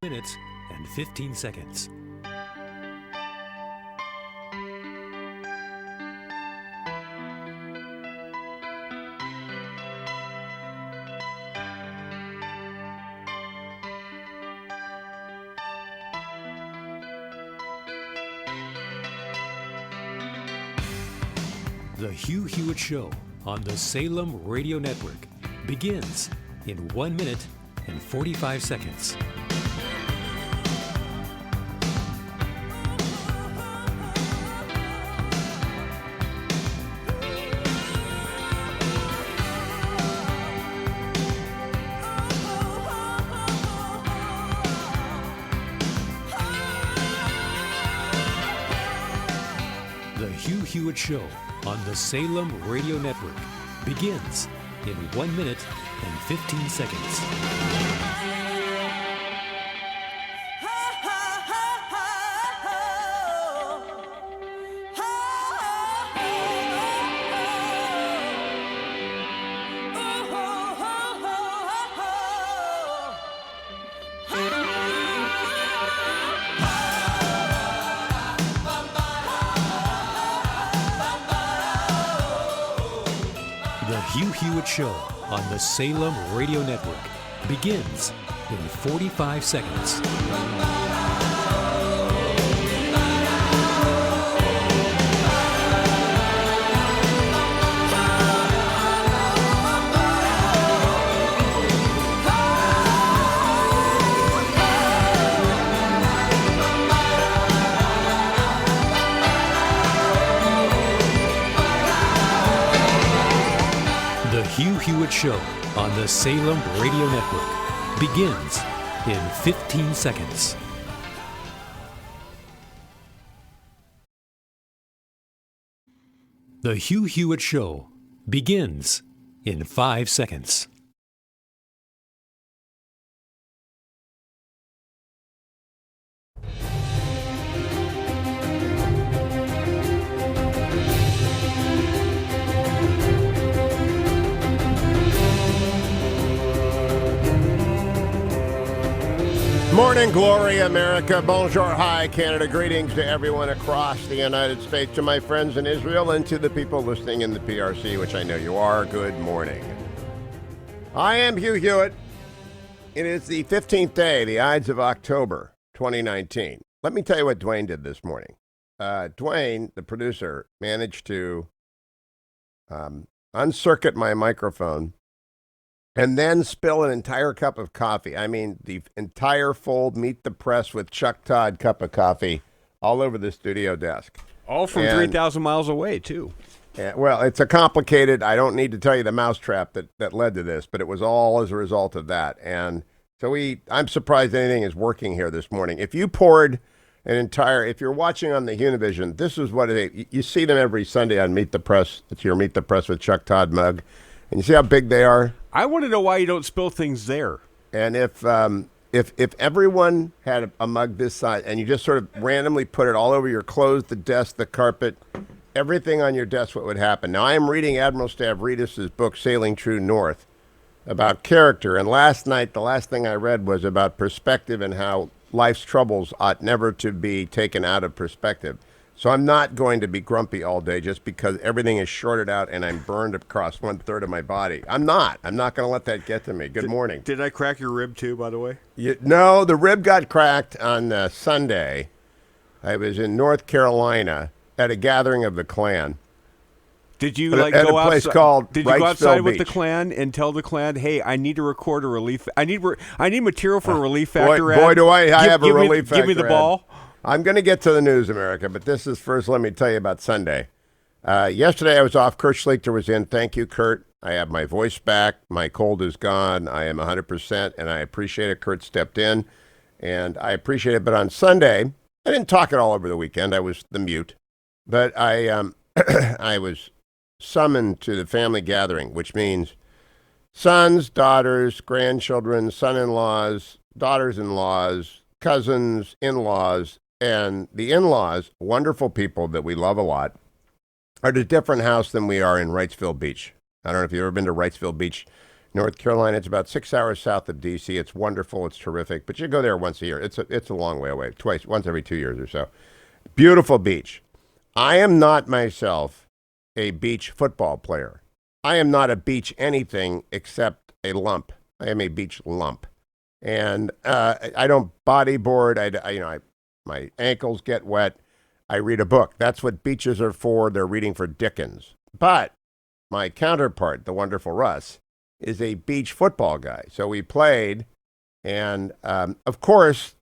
minutes and 15 seconds. The Hugh Hewitt Show on the Salem Radio Network begins in 1 minute and 45 seconds. The Hugh Hewitt Show on the Salem Radio Network begins in 1 minute and 15 seconds. The Hugh Hewitt Show on the Salem Radio Network begins in 45 seconds. The Hugh Hewitt Show on the Salem Radio Network begins in 15 seconds. The Hugh Hewitt Show begins in 5 seconds. Morning, glory, America. Bonjour, hi, Canada. Greetings to everyone across the United States, to my friends in Israel, and to the people listening in the PRC, which I know you are. Good morning. I am Hugh Hewitt. It is the 15th day, the Ides of October, 2019. Let me tell you what Dwayne did this morning. Dwayne, the producer, managed to uncircuit my microphone and then spill an entire cup of coffee. I mean, the entire full Meet the Press with Chuck Todd cup of coffee all over the studio desk. All from 3,000 miles away, too. Well, it's a complicated, I don't need to tell you the mousetrap that led to this, but it was all as a result of that. And so I'm surprised anything is working here this morning. If you poured if you're watching on the Univision, this is what you see them every Sunday on Meet the Press. It's your Meet the Press with Chuck Todd mug. And you see how big they are? I want to know why you don't spill things there. And if everyone had a mug this size and you just sort of randomly put it all over your clothes, the desk, the carpet, everything on your desk, what would happen? Now, I am reading Admiral Stavridis' book, Sailing True North, about character. And last night, the last thing I read was about perspective and how life's troubles ought never to be taken out of perspective. So I'm not going to be grumpy all day just because everything is shorted out and I'm burned across 1/3 of my body. I'm not going to let that get to me. Good morning. Did I crack your rib too, by the way? No, the rib got cracked on Sunday. I was in North Carolina at a gathering of the Klan. Did you at go a place outside? called Did you go outside Wrightsville with the Beach. Klan and tell the Klan, "Hey, I need to record a relief. I need material for a relief factor." Boy, do I have a relief factor. Give me the ball. I'm going to get to the news, America, but this is first. Let me tell you about Sunday. Yesterday I was off. Kurt Schlichter was in. Thank you, Kurt. I have my voice back. My cold is gone. I am 100%, and I appreciate it. Kurt stepped in, and I appreciate it. But on Sunday, I didn't talk it all over the weekend. I was the mute. But I I was summoned to the family gathering, which means sons, daughters, grandchildren, son-in-laws, daughters-in-laws, cousins, in-laws, and the in-laws, wonderful people that we love a lot, are at a different house than we are in Wrightsville Beach. I don't know if you've ever been to Wrightsville Beach, North Carolina. It's about 6 hours south of D.C. It's wonderful. It's terrific. But you go there once a year. It's a long way away. Once every 2 years or so. Beautiful beach. I am not myself a beach football player. I am not a beach anything except a lump. I am a beach lump. And I don't bodyboard. My ankles get wet. I read a book. That's what beaches are for. They're reading for Dickens. But my counterpart, the wonderful Russ, is a beach football guy. So we played, and of course,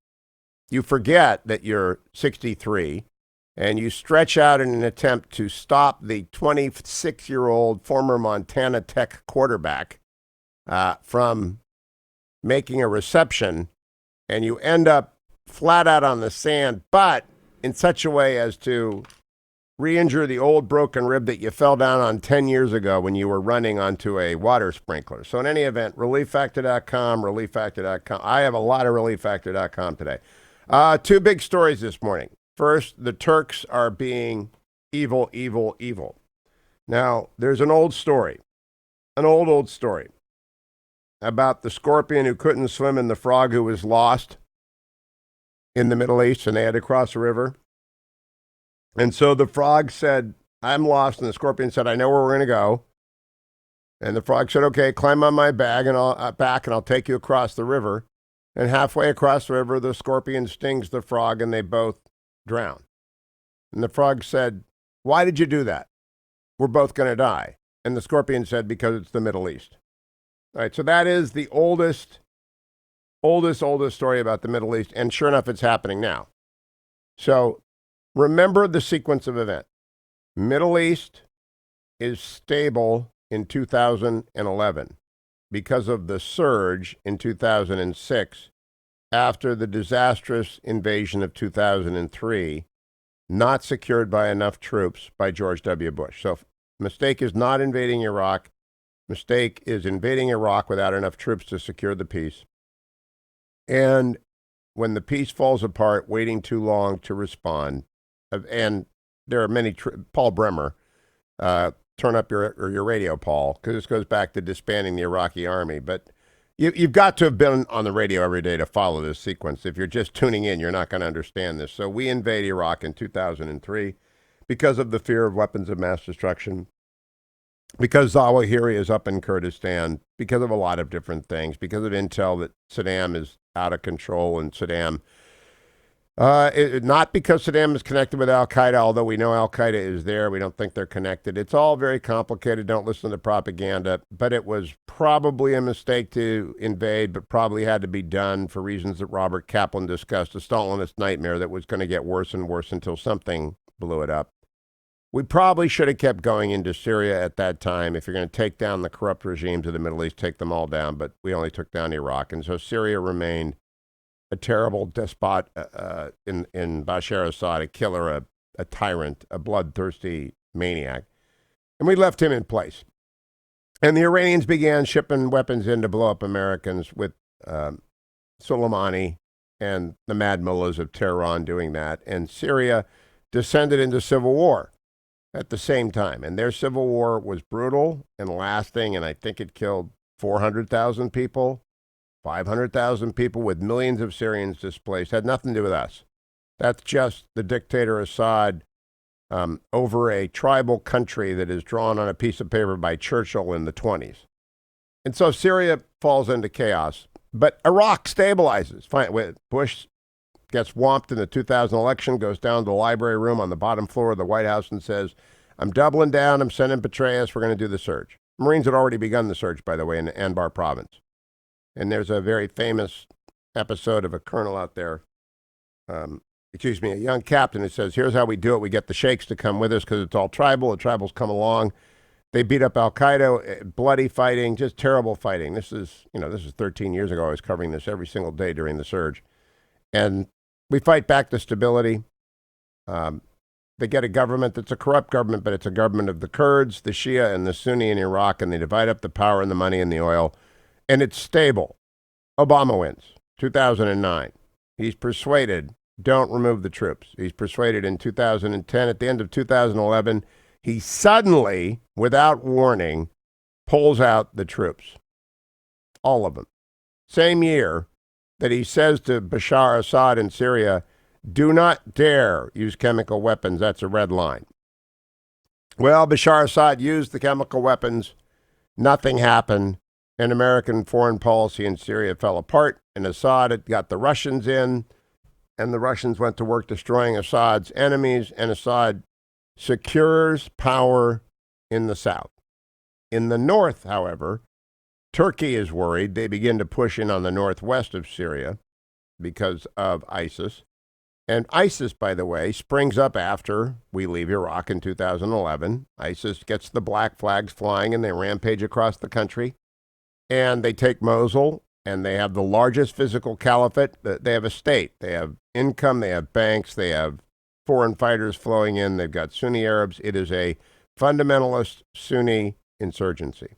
you forget that you're 63, and you stretch out in an attempt to stop the 26-year-old former Montana Tech quarterback from making a reception, and you end up flat out on the sand, but in such a way as to re-injure the old broken rib that you fell down on 10 years ago when you were running onto a water sprinkler. So in any event, relieffactor.com. I have a lot of relieffactor.com today. Two big stories this morning. First, the Turks are being evil, evil, evil. Now, there's an old story about the scorpion who couldn't swim and the frog who was lost in the Middle East, and they had to cross a river. And so the frog said, I'm lost, and the scorpion said, I know where we're going to go. And the frog said, okay, climb on my back, and I'll take you across the river. And halfway across the river, the scorpion stings the frog, and they both drown. And the frog said, why did you do that? We're both going to die. And the scorpion said, because it's the Middle East. All right, so that is the oldest story about the Middle East, and sure enough, it's happening now. So remember the sequence of events. Middle East is stable in 2011 because of the surge in 2006 after the disastrous invasion of 2003, not secured by enough troops by George W. Bush. So mistake is not invading Iraq. Mistake is invading Iraq without enough troops to secure the peace. And when the peace falls apart, waiting too long to respond. And there are many, Paul Bremer, turn up your radio, Paul, because this goes back to disbanding the Iraqi army. But you've got to have been on the radio every day to follow this sequence. If you're just tuning in, you're not going to understand this. So we invade Iraq in 2003 because of the fear of weapons of mass destruction, because Zawahiri is up in Kurdistan, because of a lot of different things, because of intel that Saddam is out of control, and Saddam, not because Saddam is connected with Al-Qaeda, although we know Al-Qaeda is there. We don't think they're connected. It's all very complicated. Don't listen to propaganda. But it was probably a mistake to invade, but probably had to be done for reasons that Robert Kaplan discussed, a Stalinist nightmare that was going to get worse and worse until something blew it up. We probably should have kept going into Syria at that time. If you're going to take down the corrupt regimes of the Middle East, take them all down. But we only took down Iraq. And so Syria remained a terrible despot in Bashar Assad, a killer, a tyrant, a bloodthirsty maniac. And we left him in place. And the Iranians began shipping weapons in to blow up Americans with Soleimani and the mad mullahs of Tehran doing that. And Syria descended into civil war at the same time. And their civil war was brutal and lasting, and I think it killed 400,000 people, 500,000 people, with millions of Syrians displaced. Had nothing to do with us. That's just the dictator Assad over a tribal country that is drawn on a piece of paper by Churchill in the 1920s. And so Syria falls into chaos. But Iraq stabilizes. Fine. Bush gets whomped in the 2000 election, goes down to the library room on the bottom floor of the White House and says, I'm doubling down, I'm sending Petraeus, we're going to do the surge. Marines had already begun the surge, by the way, in Anbar province. And there's a very famous episode of a colonel out there, a young captain who says, here's how we do it. We get the sheikhs to come with us because it's all tribal. The tribals come along. They beat up Al-Qaeda, bloody fighting, just terrible fighting. This is 13 years ago. I was covering this every single day during the surge. And we fight back to stability. They get a government that's a corrupt government, but it's a government of the Kurds, the Shia, and the Sunni in Iraq, and they divide up the power and the money and the oil. And it's stable. Obama wins, 2009. He's persuaded, don't remove the troops. He's persuaded in 2010. At the end of 2011, he suddenly, without warning, pulls out the troops. all of them. Same year that he says to Bashar Assad in Syria, do not dare use chemical weapons. That's a red line. Well, Bashar Assad used the chemical weapons. Nothing happened. And American foreign policy in Syria fell apart. And Assad had got the Russians in. And the Russians went to work destroying Assad's enemies. And Assad secures power in the south. In the north, however, Turkey is worried. They begin to push in on the northwest of Syria because of ISIS. And ISIS, by the way, springs up after we leave Iraq in 2011. ISIS gets the black flags flying and they rampage across the country. And they take Mosul, and they have the largest physical caliphate. They have a state. They have income. They have banks. They have foreign fighters flowing in. They've got Sunni Arabs. It is a fundamentalist Sunni insurgency.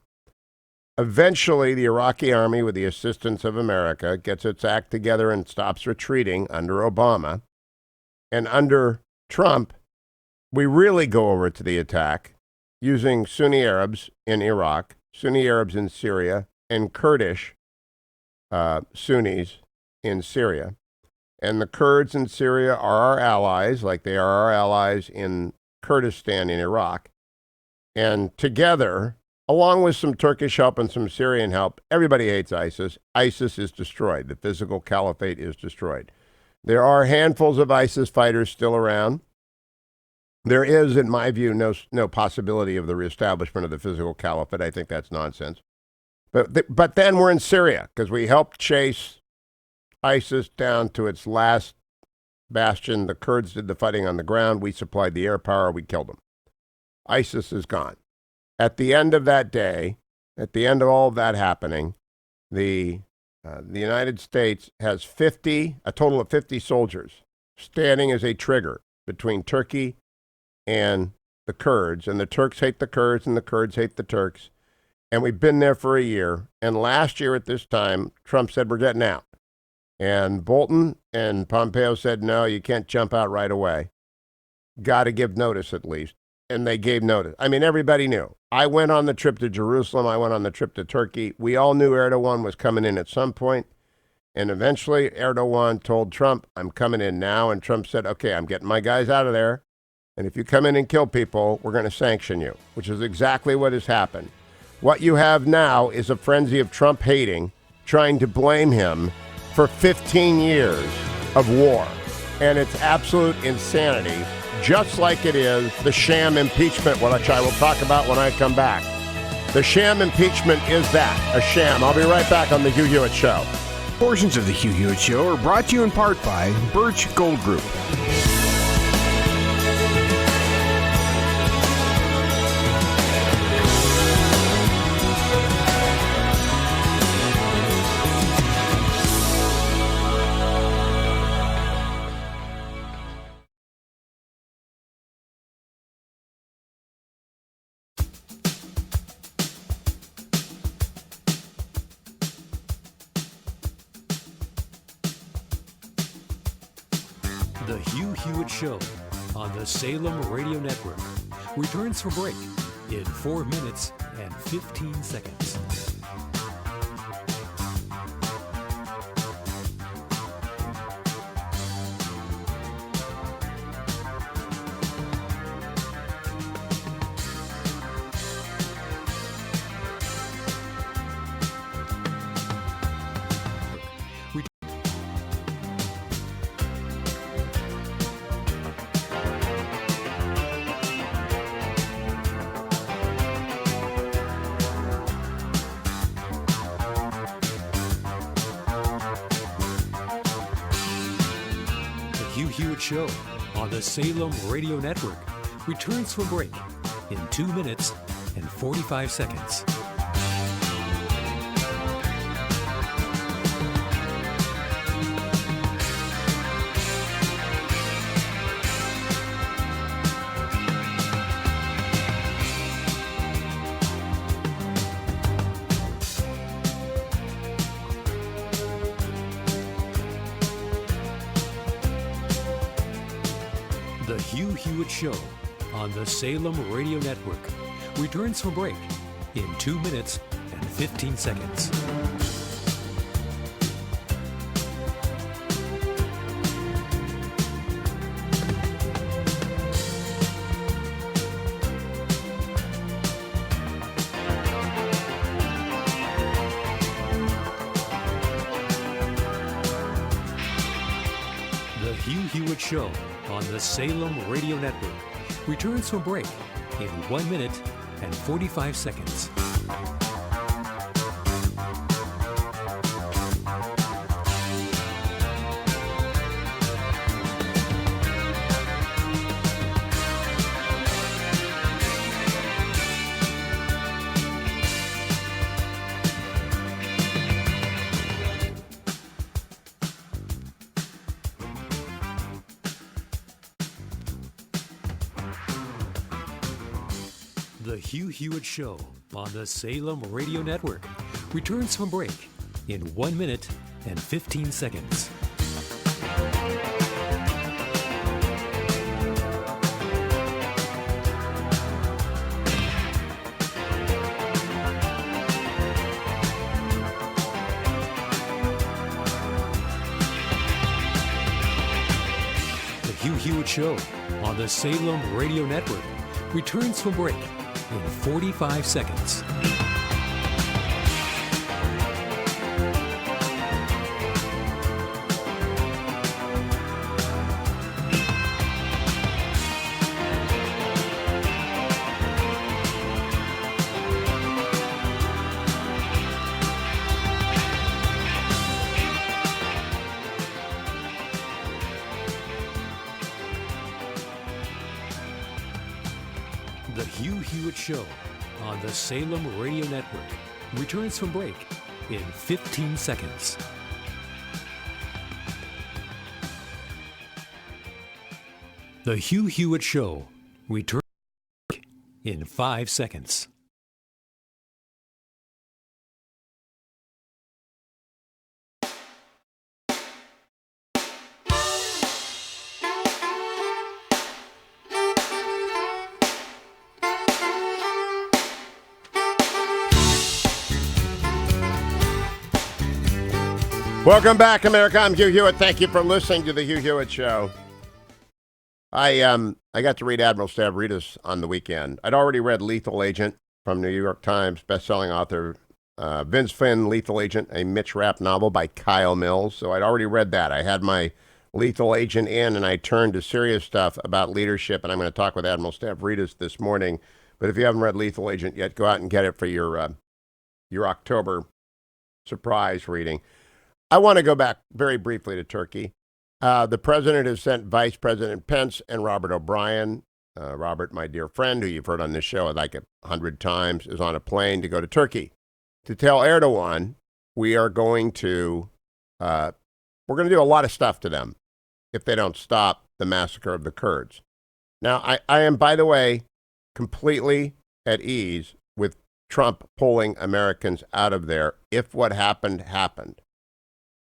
Eventually, the Iraqi army, with the assistance of America, gets its act together and stops retreating under Obama. And under Trump, we really go over to the attack using Sunni Arabs in Iraq, Sunni Arabs in Syria, and Kurdish Sunnis in Syria. And the Kurds in Syria are our allies, like they are our allies in Kurdistan in Iraq. And together, along with some Turkish help and some Syrian help, everybody hates ISIS. ISIS is destroyed. The physical caliphate is destroyed. There are handfuls of ISIS fighters still around. There is, in my view, no possibility of the reestablishment of the physical caliphate. I think that's nonsense. But then we're in Syria because we helped chase ISIS down to its last bastion. The Kurds did the fighting on the ground. We supplied the air power. We killed them. ISIS is gone. At the end of that day, at the end of all of that happening, the United States has a total of 50 soldiers standing as a trigger between Turkey and the Kurds. And the Turks hate the Kurds and the Kurds hate the Turks. And we've been there for a year. And last year at this time, Trump said, we're getting out. And Bolton and Pompeo said, no, you can't jump out right away. Got to give notice at least. And they gave notice. I mean, everybody knew. I went on the trip to Jerusalem. I went on the trip to Turkey. We all knew Erdogan was coming in at some point. And eventually Erdogan told Trump, I'm coming in now. And Trump said, okay, I'm getting my guys out of there. And if you come in and kill people, we're going to sanction you, which is exactly what has happened. What you have now is a frenzy of Trump hating, trying to blame him for 15 years of war. And it's absolute insanity, just like it is the sham impeachment, which I will talk about when I come back. The sham impeachment is that, a sham. I'll be right back on The Hugh Hewitt Show. Portions of The Hugh Hewitt Show are brought to you in part by Birch Gold Group. The Hugh Hewitt Show on the Salem Radio Network returns for break in 4 minutes and 15 seconds. Hugh Hewitt Show on the Salem Radio Network returns from break in 2 minutes and 45 seconds. The Hugh Hewitt Show on the Salem Radio Network returns from break in 2 minutes and 15 seconds. The Hugh Hewitt Show on the Salem Radio Network returns from break in 1 minute and 45 seconds. The Hugh Hewitt Show on the Salem Radio Network returns from break in 1 minute and 15 seconds. The Hugh Hewitt Show on the Salem Radio Network returns from break in 45 seconds. The Hugh Hewitt Show on the Salem Radio Network returns from break in 15 seconds. The Hugh Hewitt Show returns in 5 seconds. Welcome back, America. I'm Hugh Hewitt. Thank you for listening to the Hugh Hewitt Show. I got to read Admiral Stavridis on the weekend. I'd already read Lethal Agent from New York Times best-selling author Vince Flynn, Lethal Agent, a Mitch Rapp novel by Kyle Mills. So I'd already read that. I had my Lethal Agent in, and I turned to serious stuff about leadership, and I'm going to talk with Admiral Stavridis this morning. But if you haven't read Lethal Agent yet, go out and get it for your October surprise reading. I want to go back very briefly to Turkey. The president has sent Vice President Pence and Robert O'Brien. Robert, my dear friend, who you've heard on this show like 100 times, is on a plane to go to Turkey to tell Erdogan we are going to do a lot of stuff to them if they don't stop the massacre of the Kurds. Now, I am, by the way, completely at ease with Trump pulling Americans out of there if what happened happened.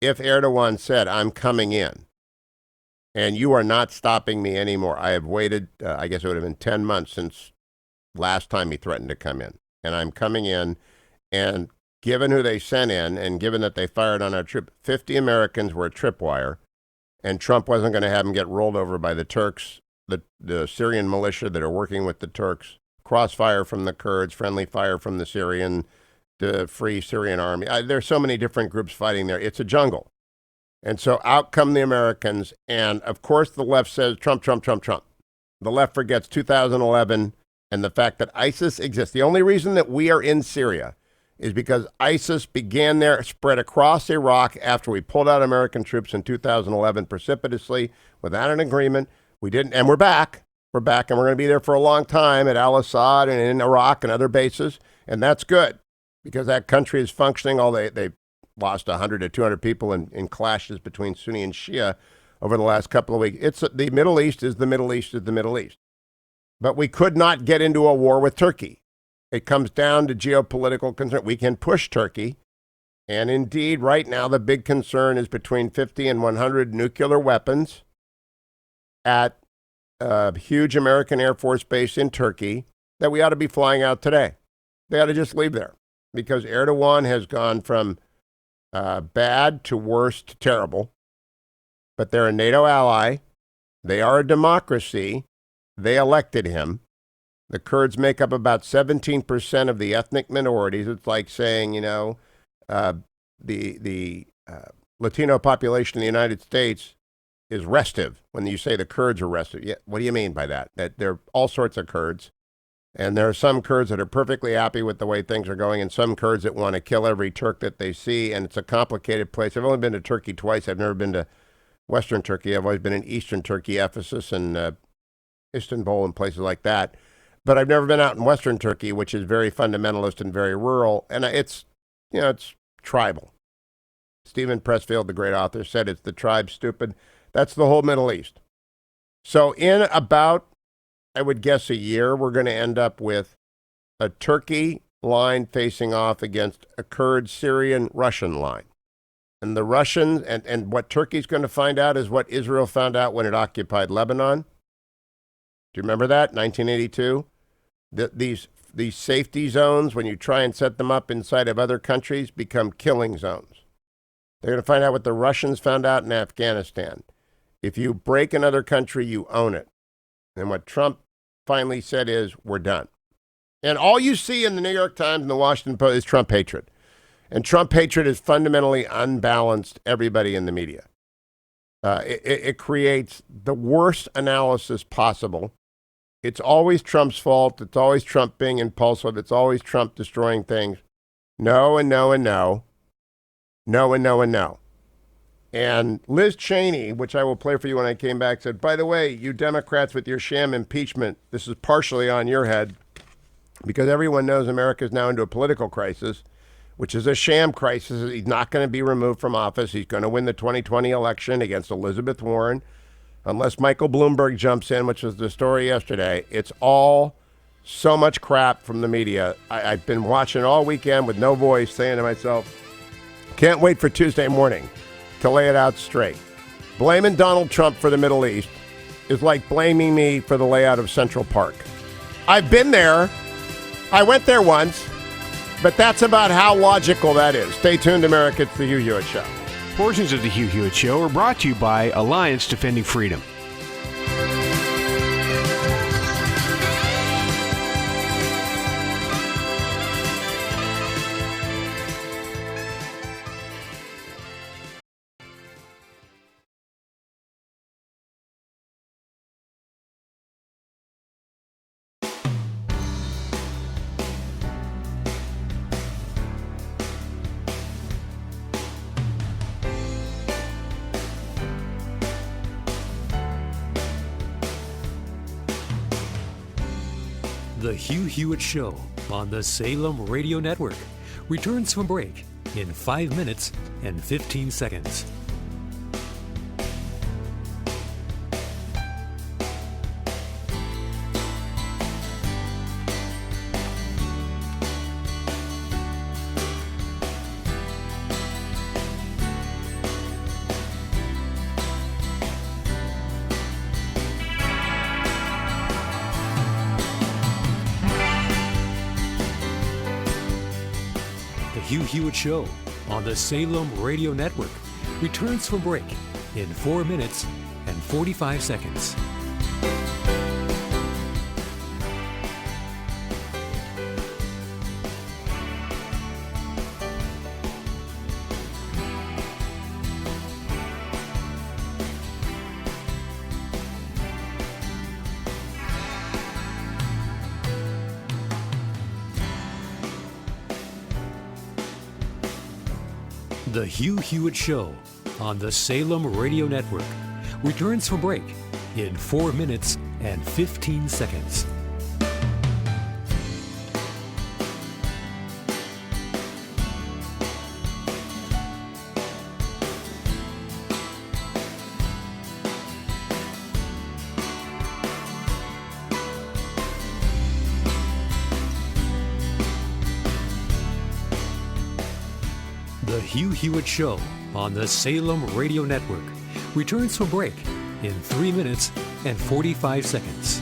If Erdogan said, I'm coming in, and you are not stopping me anymore, I have waited, I guess it would have been 10 months since last time he threatened to come in, and I'm coming in, and given who they sent in, and given that they fired on our trip, 50 Americans were a tripwire, and Trump wasn't going to have them get rolled over by the Turks, the Syrian militia that are working with the Turks, crossfire from the Kurds, friendly fire from the Free Syrian Army. There's so many different groups fighting there. It's a jungle. And so out come the Americans. And, of course, the left says Trump, Trump, Trump, Trump. The left forgets 2011 and the fact that ISIS exists. The only reason that we are in Syria is because ISIS began there, spread across Iraq after we pulled out American troops in 2011 precipitously without an agreement. We didn't, and we're back. We're back, and we're going to be there for a long time at al-Assad and in Iraq and other bases. And that's good, because that country is functioning. They lost 100 to 200 people in clashes between Sunni and Shia over the last couple of weeks. The Middle East is the Middle East is the Middle East. But we could not get into a war with Turkey. It comes down to geopolitical concern. We can push Turkey. And indeed, right now, the big concern is between 50 and 100 nuclear weapons at a huge American Air Force base in Turkey that we ought to be flying out today. They ought to just leave there, because Erdogan has gone from bad to worse to terrible. But they're a NATO ally. They are a democracy. They elected him. The Kurds make up about 17% of the ethnic minorities. It's like saying, the Latino population in the United States is restive. When you say the Kurds are restive, yeah, what do you mean by that? That there are all sorts of Kurds. And there are some Kurds that are perfectly happy with the way things are going, and some Kurds that want to kill every Turk that they see. And it's a complicated place. I've only been to Turkey twice. I've never been to Western Turkey. I've always been in Eastern Turkey, Ephesus and Istanbul and places like that. But I've never been out in Western Turkey, which is very fundamentalist and very rural. And it's tribal. Stephen Pressfield, the great author, said it's the tribe stupid. That's the whole Middle East. So in about, I would guess, a year, we're going to end up with a Turkey line facing off against a Kurd, Syrian, Russian line. And the Russians, and what Turkey's going to find out is what Israel found out when it occupied Lebanon. Do you remember that, 1982? These safety zones, when you try and set them up inside of other countries, become killing zones. They're going to find out what the Russians found out in Afghanistan. If you break another country, you own it. And what Trump finally said is, we're done. And all you see in the New York Times and the Washington Post is Trump hatred. And Trump hatred has fundamentally unbalanced everybody in the media. It creates the worst analysis possible. It's always Trump's fault. It's always Trump being impulsive. It's always Trump destroying things. No and no and no. No and no and no. And Liz Cheney, which I will play for you when I came back, said, by the way, you Democrats with your sham impeachment, this is partially on your head because everyone knows America is now into a political crisis, which is a sham crisis. He's not going to be removed from office. He's going to win the 2020 election against Elizabeth Warren, unless Michael Bloomberg jumps in, which was the story yesterday. It's all so much crap from the media. I've been watching all weekend with no voice, saying to myself, can't wait for Tuesday morning to lay it out straight. Blaming Donald Trump for the Middle East is like blaming me for the layout of Central Park. I've been there. I went there once, but that's about how logical that is. Stay tuned, America. It's the Hugh Hewitt Show. Portions of the Hugh Hewitt Show are brought to you by Alliance Defending Freedom. The Hugh Hewitt Show on the Salem Radio Network returns from break in 5 minutes and 15 seconds. Hugh Hewitt Show on the Salem Radio Network returns from break in 4 minutes and 45 seconds. The Hugh Hewitt Show on the Salem Radio Network returns from break in 4 minutes and 15 seconds. The Hugh Hewitt Show on the Salem Radio Network returns from break in 3 minutes and 45 seconds.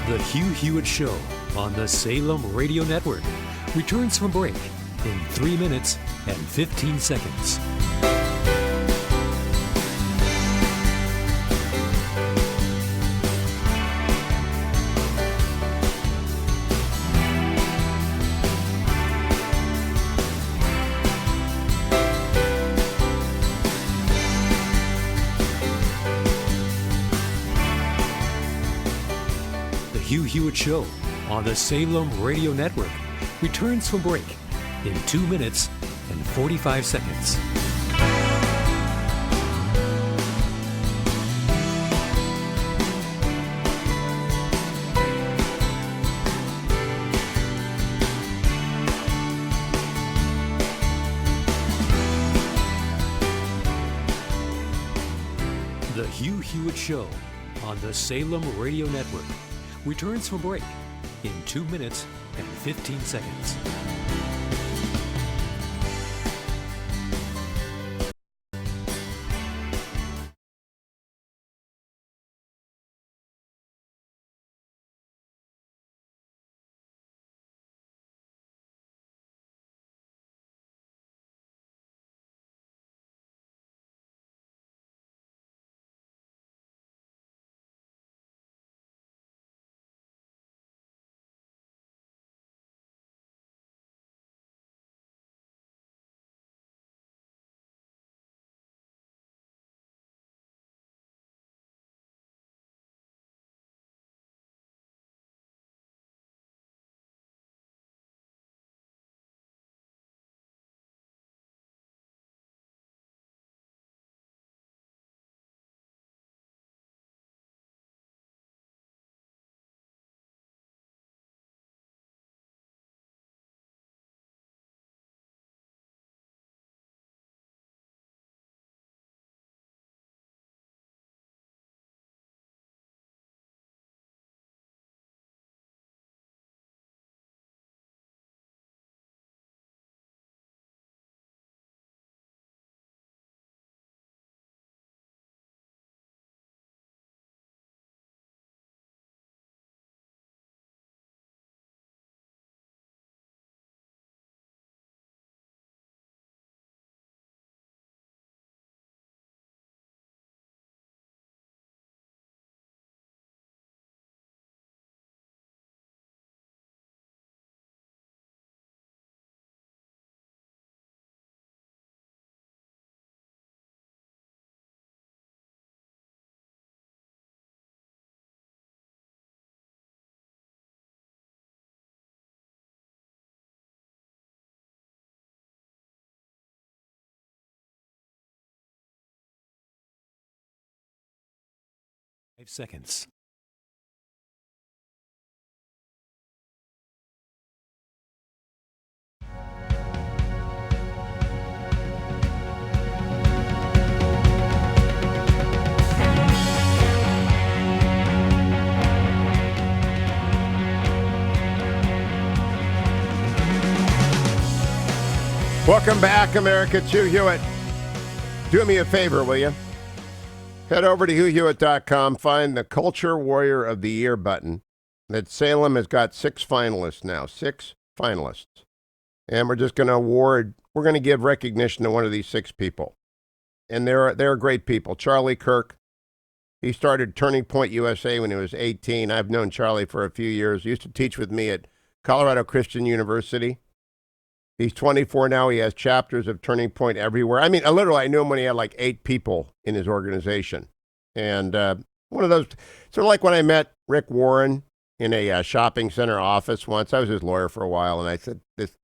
The Hugh Hewitt Show on the Salem Radio Network returns from break in 3 minutes and 15 seconds. The Hugh Hewitt Show on the Salem Radio Network returns from break in 2 minutes and 45 seconds. The Hugh Hewitt Show on the Salem Radio Network returns from break in 2 minutes and 15 seconds. Five seconds. Welcome back, America. It's Hugh Hewitt. Do me a favor, will you? Head over to HughHewitt.com, find the Culture Warrior of the Year button. That Salem has got 6 finalists now, 6 finalists. And we're just going to we're going to give recognition to one of these 6 people. And they're great people. Charlie Kirk, he started Turning Point USA when he was 18. I've known Charlie for a few years. He used to teach with me at Colorado Christian University. He's 24 now. He has chapters of Turning Point everywhere. I mean, literally, I knew him when he had like 8 people in his organization. And one of those, sort of like when I met Rick Warren in a shopping center office once. I was his lawyer for a while, and I said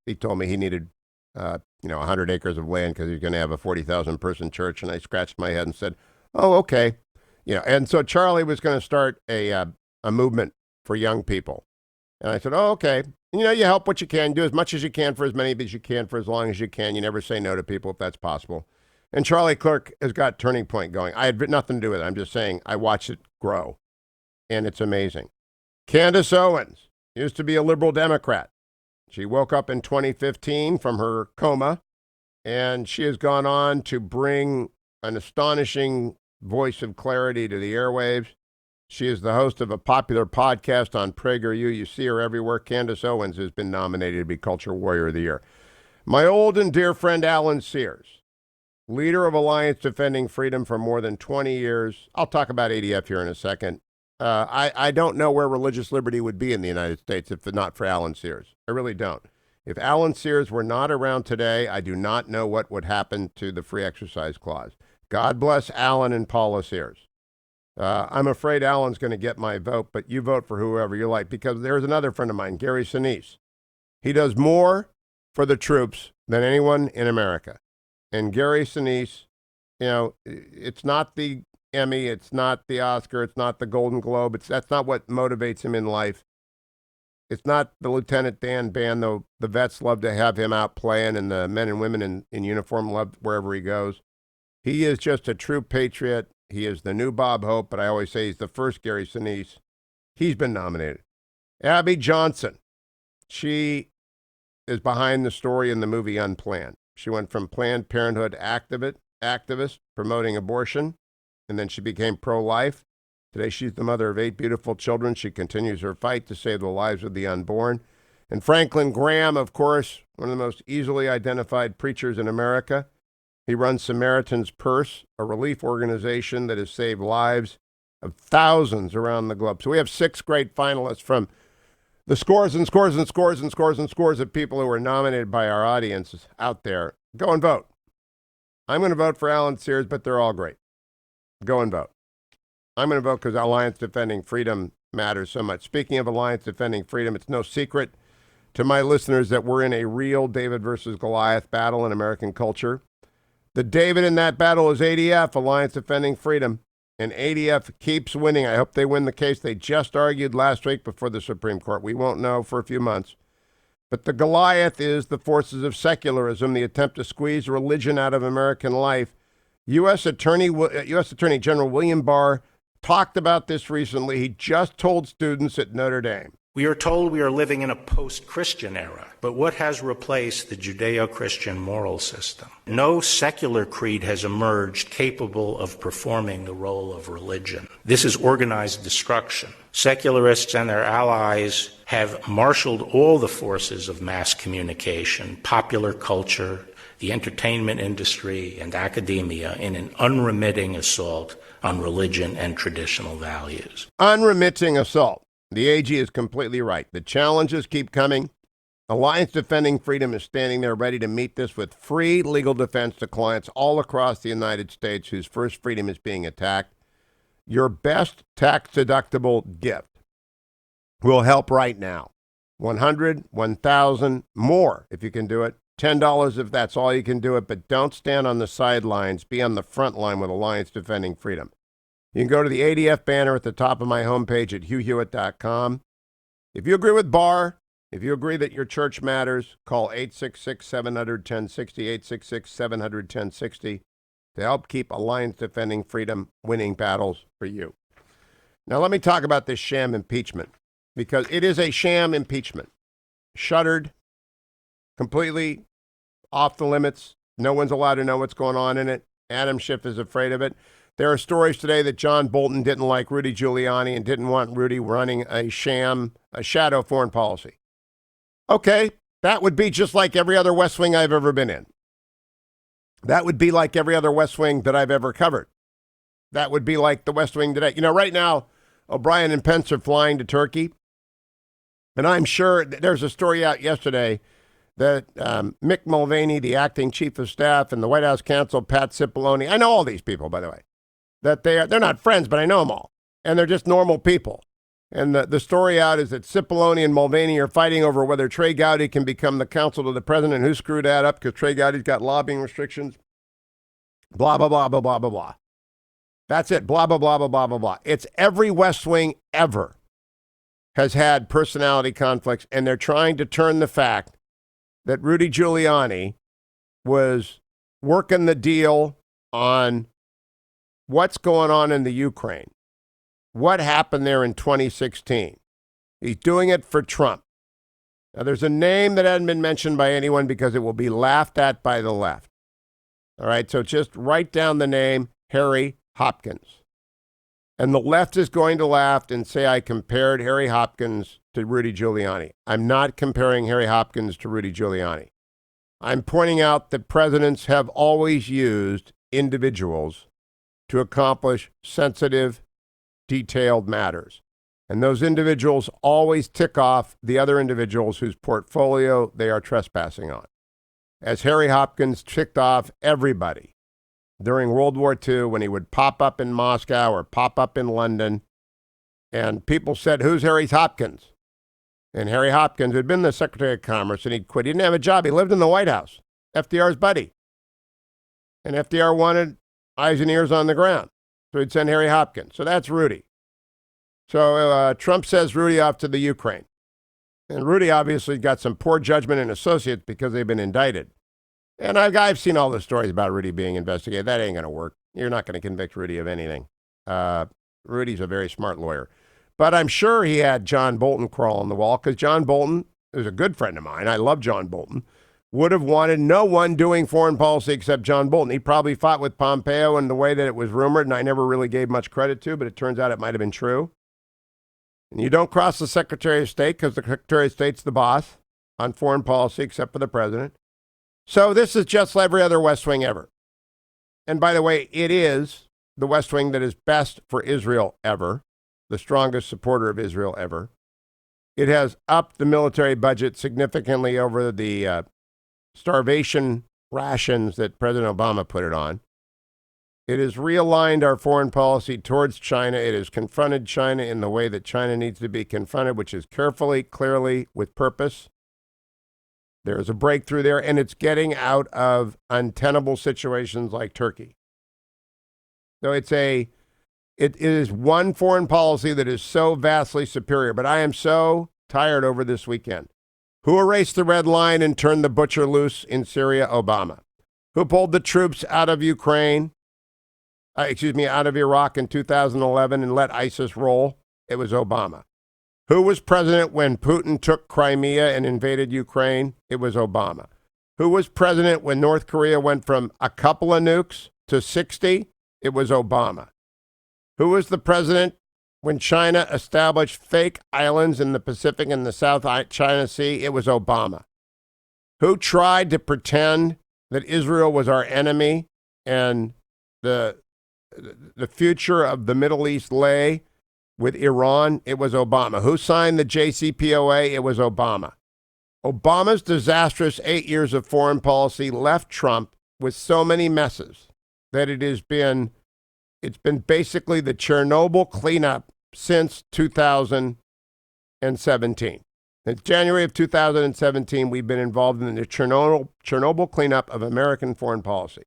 he told me he needed 100 acres of land because he was going to have a 40,000 person church. And I scratched my head and said, "Oh, okay." And so Charlie was going to start a movement for young people. And I said, "Oh, okay. You help what you can, do as much as you can for as many as you can for as long as you can. You never say no to people if that's possible." And Charlie Kirk has got Turning Point going. I had nothing to do with it. I'm just saying I watched it grow, and it's amazing. Candace Owens used to be a liberal Democrat. She woke up in 2015 from her coma, and she has gone on to bring an astonishing voice of clarity to the airwaves. She is the host of a popular podcast on PragerU. You see her everywhere. Candace Owens has been nominated to be Culture Warrior of the Year. My old and dear friend Alan Sears, leader of Alliance Defending Freedom for more than 20 years. I'll talk about ADF here in a second. I don't know where religious liberty would be in the United States if not for Alan Sears. I really don't. If Alan Sears were not around today, I do not know what would happen to the free exercise clause. God bless Alan and Paula Sears. I'm afraid Alan's going to get my vote, but you vote for whoever you like, because there's another friend of mine, Gary Sinise. He does more for the troops than anyone in America. And Gary Sinise, it's not the Emmy, it's not the Oscar, it's not the Golden Globe. That's not what motivates him in life. It's not the Lieutenant Dan band, though the vets love to have him out playing, and the men and women in uniform love wherever he goes. He is just a true patriot. He is the new Bob Hope, but I always say he's the first Gary Sinise. He's been nominated. Abby Johnson, she is behind the story in the movie Unplanned. She went from Planned Parenthood activist promoting abortion, and then she became pro-life. Today, she's the mother of 8 beautiful children. She continues her fight to save the lives of the unborn. And Franklin Graham, of course, one of the most easily identified preachers in America. He runs Samaritan's Purse, a relief organization that has saved lives of thousands around the globe. So we have 6 great finalists from the scores and scores and scores and scores and scores of people who were nominated by our audience out there. Go and vote. I'm going to vote for Alan Sears, but they're all great. Go and vote. I'm going to vote because Alliance Defending Freedom matters so much. Speaking of Alliance Defending Freedom, it's no secret to my listeners that we're in a real David versus Goliath battle in American culture. The David in that battle is ADF, Alliance Defending Freedom, and ADF keeps winning. I hope they win the case. They just argued last week before the Supreme Court. We won't know for a few months. But the Goliath is the forces of secularism, the attempt to squeeze religion out of American life. U.S. Attorney General William Barr talked about this recently. He just told students at Notre Dame. We are told we are living in a post-Christian era, but what has replaced the Judeo-Christian moral system? No secular creed has emerged capable of performing the role of religion. This is organized destruction. Secularists and their allies have marshaled all the forces of mass communication, popular culture, the entertainment industry, and academia in an unremitting assault on religion and traditional values. Unremitting assault. The AG is completely right. The challenges keep coming. Alliance Defending Freedom is standing there ready to meet this with free legal defense to clients all across the United States whose first freedom is being attacked. Your best tax-deductible gift will help right now. $100, $1,000, more if you can do it. $10 if that's all you can do it, but don't stand on the sidelines. Be on the front line with Alliance Defending Freedom. You can go to the ADF banner at the top of my homepage at hughhewitt.com. If you agree with Barr, if you agree that your church matters, call 866-700-1060, 866-700-1060 to help keep Alliance Defending Freedom winning battles for you. Now let me talk about this sham impeachment, because it is a sham impeachment. Shuttered, completely off the limits. No one's allowed to know what's going on in it. Adam Schiff is afraid of it. There are stories today that John Bolton didn't like Rudy Giuliani and didn't want Rudy running a shadow foreign policy. Okay, that would be just like every other West Wing I've ever been in. That would be like every other West Wing that I've ever covered. That would be like the West Wing today. Right now, O'Brien and Pence are flying to Turkey. And I'm sure there's a story out yesterday that Mick Mulvaney, the acting chief of staff, and the White House counsel, Pat Cipollone, I know all these people, by the way, that they're not friends, but I know them all. And they're just normal people. And the story out is that Cipollone and Mulvaney are fighting over whether Trey Gowdy can become the counsel to the president. Who screwed that up? Because Trey Gowdy's got lobbying restrictions. Blah, blah, blah, blah, blah, blah, blah. That's it. Blah, blah, blah, blah, blah, blah, blah. It's every West Wing ever has had personality conflicts, and they're trying to turn the fact that Rudy Giuliani was working the deal on what's going on in the Ukraine. What happened there in 2016? He's doing it for Trump. Now, there's a name that hasn't been mentioned by anyone because it will be laughed at by the left. All right, so just write down the name, Harry Hopkins. And the left is going to laugh and say I compared Harry Hopkins to Rudy Giuliani. I'm not comparing Harry Hopkins to Rudy Giuliani. I'm pointing out that presidents have always used individuals to accomplish sensitive, detailed matters. And those individuals always tick off the other individuals whose portfolio they are trespassing on. As Harry Hopkins ticked off everybody during World War II when he would pop up in Moscow or pop up in London, and people said, "Who's Harry Hopkins?" And Harry Hopkins had been the Secretary of Commerce, and he'd quit. He didn't have a job. He lived in the White House, FDR's buddy. And FDR wanted eyes and ears on the ground, so he'd send Harry Hopkins. So that's Rudy. So Trump sends Rudy off to the Ukraine. And Rudy obviously got some poor judgment in associates because they've been indicted. And I've seen all the stories about Rudy being investigated. That ain't going to work. You're not going to convict Rudy of anything. Rudy's a very smart lawyer. But I'm sure he had John Bolton crawl on the wall, because John Bolton is a good friend of mine. I love John Bolton. Would have wanted no one doing foreign policy except John Bolton. He probably fought with Pompeo in the way that it was rumored, and I never really gave much credit to, but it turns out it might have been true. And you don't cross the Secretary of State because the Secretary of State's the boss on foreign policy except for the president. So this is just like every other West Wing ever. And by the way, it is the West Wing that is best for Israel ever, the strongest supporter of Israel ever. It has upped the military budget significantly over the starvation rations that President Obama put it on. It has realigned our foreign policy towards China. It has confronted China in the way that China needs to be confronted, which is carefully, clearly, with purpose. There is a breakthrough there, and it's getting out of untenable situations like Turkey. So it is one foreign policy that is so vastly superior. But I am so tired over this weekend. Who erased the red line and turned the butcher loose in Syria? Obama. Who pulled the troops out of out of Iraq in 2011 and let ISIS roll? It was Obama. Who was president when Putin took Crimea and invaded Ukraine? It was Obama. Who was president when North Korea went from a couple of nukes to 60? It was Obama. Who was the president when China established fake islands in the Pacific and the South China Sea? It was Obama. Who tried to pretend that Israel was our enemy and the future of the Middle East lay with Iran? It was Obama. Who signed the JCPOA? It was Obama. Obama's disastrous 8 years of foreign policy left Trump with so many messes that it's been basically the Chernobyl cleanup since 2017. In January of 2017, we've been involved in the Chernobyl cleanup of American foreign policy.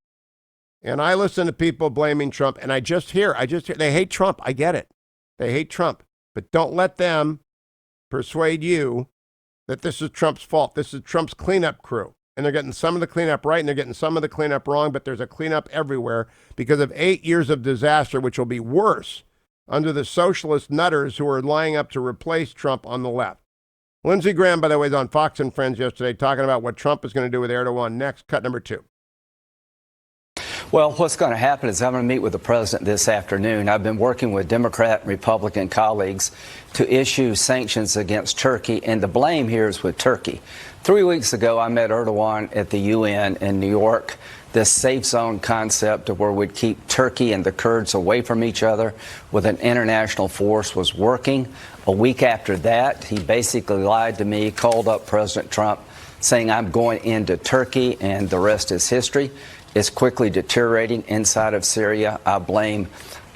And I listen to people blaming Trump, and I just hear, they hate Trump. I get it. They hate Trump. But don't let them persuade you that this is Trump's fault. This is Trump's cleanup crew. And they're getting some of the cleanup right, and they're getting some of the cleanup wrong, but there's a cleanup everywhere because of 8 years of disaster, which will be worse under the socialist nutters who are lining up to replace Trump on the left. Lindsey Graham, by the way, is on Fox and Friends yesterday talking about what Trump is going to do with Erdogan next. Cut number 2. Well, what's going to happen is I'm going to meet with the president this afternoon. I've been working with Democrat and Republican colleagues to issue sanctions against Turkey, and the blame here is with Turkey. 3 weeks ago, I met Erdogan at the UN in New York. This safe zone concept of where we'd keep Turkey and the Kurds away from each other with an international force was working. A week after that, he basically lied to me, called up President Trump, saying I'm going into Turkey, and the rest is history. It's quickly deteriorating inside of Syria. I blame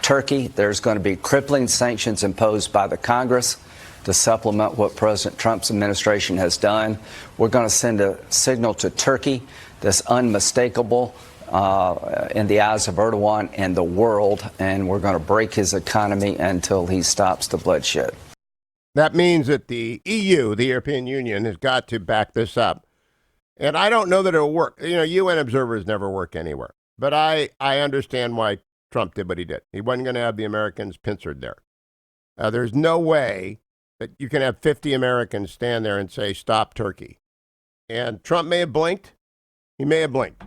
Turkey. There's going to be crippling sanctions imposed by the Congress to supplement what President Trump's administration has done. We're going to send a signal to Turkey that's unmistakable in the eyes of Erdogan and the world, and we're going to break his economy until he stops the bloodshed. That means that the EU, the European Union, has got to back this up. And I don't know that it'll work. You know, UN observers never work anywhere. But I understand why Trump did what he did. He wasn't going to have the Americans pincered there. There's no way that you can have 50 Americans stand there and say, stop Turkey. And Trump may have blinked. He may have blinked.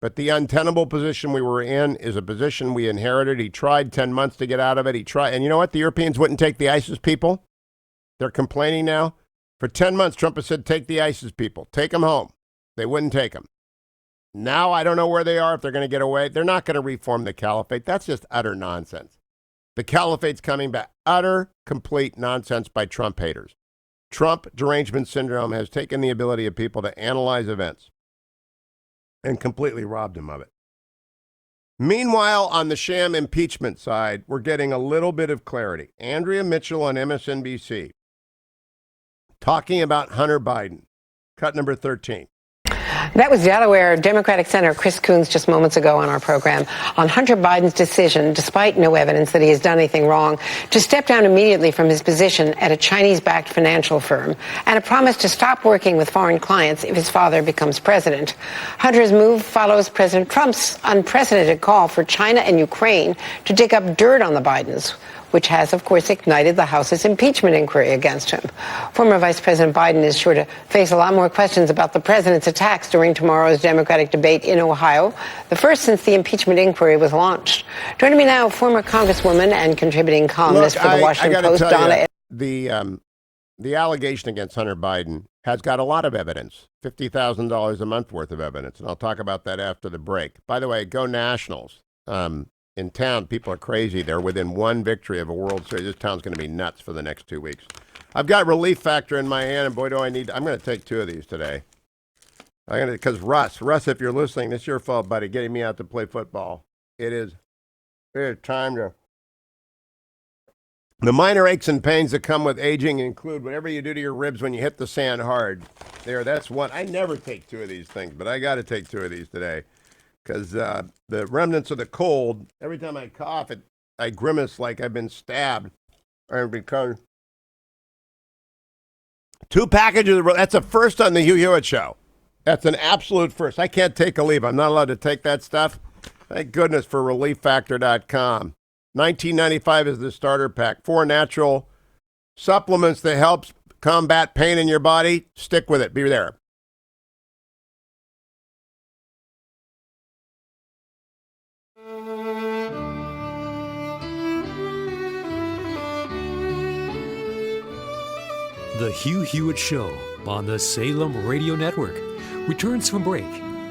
But the untenable position we were in is a position we inherited. He tried 10 months to get out of it. He tried. And you know what? The Europeans wouldn't take the ISIS people. They're complaining now. For 10 months, Trump has said, take the ISIS people. Take them home. They wouldn't take them. Now I don't know where they are, if they're going to get away. They're not going to reform the caliphate. That's just utter nonsense. The caliphate's coming back. Utter, complete nonsense by Trump haters. Trump derangement syndrome has taken the ability of people to analyze events and completely robbed them of it. Meanwhile, on the sham impeachment side, we're getting a little bit of clarity. Andrea Mitchell on MSNBC talking about Hunter Biden. Cut number 13. That was Delaware Democratic Senator Chris Coons just moments ago on our program on Hunter Biden's decision, despite no evidence that he has done anything wrong, to step down immediately from his position at a Chinese-backed financial firm and a promise to stop working with foreign clients if his father becomes president. Hunter's move follows President Trump's unprecedented call for China and Ukraine to dig up dirt on the Bidens, which has, of course, ignited the House's impeachment inquiry against him. Former Vice President Biden is sure to face a lot more questions about the president's attacks during tomorrow's Democratic debate in Ohio, the first since the impeachment inquiry was launched. Joining me now, former Congresswoman and contributing columnist for the Washington Post, Donna. The allegation against Hunter Biden has got a lot of evidence, $50,000 a month worth of evidence, and I'll talk about that after the break. By the way, go Nationals. In town, people are crazy. They're within one victory of a World Series. This town's going to be nuts for the next 2 weeks. I've got Relief Factor in my hand, and boy, do I need... I'm going to take 2 of these today. Because Russ, if you're listening, it's your fault, buddy, getting me out to play football. It is time to... The minor aches and pains that come with aging include whatever you do to your ribs when you hit the sand hard. That's one. I never take 2 of these things, but I got to take 2 of these today. Because the remnants of the cold, every time I cough, I grimace like I've been stabbed. And because 2 packages, that's a first on the Hugh Hewitt Show. That's an absolute first. I can't take a leave. I'm not allowed to take that stuff. Thank goodness for ReliefFactor.com. $19.95 is the starter pack. 4 natural supplements that helps combat pain in your body. Stick with it. Be there. The Hugh Hewitt Show on the Salem Radio Network returns from break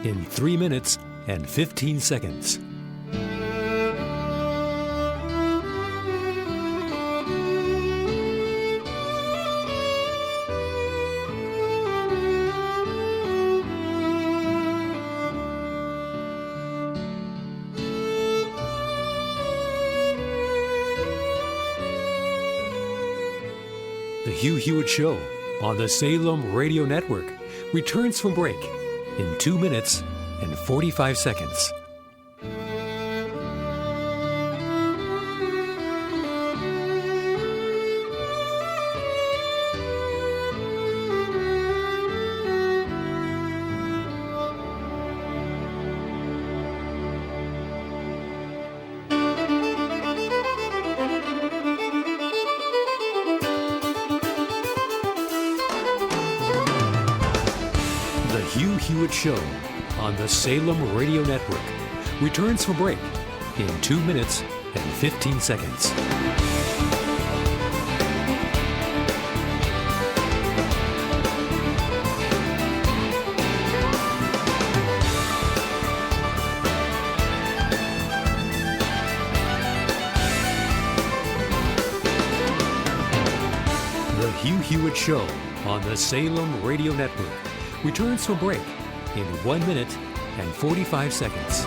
in 3 minutes and 15 seconds. The Hugh Hewitt Show on the Salem Radio Network returns from break in 2 minutes and 45 seconds. Hugh Hewitt Show on the Salem Radio Network returns from break in 2 minutes and 15 seconds. The Hugh Hewitt Show on the Salem Radio Network returns from break in 1 minute and 45 seconds.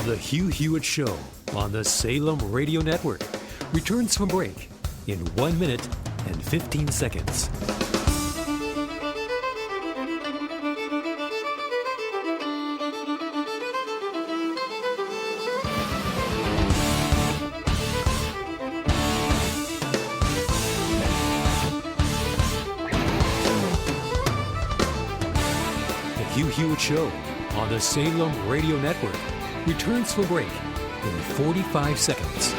The Hugh Hewitt Show on the Salem Radio Network returns from break in 1 minute and 15 seconds. The Hugh Hewitt Show on the Salem Radio Network returns from break in 45 seconds.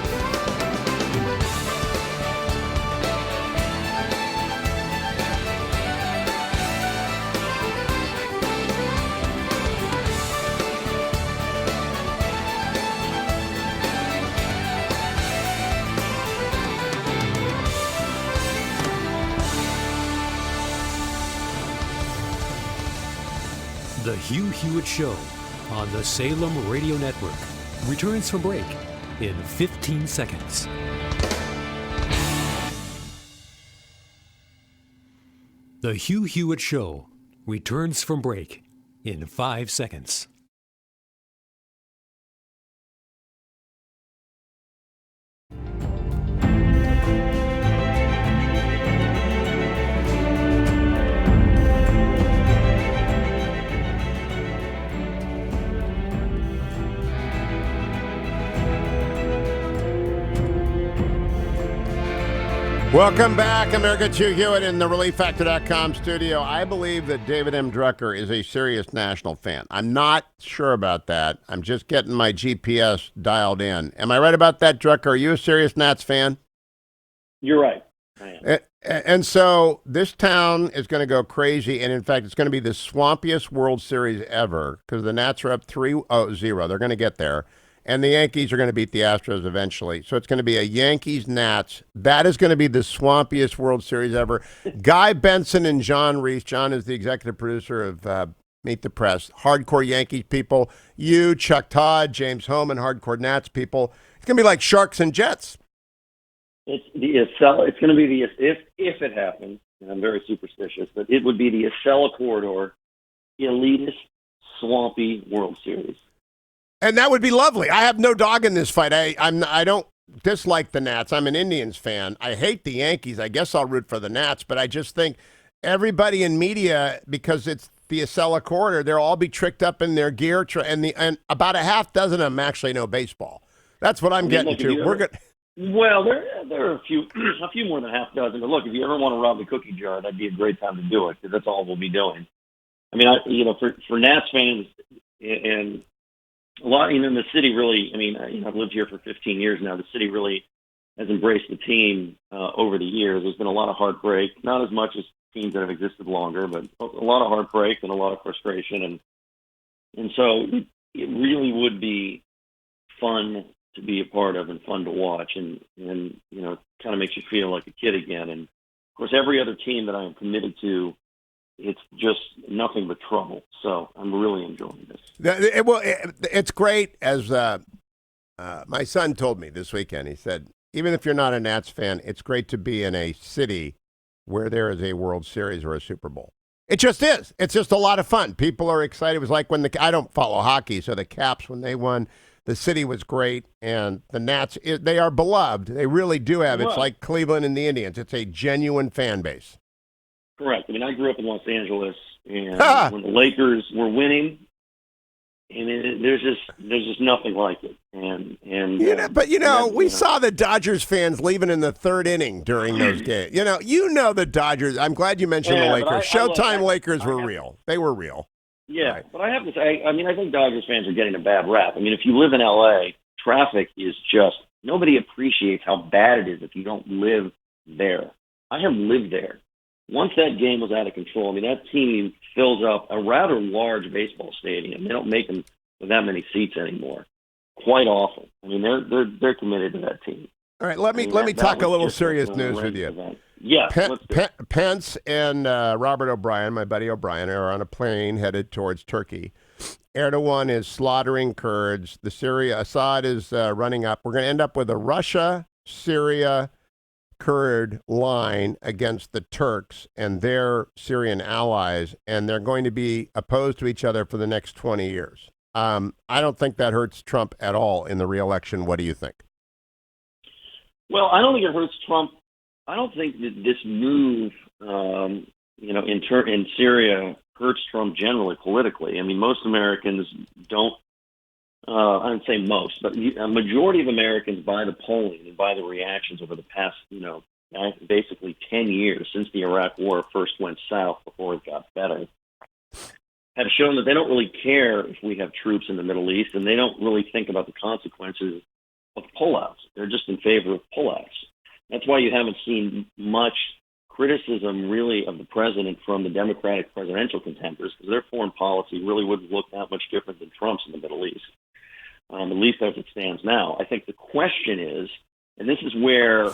The Hugh Hewitt Show on the Salem Radio Network returns from break in 15 seconds. The Hugh Hewitt Show returns from break in 5 seconds. Welcome back, America. Hugh Hewitt in the ReliefFactor.com studio. I believe that David M. Drucker is a serious national fan. I'm not sure about that. I'm just getting my GPS dialed in. Am I right about that, Drucker? Are you a serious Nats fan? You're right. I am. And so this town is going to go crazy, and in fact, it's going to be the swampiest World Series ever because the Nats are up 3-0. They're going to get there. And the Yankees are going to beat the Astros eventually. So it's going to be a Yankees-Nats. That is going to be the swampiest World Series ever. Guy Benson and John Reese. John is the executive producer of Meet the Press. Hardcore Yankees people. You, Chuck Todd, James Hohman, hardcore Nats people. It's going to be like Sharks and Jets. It's going to be the if it happens, and I'm very superstitious, but it would be the Acela Corridor elitist, swampy World Series. And that would be lovely. I have no dog in this fight. I don't dislike the Nats. I'm an Indians fan. I hate the Yankees. I guess I'll root for the Nats, but I just think everybody in media, because it's the Acela Corridor, they'll all be tricked up in their gear, and about a half dozen of them actually know baseball. That's what I'm getting to. We're good. Well, there are a few more than a half dozen. But look, if you ever want to rob the cookie jar, that'd be a great time to do it because that's all we'll be doing. I mean, for Nats fans and a lot, in the city really, I've lived here for 15 years now. The city really has embraced the team over the years. There's been a lot of heartbreak, not as much as teams that have existed longer, but a lot of heartbreak and a lot of frustration. And so it really would be fun to be a part of and fun to watch and kind of makes you feel like a kid again. And, of course, every other team that I am committed to, it's just nothing but trouble. So I'm really enjoying this. It's great. As my son told me this weekend, he said, even if you're not a Nats fan, it's great to be in a city where there is a World Series or a Super Bowl. It just is. It's just a lot of fun. People are excited. It was like when I don't follow hockey, so the Caps, when they won, the city was great. And the Nats, they are beloved. They really do have. It's like Cleveland and the Indians. It's a genuine fan base. Correct. I grew up in Los Angeles, and when the Lakers were winning, and there's just nothing like it. We saw the Dodgers fans leaving in the third inning during those games. The Dodgers. I'm glad you mentioned the Lakers. Showtime Lakers were real. They were real. Yeah, right. But I have to say, I think Dodgers fans are getting a bad rap. If you live in L.A., traffic is just nobody appreciates how bad it is if you don't live there. I have lived there. Once that game was out of control, that team fills up a rather large baseball stadium. They don't make them with that many seats anymore. Quite often. They're committed to that team. All right, let me talk a little serious news with you. Yeah, Pence and Robert O'Brien, my buddy O'Brien, are on a plane headed towards Turkey. Erdogan is slaughtering Kurds. Assad is running up. We're going to end up with a Russia-Syria Kurd line against the Turks and their Syrian allies, and they're going to be opposed to each other for the next 20 years. I don't think that hurts Trump at all in the re-election. What do you think? Well, I don't think it hurts Trump. I don't think that this move, in Syria hurts Trump generally politically. Most Americans don't. I would say most, but a majority of Americans, by the polling and by the reactions over the past, basically 10 years since the Iraq War first went south before it got better, have shown that they don't really care if we have troops in the Middle East, and they don't really think about the consequences of pullouts. They're just in favor of pullouts. That's why you haven't seen much criticism, really, of the president from the Democratic presidential contenders, because their foreign policy really wouldn't look that much different than Trump's in the Middle East, at least as it stands now. I think the question is, and this is where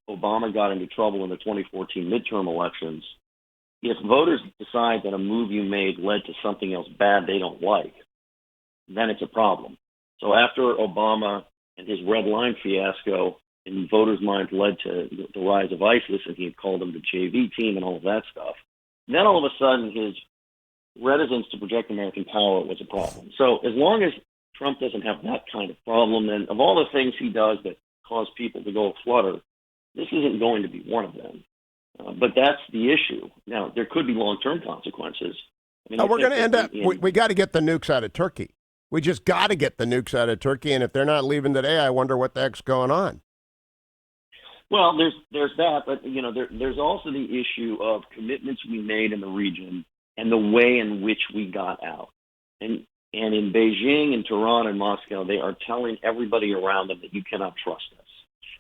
Obama got into trouble in the 2014 midterm elections, if voters decide that a move you made led to something else bad they don't like, then it's a problem. So after Obama and his red line fiasco in voters' minds led to the rise of ISIS, and he had called them the JV team and all of that stuff, then all of a sudden his reticence to project American power was a problem. So as long as Trump doesn't have that kind of problem, and of all the things he does that cause people to go flutter, this isn't going to be one of them. But that's the issue. Now, there could be long-term consequences. I mean, we're going to end up, we got to get the nukes out of Turkey. We just got to get the nukes out of Turkey, and if they're not leaving today, I wonder what the heck's going on. Well, there's that, but there's also the issue of commitments we made in the region and the way in which we got out. And in Beijing and Tehran and Moscow, they are telling everybody around them that you cannot trust us.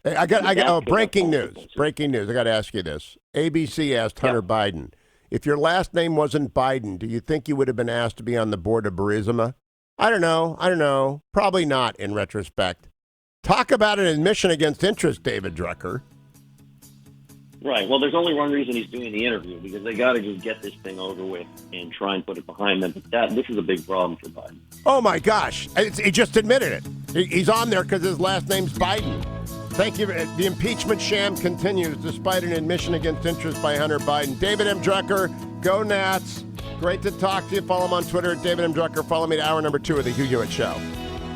Hey, I got breaking news. Breaking news. I got to ask you this. ABC asked Hunter Biden, if your last name wasn't Biden, do you think you would have been asked to be on the board of Burisma? I don't know. Probably not, in retrospect. Talk about an admission against interest, David Drucker. Right. Well, there's only one reason he's doing the interview, because they got to just get this thing over with and try and put it behind them. But this is a big problem for Biden. Oh, my gosh. He just admitted it. He's on there because his last name's Biden. Thank you. The impeachment sham continues despite an admission against interest by Hunter Biden. David M. Drucker, go Nats. Great to talk to you. Follow him on Twitter at David M. Drucker. Follow me to hour number 2 of the Hugh Hewitt Show.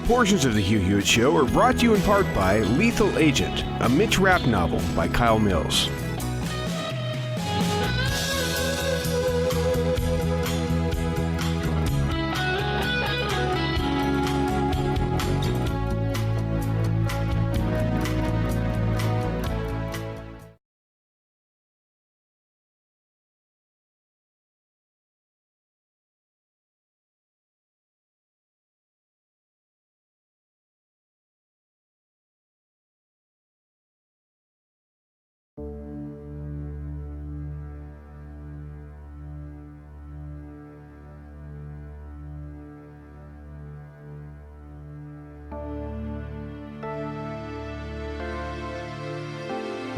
Portions of the Hugh Hewitt Show are brought to you in part by Lethal Agent, a Mitch Rapp novel by Kyle Mills.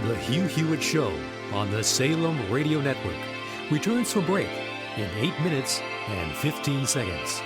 The Hugh Hewitt Show on the Salem Radio Network returns from break in 8 minutes and 15 seconds.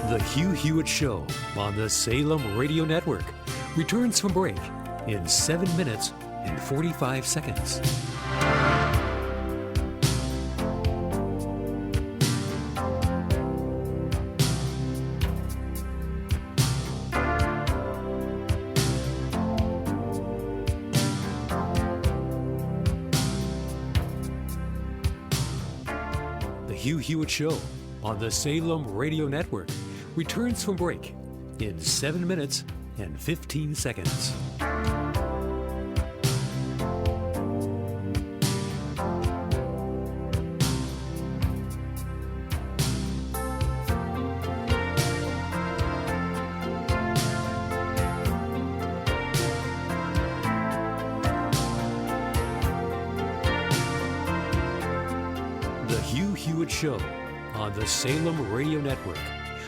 The Hugh Hewitt Show on the Salem Radio Network returns from break in 7 minutes and 45 seconds. The Hugh Hewitt Show on the Salem Radio Network returns from break in 7 minutes and 15 seconds. The Hugh Hewitt Show on the Salem Radio Network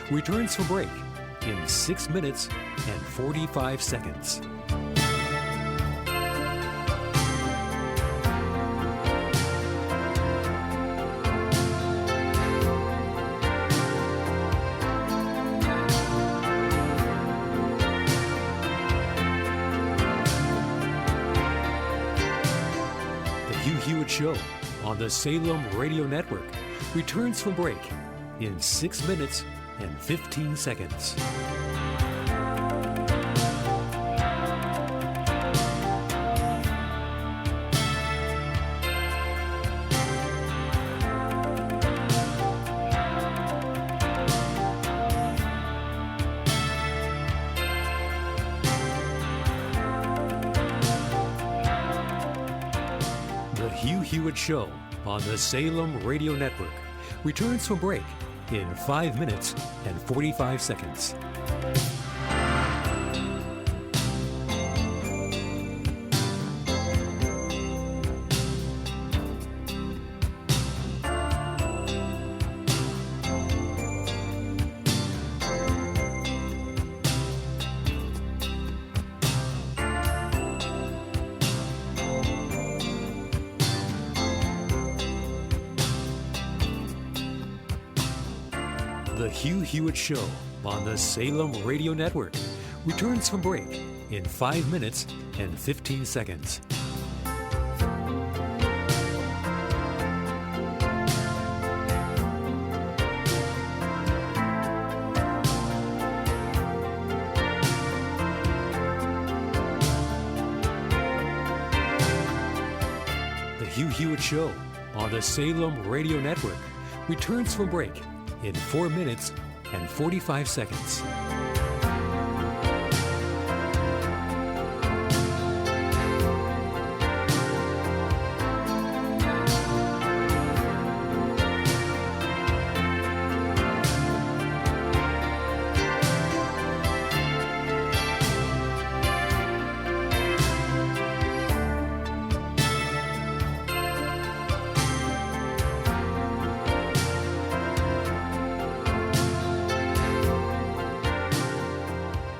returns from break in 6 minutes and 45 seconds. The Hugh Hewitt Show on the Salem Radio Network returns from break in 6 minutes and 15 seconds. The Hugh Hewitt Show on the Salem Radio Network returns from break in 5 minutes and 45 seconds. The Hugh Hewitt Show on the Salem Radio Network returns from break in 5 minutes and 15 seconds. The Hugh Hewitt Show on the Salem Radio Network returns from break in 4 minutes and 45 seconds.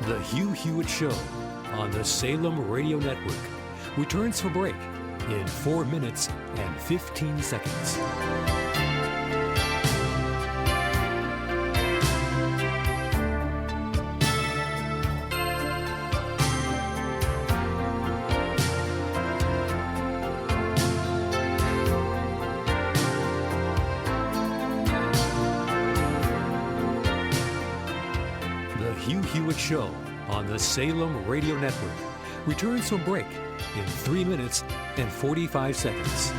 The Hugh Hewitt Show on the Salem Radio Network returns for break in 4 minutes and 15 seconds. The Hugh Hewitt Show on the Salem Radio Network returns from break in 3 minutes and 45 seconds.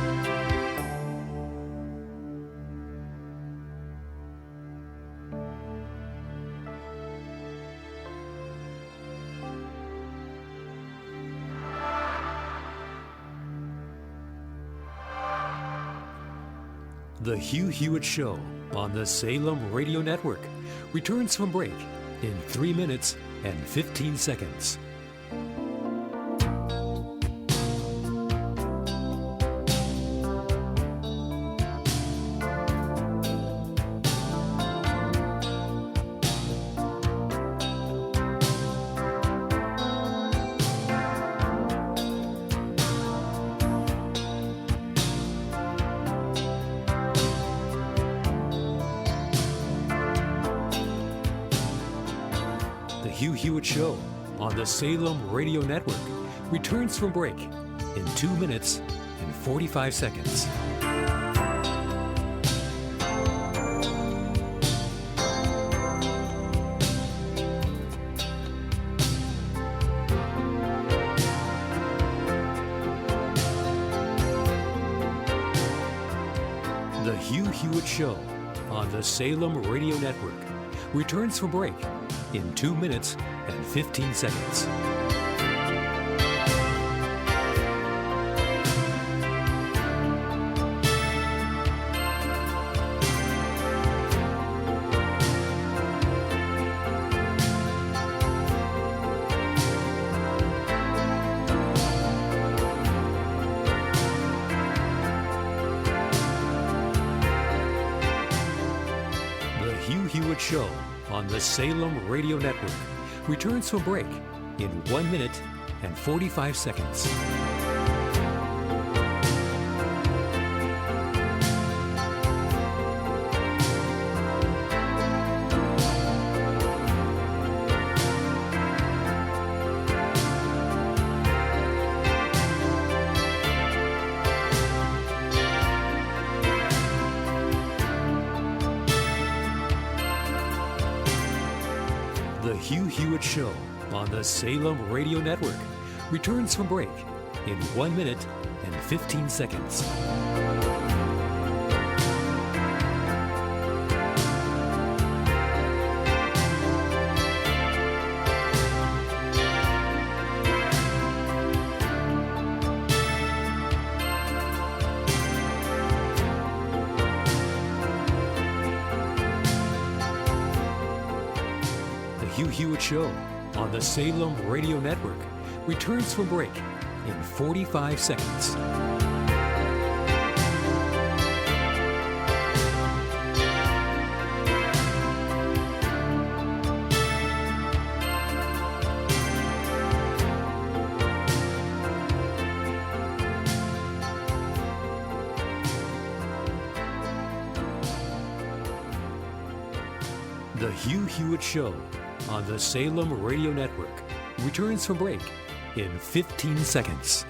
The Hugh Hewitt Show on the Salem Radio Network returns from break in 3 minutes and 15 seconds. The Hugh Hewitt Show on the Salem Radio Network returns from break in 2 minutes and 45 seconds. The Hugh Hewitt Show on the Salem Radio Network returns from break in 2 minutes and 15 seconds. The Hugh Hewitt Show on the Salem Radio Network returns from break in 1 minute and 45 seconds. The Hugh Hewitt Show on the Salem Radio Network returns from break in 1 minute and 15 seconds. Hewitt Show on the Salem Radio Network returns from break in 45 seconds. The Hugh Hewitt Show on the Salem Radio Network returns from break in 15 seconds.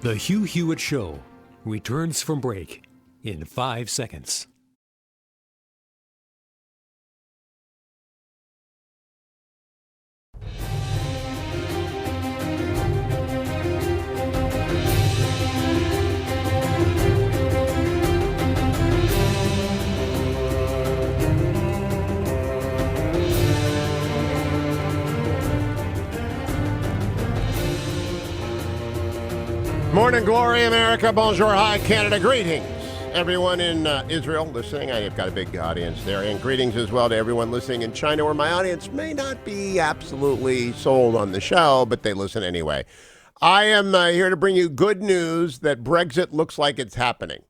The Hugh Hewitt Show returns from break in 5 seconds. Morning, glory, America. Bonjour, hi, Canada. Greetings, everyone in Israel listening. I have got a big audience there. And greetings as well to everyone listening in China, where my audience may not be absolutely sold on the show, but they listen anyway. I am here to bring you good news that Brexit looks like it's happening.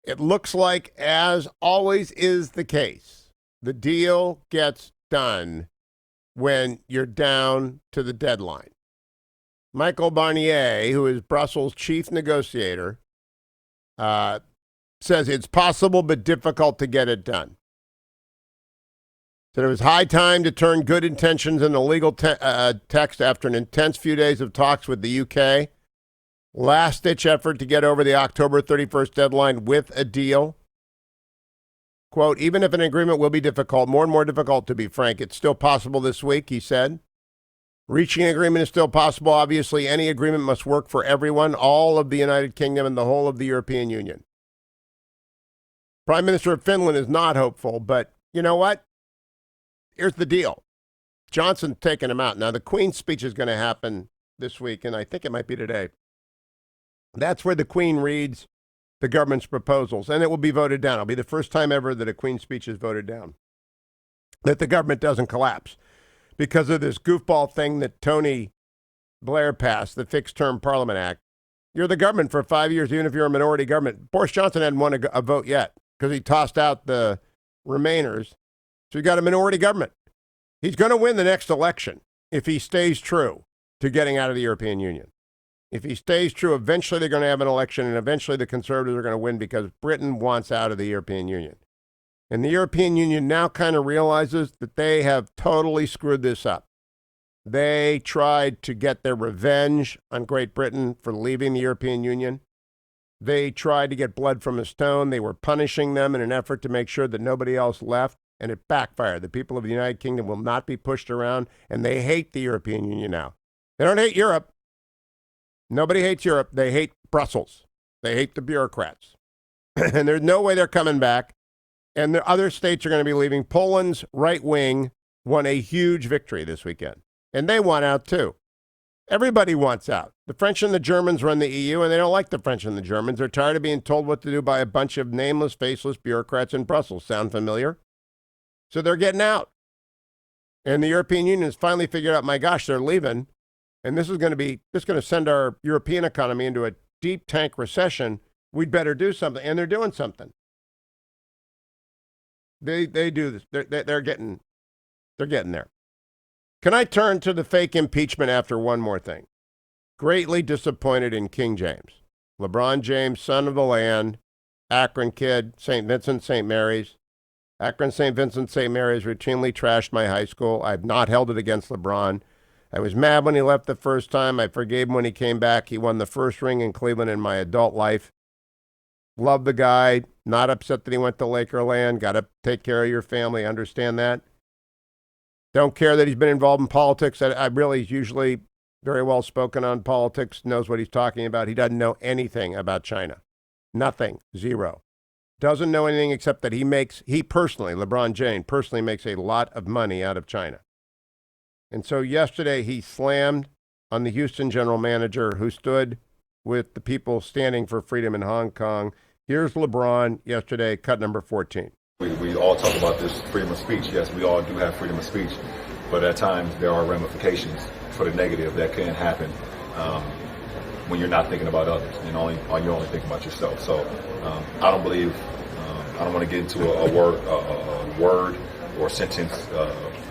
It looks like, as always is the case, the deal gets done when you're down to the deadline. Michael Barnier, who is Brussels' chief negotiator, says it's possible but difficult to get it done. Said it was high time to turn good intentions into legal text after an intense few days of talks with the UK. Last-ditch effort to get over the October 31st deadline with a deal. Quote, even if an agreement will be difficult, more and more difficult to be frank, it's still possible this week, he said. Reaching an agreement is still possible. Obviously, any agreement must work for everyone, all of the United Kingdom and the whole of the European Union. Prime Minister of Finland is not hopeful, but you know what? Here's the deal. Johnson's taking him out. Now, the Queen's speech is going to happen this week, and I think it might be today. That's where the Queen reads the government's proposals, and it will be voted down. It'll be the first time ever that a Queen's speech is voted down, that the government doesn't collapse. Because of this goofball thing that Tony Blair passed, the Fixed-Term Parliament Act. You're the government for 5 years, even if you're a minority government. Boris Johnson hadn't won a vote yet because he tossed out the Remainers. So you got a minority government. He's going to win the next election if he stays true to getting out of the European Union. If he stays true, eventually they're going to have an election, and eventually the Conservatives are going to win because Britain wants out of the European Union. And the European Union now kind of realizes that they have totally screwed this up. They tried to get their revenge on Great Britain for leaving the European Union. They tried to get blood from a stone. They were punishing them in an effort to make sure that nobody else left, and it backfired. The people of the United Kingdom will not be pushed around, and they hate the European Union now. They don't hate Europe. Nobody hates Europe. They hate Brussels. They hate the bureaucrats. And there's no way they're coming back. And the other states are going to be leaving. Poland's right wing won a huge victory this weekend. And they want out too. Everybody wants out. The French and the Germans run the EU, and they don't like the French and the Germans. They're tired of being told what to do by a bunch of nameless, faceless bureaucrats in Brussels. Sound familiar? So they're getting out. And the European Union has finally figured out, my gosh, they're leaving. And this is going to send our European economy into a deep tank recession. We'd better do something. And they're doing something. They do this. They're getting there. Can I turn to the fake impeachment after one more thing? Greatly disappointed in King James. LeBron James, son of the land, Akron kid, St. Vincent, St. Mary's. Akron, St. Vincent, St. Mary's routinely trashed my high school. I've not held it against LeBron. I was mad when he left the first time. I forgave him when he came back. He won the first ring in Cleveland in my adult life. Love the guy. Not upset that he went to Lakerland. Got to take care of your family. Understand that. Don't care that he's been involved in politics. I really, he's usually very well spoken on politics, knows what he's talking about. He doesn't know anything about China. Nothing. Zero. Doesn't know anything except that he personally, LeBron James, personally makes a lot of money out of China. And so yesterday he slammed on the Houston general manager who stood with the people standing for freedom in Hong Kong, Here's LeBron yesterday, cut number 14. We all talk about this freedom of speech. Yes, we all do have freedom of speech, but at times there are ramifications for the negative that can happen when you're not thinking about others and you're only thinking about yourself. So I don't believe I don't want to get into a word or sentence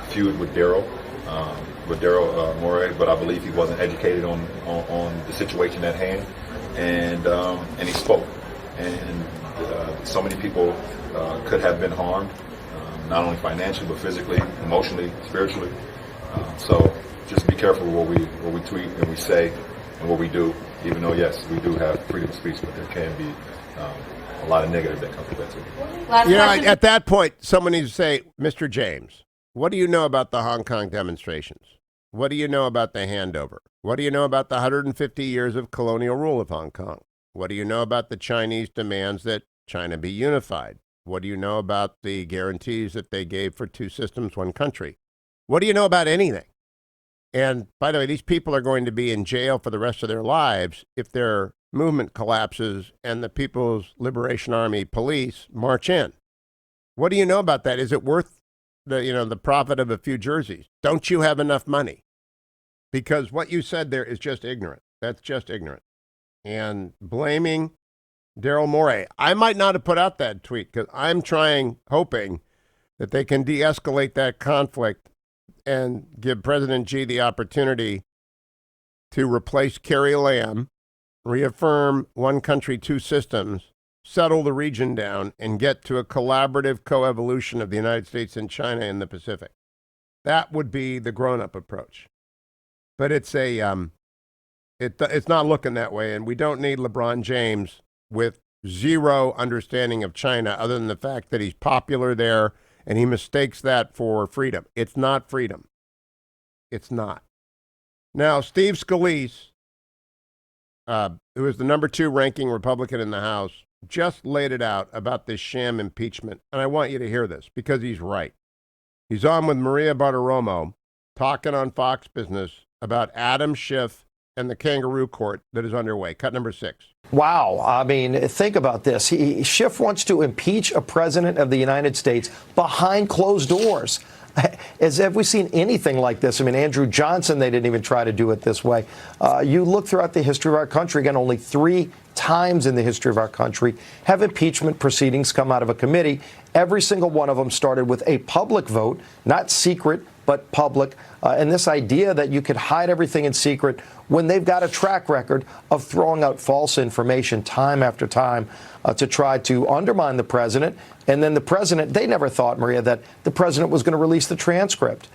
feud with Daryl Morey, but I believe he wasn't educated on the situation at hand, and he spoke, and so many people could have been harmed, not only financially but physically, emotionally, spiritually. So just be careful what we tweet and we say and what we do. Even though yes, we do have freedom of speech, but there can be a lot of negative that comes with that too. You know, at that point, someone needs to say, Mr. James, what do you know about the Hong Kong demonstrations? What do you know about the handover? What do you know about the 150 years of colonial rule of Hong Kong? What do you know about the Chinese demands that China be unified? What do you know about the guarantees that they gave for two systems, one country? What do you know about anything? And by the way, these people are going to be in jail for the rest of their lives if their movement collapses and the People's Liberation Army police march in. What do you know about that? Is it worth the profit of a few jerseys? Don't you have enough money? Because what you said there is just ignorant. That's just ignorant. And blaming Daryl Morey. I might not have put out that tweet because I'm hoping that they can de-escalate that conflict and give President Xi the opportunity to replace Carrie Lam, reaffirm one country, two systems, settle the region down, and get to a collaborative coevolution of the United States and China in the Pacific. That would be the grown-up approach. But it's it's not looking that way, and we don't need LeBron James with zero understanding of China other than the fact that he's popular there and he mistakes that for freedom. It's not freedom. It's not. Now, Steve Scalise, who is the number 2 ranking Republican in the House, just laid it out about this sham impeachment. And I want you to hear this because he's right. He's on with Maria Bartiromo talking on Fox Business about Adam Schiff and the kangaroo court that is underway. Cut number 6. Wow. I mean, think about this. Schiff wants to impeach a president of the United States behind closed doors. Have we seen anything like this? I mean, Andrew Johnson, they didn't even try to do it this way. You look throughout the history of our country, again, only 3 times in the history of our country have impeachment proceedings come out of a committee. Every single one of them started with a public vote, not secret, but public. And this idea that you could hide everything in secret when they've got a track record of throwing out false information time after time to try to undermine the president. And then the president, they never thought, Maria, that the president was going to release the transcript.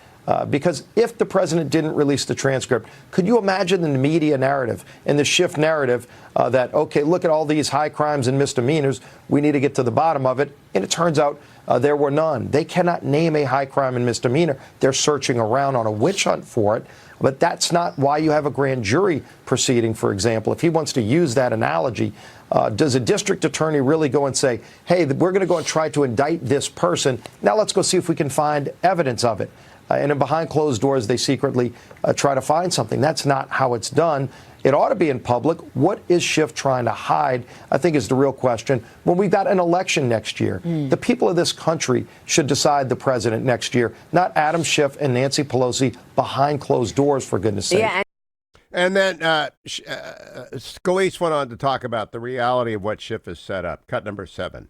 Because if the president didn't release the transcript, could you imagine the media narrative and the Schiff narrative that, okay, look at all these high crimes and misdemeanors, we need to get to the bottom of it. And it turns out there were none. They cannot name a high crime and misdemeanor. They're searching around on a witch hunt for it. But that's not why you have a grand jury proceeding, for example. If he wants to use that analogy, does a district attorney really go and say, hey, we're going to go and try to indict this person. Now let's go see if we can find evidence of it. And then behind closed doors, they secretly try to find something. That's not how it's done. It ought to be in public. What is Schiff trying to hide, I think, is the real question. When we've got an election next year, the people of this country should decide the president next year, not Adam Schiff and Nancy Pelosi behind closed doors, for goodness sake. Yeah. And then Scalise went on to talk about the reality of what Schiff has set up. Cut number 7.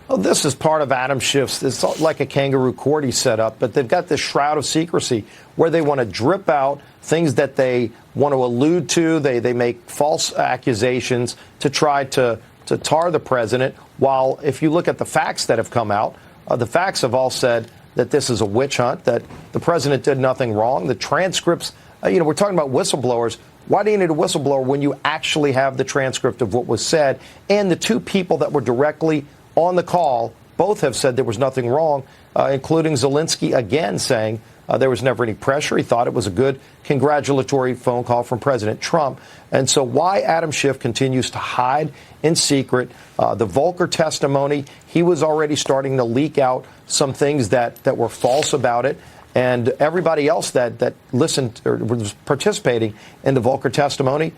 Well, this is part of Adam Schiff's. It's like a kangaroo court he set up, but they've got this shroud of secrecy where they want to drip out things that they want to allude to. They make false accusations to try to tar the president, while if you look at the facts that have come out, the facts have all said that this is a witch hunt, that the president did nothing wrong. The transcripts, we're talking about whistleblowers. Why do you need a whistleblower when you actually have the transcript of what was said? And the 2 people that were directly on the call, both have said there was nothing wrong, including Zelensky again saying there was never any pressure. He thought it was a good congratulatory phone call from President Trump. And so why Adam Schiff continues to hide in secret the Volcker testimony, he was already starting to leak out some things that were false about it. And everybody else that listened or was participating in the Volcker testimony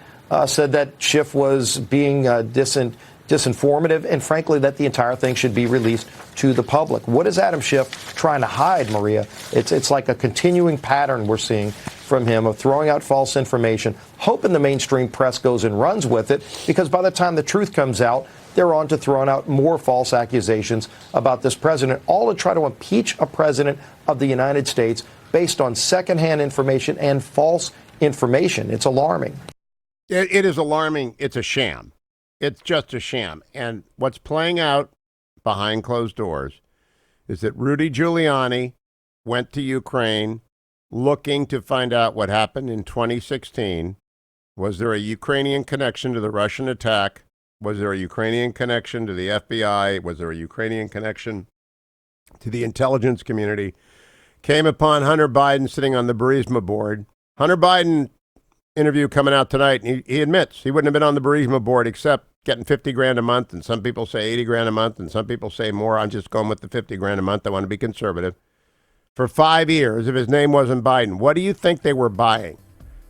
said that Schiff was being disinformative, and frankly, that the entire thing should be released to the public. What is Adam Schiff trying to hide, Maria? It's like a continuing pattern we're seeing from him of throwing out false information, hoping the mainstream press goes and runs with it, because by the time the truth comes out, they're on to throwing out more false accusations about this president, all to try to impeach a president of the United States based on secondhand information and false information. It's alarming. It is alarming. It's a sham. It's just a sham. And what's playing out behind closed doors is that Rudy Giuliani went to Ukraine looking to find out what happened in 2016. Was there a Ukrainian connection to the Russian attack? Was there a Ukrainian connection to the FBI? Was there a Ukrainian connection to the intelligence community? Came upon Hunter Biden sitting on the Burisma board. Hunter Biden interview coming out tonight, and he admits he wouldn't have been on the Burisma board except getting $50,000 a month, and some people say $80,000 a month, and some people say more. I'm just going with the $50,000 a month. I want to be conservative. For 5 years, if his name wasn't Biden, what do you think they were buying?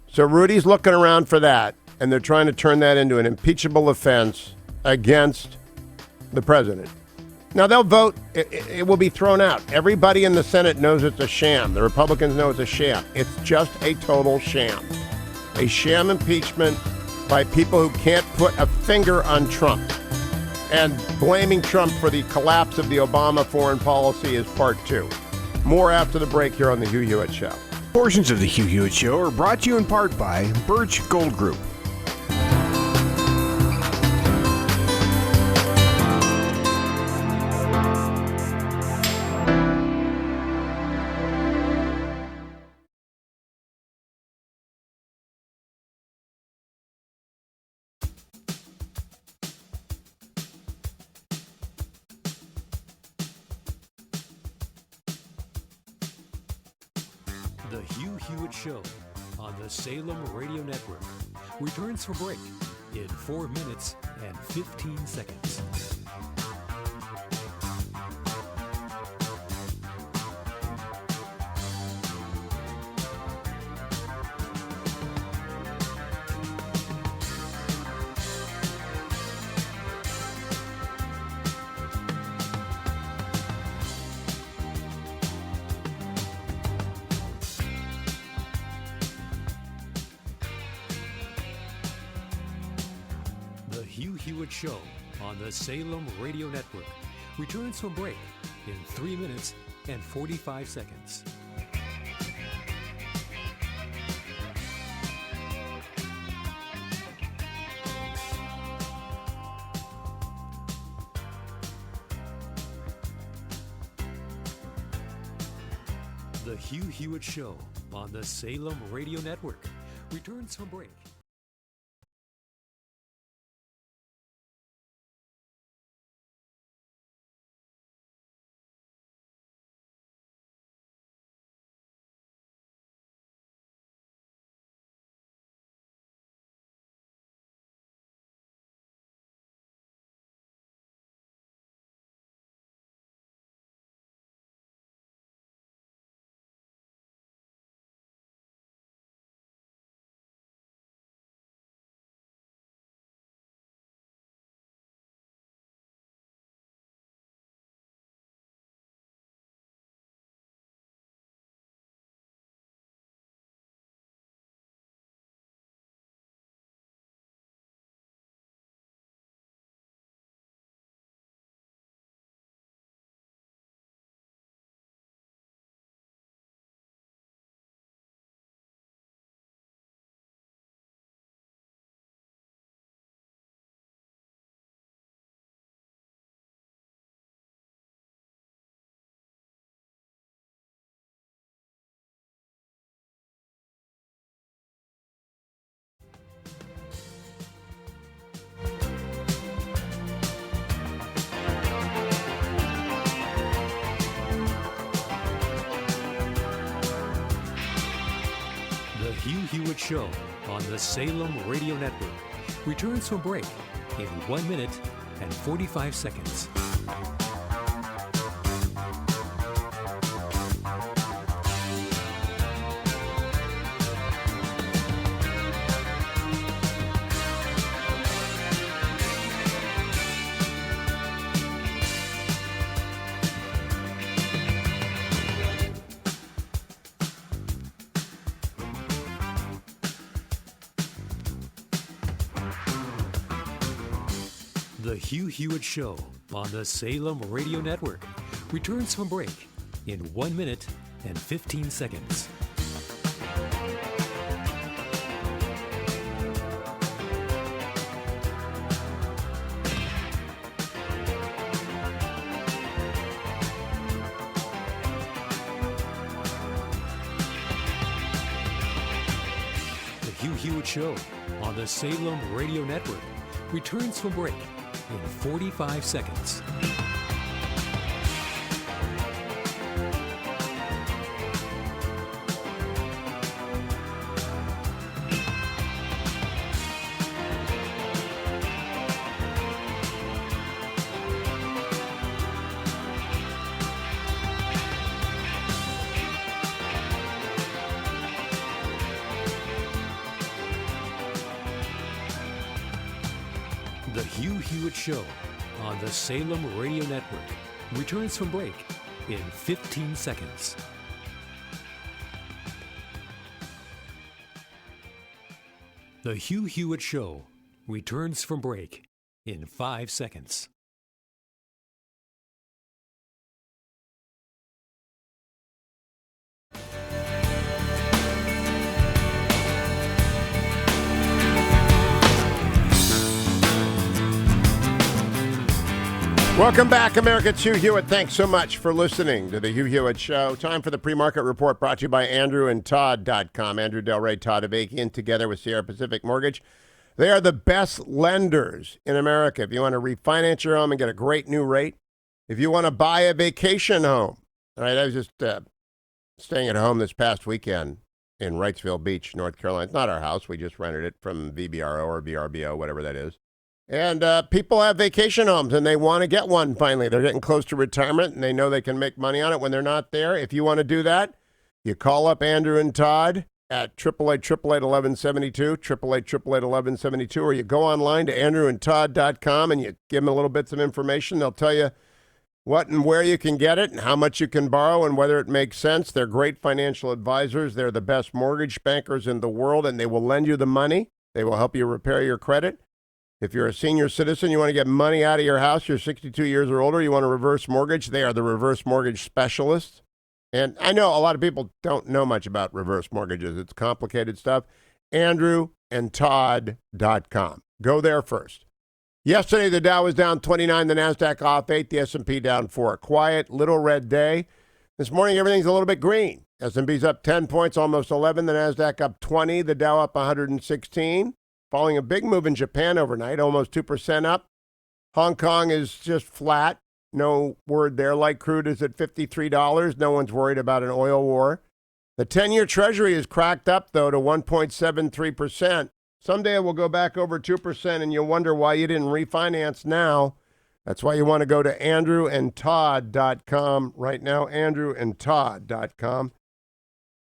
So Rudy's looking around for that, and they're trying to turn that into an impeachable offense against the president. Now, they'll vote. It will be thrown out. Everybody in the Senate knows it's a sham. The Republicans know it's a sham. It's just a total sham. A sham impeachment by people who can't put a finger on Trump. And blaming Trump for the collapse of the Obama foreign policy is part two. More after the break here on The Hugh Hewitt Show. Portions of The Hugh Hewitt Show are brought to you in part by Birch Gold Group. The Hugh Hewitt Show on the Salem Radio Network returns for break in 4 minutes and 15 seconds. The Hugh Hewitt Show on the Salem Radio Network returns from break in 3 minutes and 45 seconds. The Hugh Hewitt Show on the Salem Radio Network returns from break. The Hugh Hewitt Show on the Salem Radio Network returns from break in 1 minute and 45 seconds. The Hugh Hewitt Show on the Salem Radio Network returns from break in 1 minute and 15 seconds. The Hugh Hewitt Show on the Salem Radio Network returns from break in 45 seconds. The Hugh Hewitt Show on the Salem Radio Network returns from break in 15 seconds. The Hugh Hewitt Show returns from break in 5 seconds. Welcome back, America. It's Hugh Hewitt. Thanks so much for listening to the Hugh Hewitt Show. Time for the pre-market report brought to you by AndrewandTodd.com. Andrew Del Rey, Todd Avakian, together with Sierra Pacific Mortgage. They are the best lenders in America. If you want to refinance your home and get a great new rate, if you want to buy a vacation home. All right, I was just staying at home this past weekend in Wrightsville Beach, North Carolina. It's not our house. We just rented it from VBRO or VRBO, whatever that is. And people have vacation homes, and they want to get one finally. They're getting close to retirement, and they know they can make money on it when they're not there. If you want to do that, you call up Andrew and Todd at 888-888-1172, 888-888-1172, or you go online to andrewandtodd.com, and you give them a little bits of information. They'll tell you what and where you can get it and how much you can borrow and whether it makes sense. They're great financial advisors. They're the best mortgage bankers in the world, and they will lend you the money. They will help you repair your credit. If you're a senior citizen, you want to get money out of your house, you're 62 years or older, you want a reverse mortgage, they are the reverse mortgage specialists. And I know a lot of people don't know much about reverse mortgages. It's complicated stuff. AndrewandTodd.com. Go there first. Yesterday, the Dow was down 29, the NASDAQ off 8, the S&P down 4. A quiet, little red day. This morning, everything's a little bit green. S&P's up 10 points, almost 11. The NASDAQ up 20. The Dow up 116. Following a big move in Japan overnight, almost 2% up. Hong Kong is just flat. No word there. Light crude is at $53. No one's worried about an oil war. The 10-year Treasury is cracked up, though, to 1.73%. Someday it will go back over 2%, and you'll wonder why you didn't refinance now. That's why you want to go to andrewandtodd.com right now, andrewandtodd.com.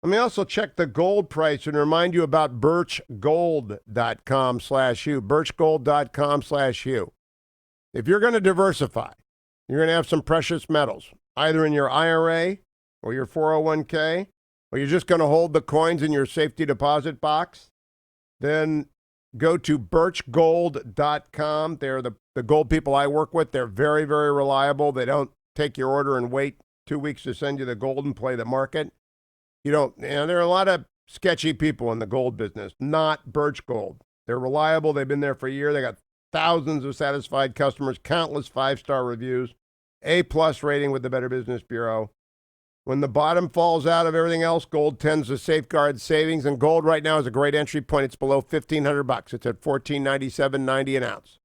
Let me also check the gold price and remind you about birchgold.com/Hugh, birchgold.com/Hugh. If you're going to diversify, you're going to have some precious metals, either in your IRA or your 401k, or you're just going to hold the coins in your safety deposit box, then go to birchgold.com. They're the gold people I work with. They're very, very reliable. They don't take your order and wait 2 weeks to send you the gold and play the market. There are a lot of sketchy people in the gold business, not Birch Gold. They're reliable. They've been there for a year. They got thousands of satisfied customers, countless 5-star reviews, A+ rating with the Better Business Bureau. When the bottom falls out of everything else, gold tends to safeguard savings, and gold right now is a great entry point. It's below $1,500. It's at $1,497.90 an ounce.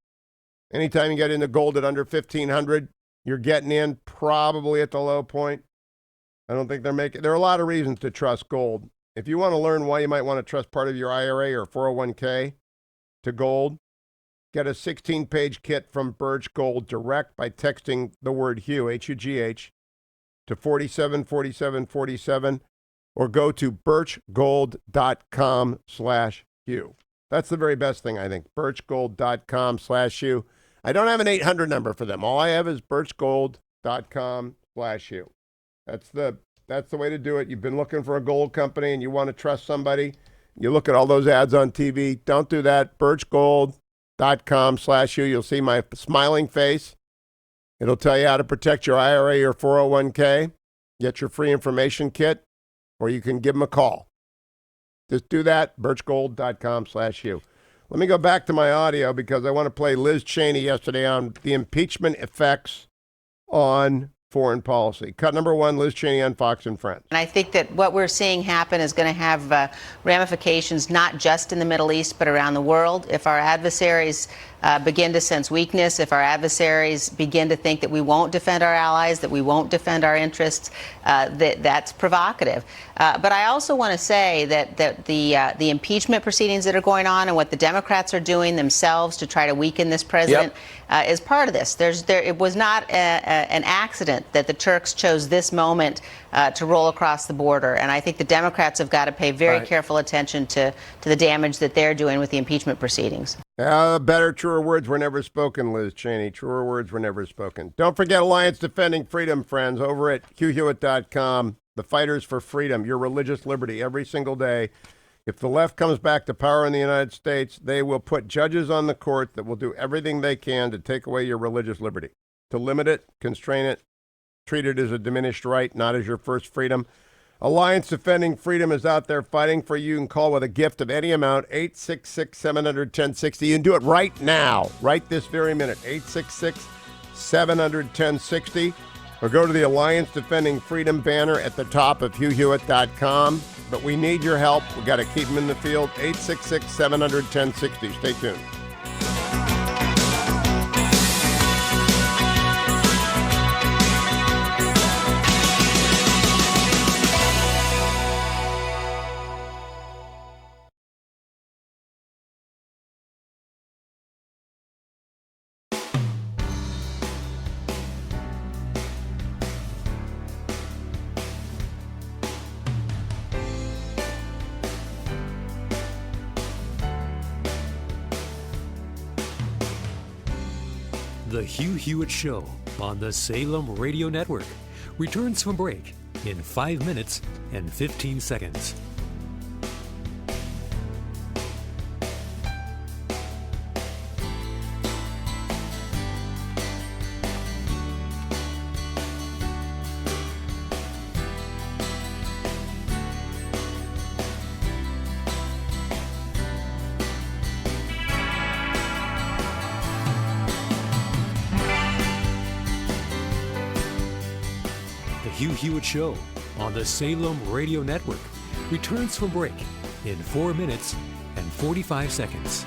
Anytime you get into gold at under $1,500, you're getting in probably at the low point. I don't think there are a lot of reasons to trust gold. If you want to learn why you might want to trust part of your IRA or 401k to gold, get a 16-page kit from Birch Gold direct by texting the word Hugh, H-U-G-H, to 474747, or go to birchgold.com/Hugh. That's the very best thing, I think, birchgold.com/Hugh. I don't have an 800 number for them. All I have is birchgold.com/Hugh. That's the way to do it. You've been looking for a gold company and you want to trust somebody. You look at all those ads on TV. Don't do that. Birch Gold. HughHewitt.com/Hugh. You'll see my smiling face. It'll tell you how to protect your IRA or 401k, get your free information kit, or you can give them a call. Just do that, birchgold.com/Hugh. Let me go back to my audio because I want to play Liz Cheney yesterday on the impeachment effects on foreign policy. Cut number 1, Liz Cheney on Fox and Friends. And I think that what we're seeing happen is going to have ramifications not just in the Middle East, but around the world. If our adversaries begin to sense weakness, if our adversaries begin to think that we won't defend our allies, that we won't defend our interests, that's provocative. But I also want to say that the impeachment proceedings that are going on and what the Democrats are doing themselves to try to weaken this president is part of this. It was not an accident that the Turks chose this moment to roll across the border. And I think the Democrats have got to pay very careful attention to the damage that they're doing with the impeachment proceedings. Better, truer words were never spoken, Liz Cheney. Truer words were never spoken. Don't forget Alliance Defending Freedom, friends, over at HughHewitt.com. The fighters for freedom, your religious liberty, every single day. If the left comes back to power in the United States, they will put judges on the court that will do everything they can to take away your religious liberty, to limit it, constrain it, treat it as a diminished right, not as your first freedom. Alliance Defending Freedom is out there fighting for you. You can call with a gift of any amount, 866-700-1060. You can do it right now, right this very minute, 866-700-1060. Or go to the Alliance Defending Freedom banner at the top of HughHewitt.com. But we need your help. We've got to keep them in the field, 866-700-1060. Stay tuned. The Hugh Hewitt Show on the Salem Radio Network returns from break in 5 minutes and 15 seconds. Hugh Hewitt Show on the Salem Radio Network returns from break in 4 minutes and 45 seconds.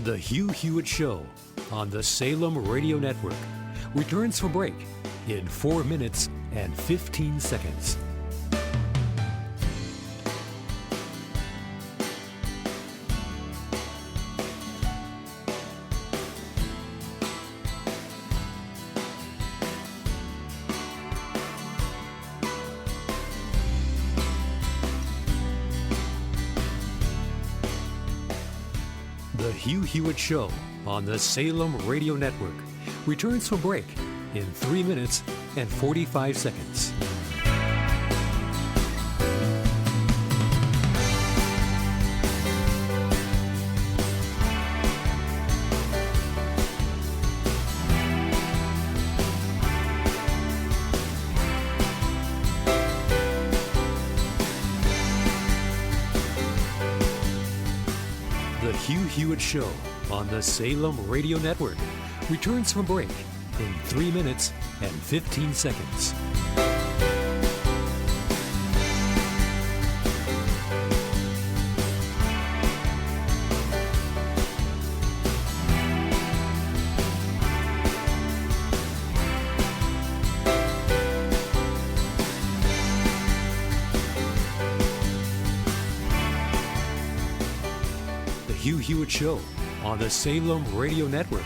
The Hugh Hewitt Show on the Salem Radio Network returns from break in 4 minutes and 15 seconds. The Hugh Hewitt Show on the Salem Radio Network returns from break in 3 minutes and 45 seconds. The Hugh Hewitt Show on the Salem Radio Network returns from break in 3 minutes and 15 seconds. Hugh Hewitt Show on the Salem Radio Network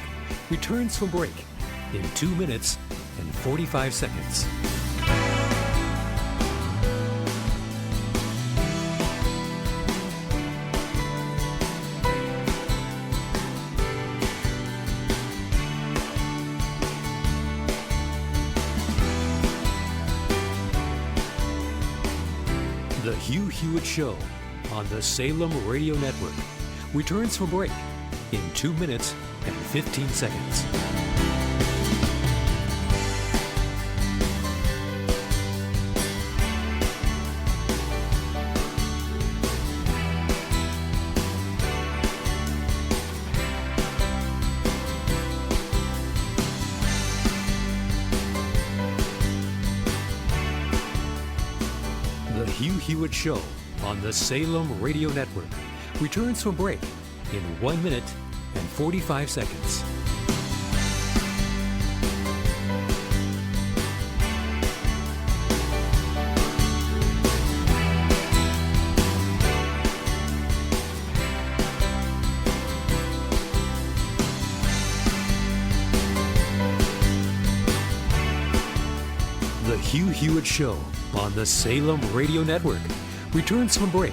returns from break in 2 minutes and 45 seconds. Hugh Hewitt Show on the Salem Radio Network returns from break in 2 minutes and 15 seconds. The Hugh Hewitt Show on the Salem Radio Network returns from break in 1 minute and 45 seconds. The Hugh Hewitt Show on the Salem Radio Network returns from break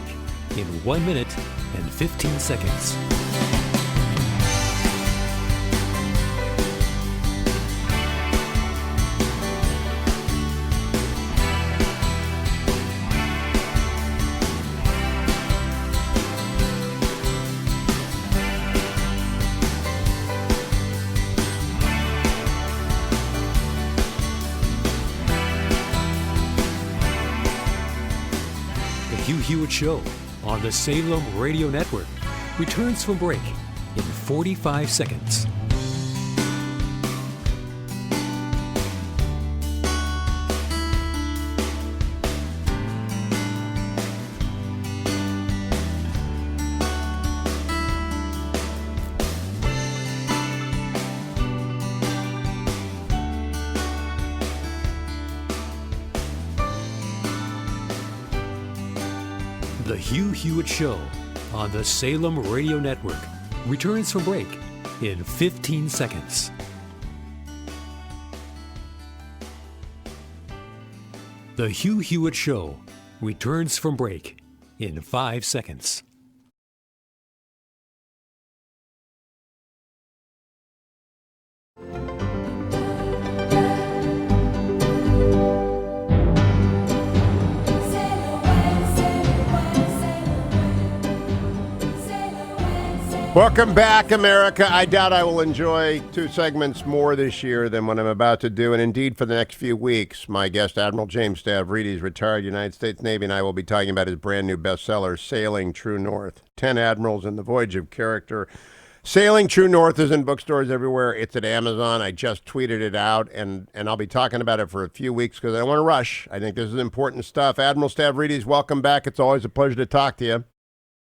in 1 minute and 15 seconds. The Hugh Hewitt Show on the Salem Radio Network returns from break in 45 seconds. The Hugh Hewitt Show on the Salem Radio Network returns from break in 15 seconds. The Hugh Hewitt Show returns from break in 5 seconds. Welcome back, America. I doubt I will enjoy 2 segments more this year than what I'm about to do. And indeed, for the next few weeks, my guest, Admiral James Stavridis, retired United States Navy, and I will be talking about his brand new bestseller, Sailing True North, 10 Admirals and the Voyage of Character. Sailing True North is in bookstores everywhere. It's at Amazon. I just tweeted it out, and I'll be talking about it for a few weeks because I don't want to rush. I think this is important stuff. Admiral Stavridis, welcome back. It's always a pleasure to talk to you.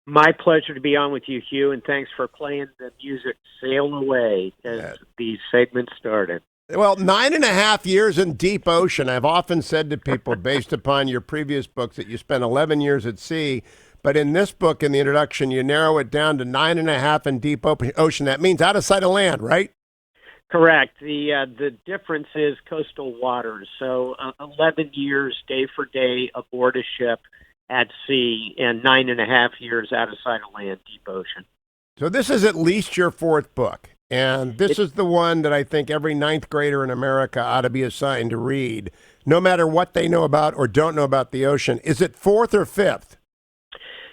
My pleasure to be on with you, Hugh, and thanks for playing the music Sail Away as these segments started. Well, 9.5 years in deep ocean. I've often said to people, based upon your previous books, that you spent 11 years at sea. But in this book, in the introduction, you narrow it down to 9.5 in deep ocean. That means out of sight of land, right? Correct. The difference is coastal waters. So 11 years, day for day, aboard a ship at sea, and 9.5 years out of sight of land, deep ocean. So this is at least your 4th book, and this is the one that I think every 9th grader in America ought to be assigned to read, no matter what they know about or don't know about the ocean. Is it 4th or 5th?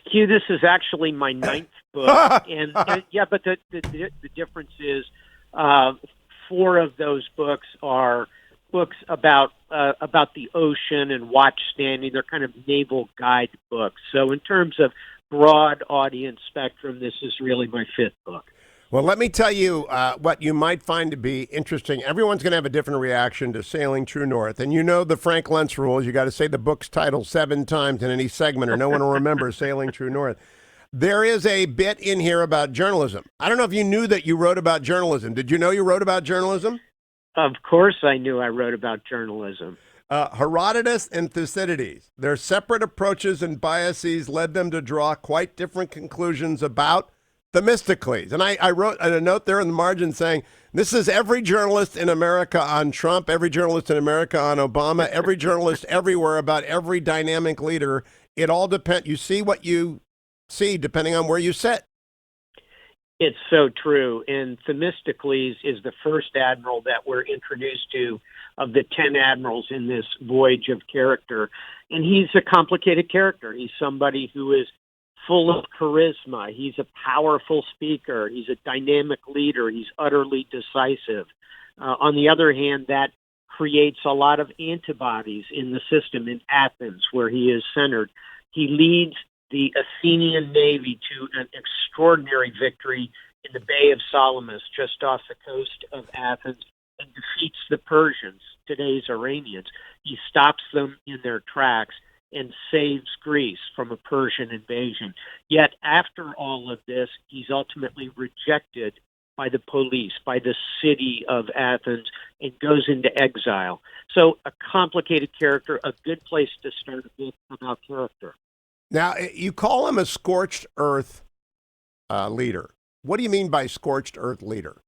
Hugh, this is actually my 9th book, and yeah, but the difference is 4 of those books are books about the ocean and watch standing. They're kind of naval guide books. So in terms of broad audience spectrum, this is really my 5th book. Well, let me tell you what you might find to be interesting. Everyone's going to have a different reaction to Sailing True North. And you know the Frank Luntz rules. You got to say the book's title 7 times in any segment or no one will remember Sailing True North. There is a bit in here about journalism. I don't know if you knew that you wrote about journalism. Did you know you wrote about journalism? Of course I knew I wrote about journalism. Herodotus and Thucydides, their separate approaches and biases led them to draw quite different conclusions about Themistocles. And I wrote a note there in the margin saying, this is every journalist in America on Trump, every journalist in America on Obama, every journalist everywhere about every dynamic leader. It all depends. You see what you see depending on where you sit. It's so true. And Themistocles is the first admiral that we're introduced to of the 10 admirals in this voyage of character. And he's a complicated character. He's somebody who is full of charisma. He's a powerful speaker. He's a dynamic leader. He's utterly decisive. On the other hand, that creates a lot of antibodies in the system in Athens, where he is centered. He leads the Athenian navy to an extraordinary victory in the Bay of Salamis, just off the coast of Athens, and defeats the Persians, today's Iranians. He stops them in their tracks and saves Greece from a Persian invasion. Yet after all of this, he's ultimately rejected by the police, by the city of Athens, and goes into exile. So a complicated character, a good place to start a book about character. Now, you call him a scorched earth leader. What do you mean by scorched earth leader?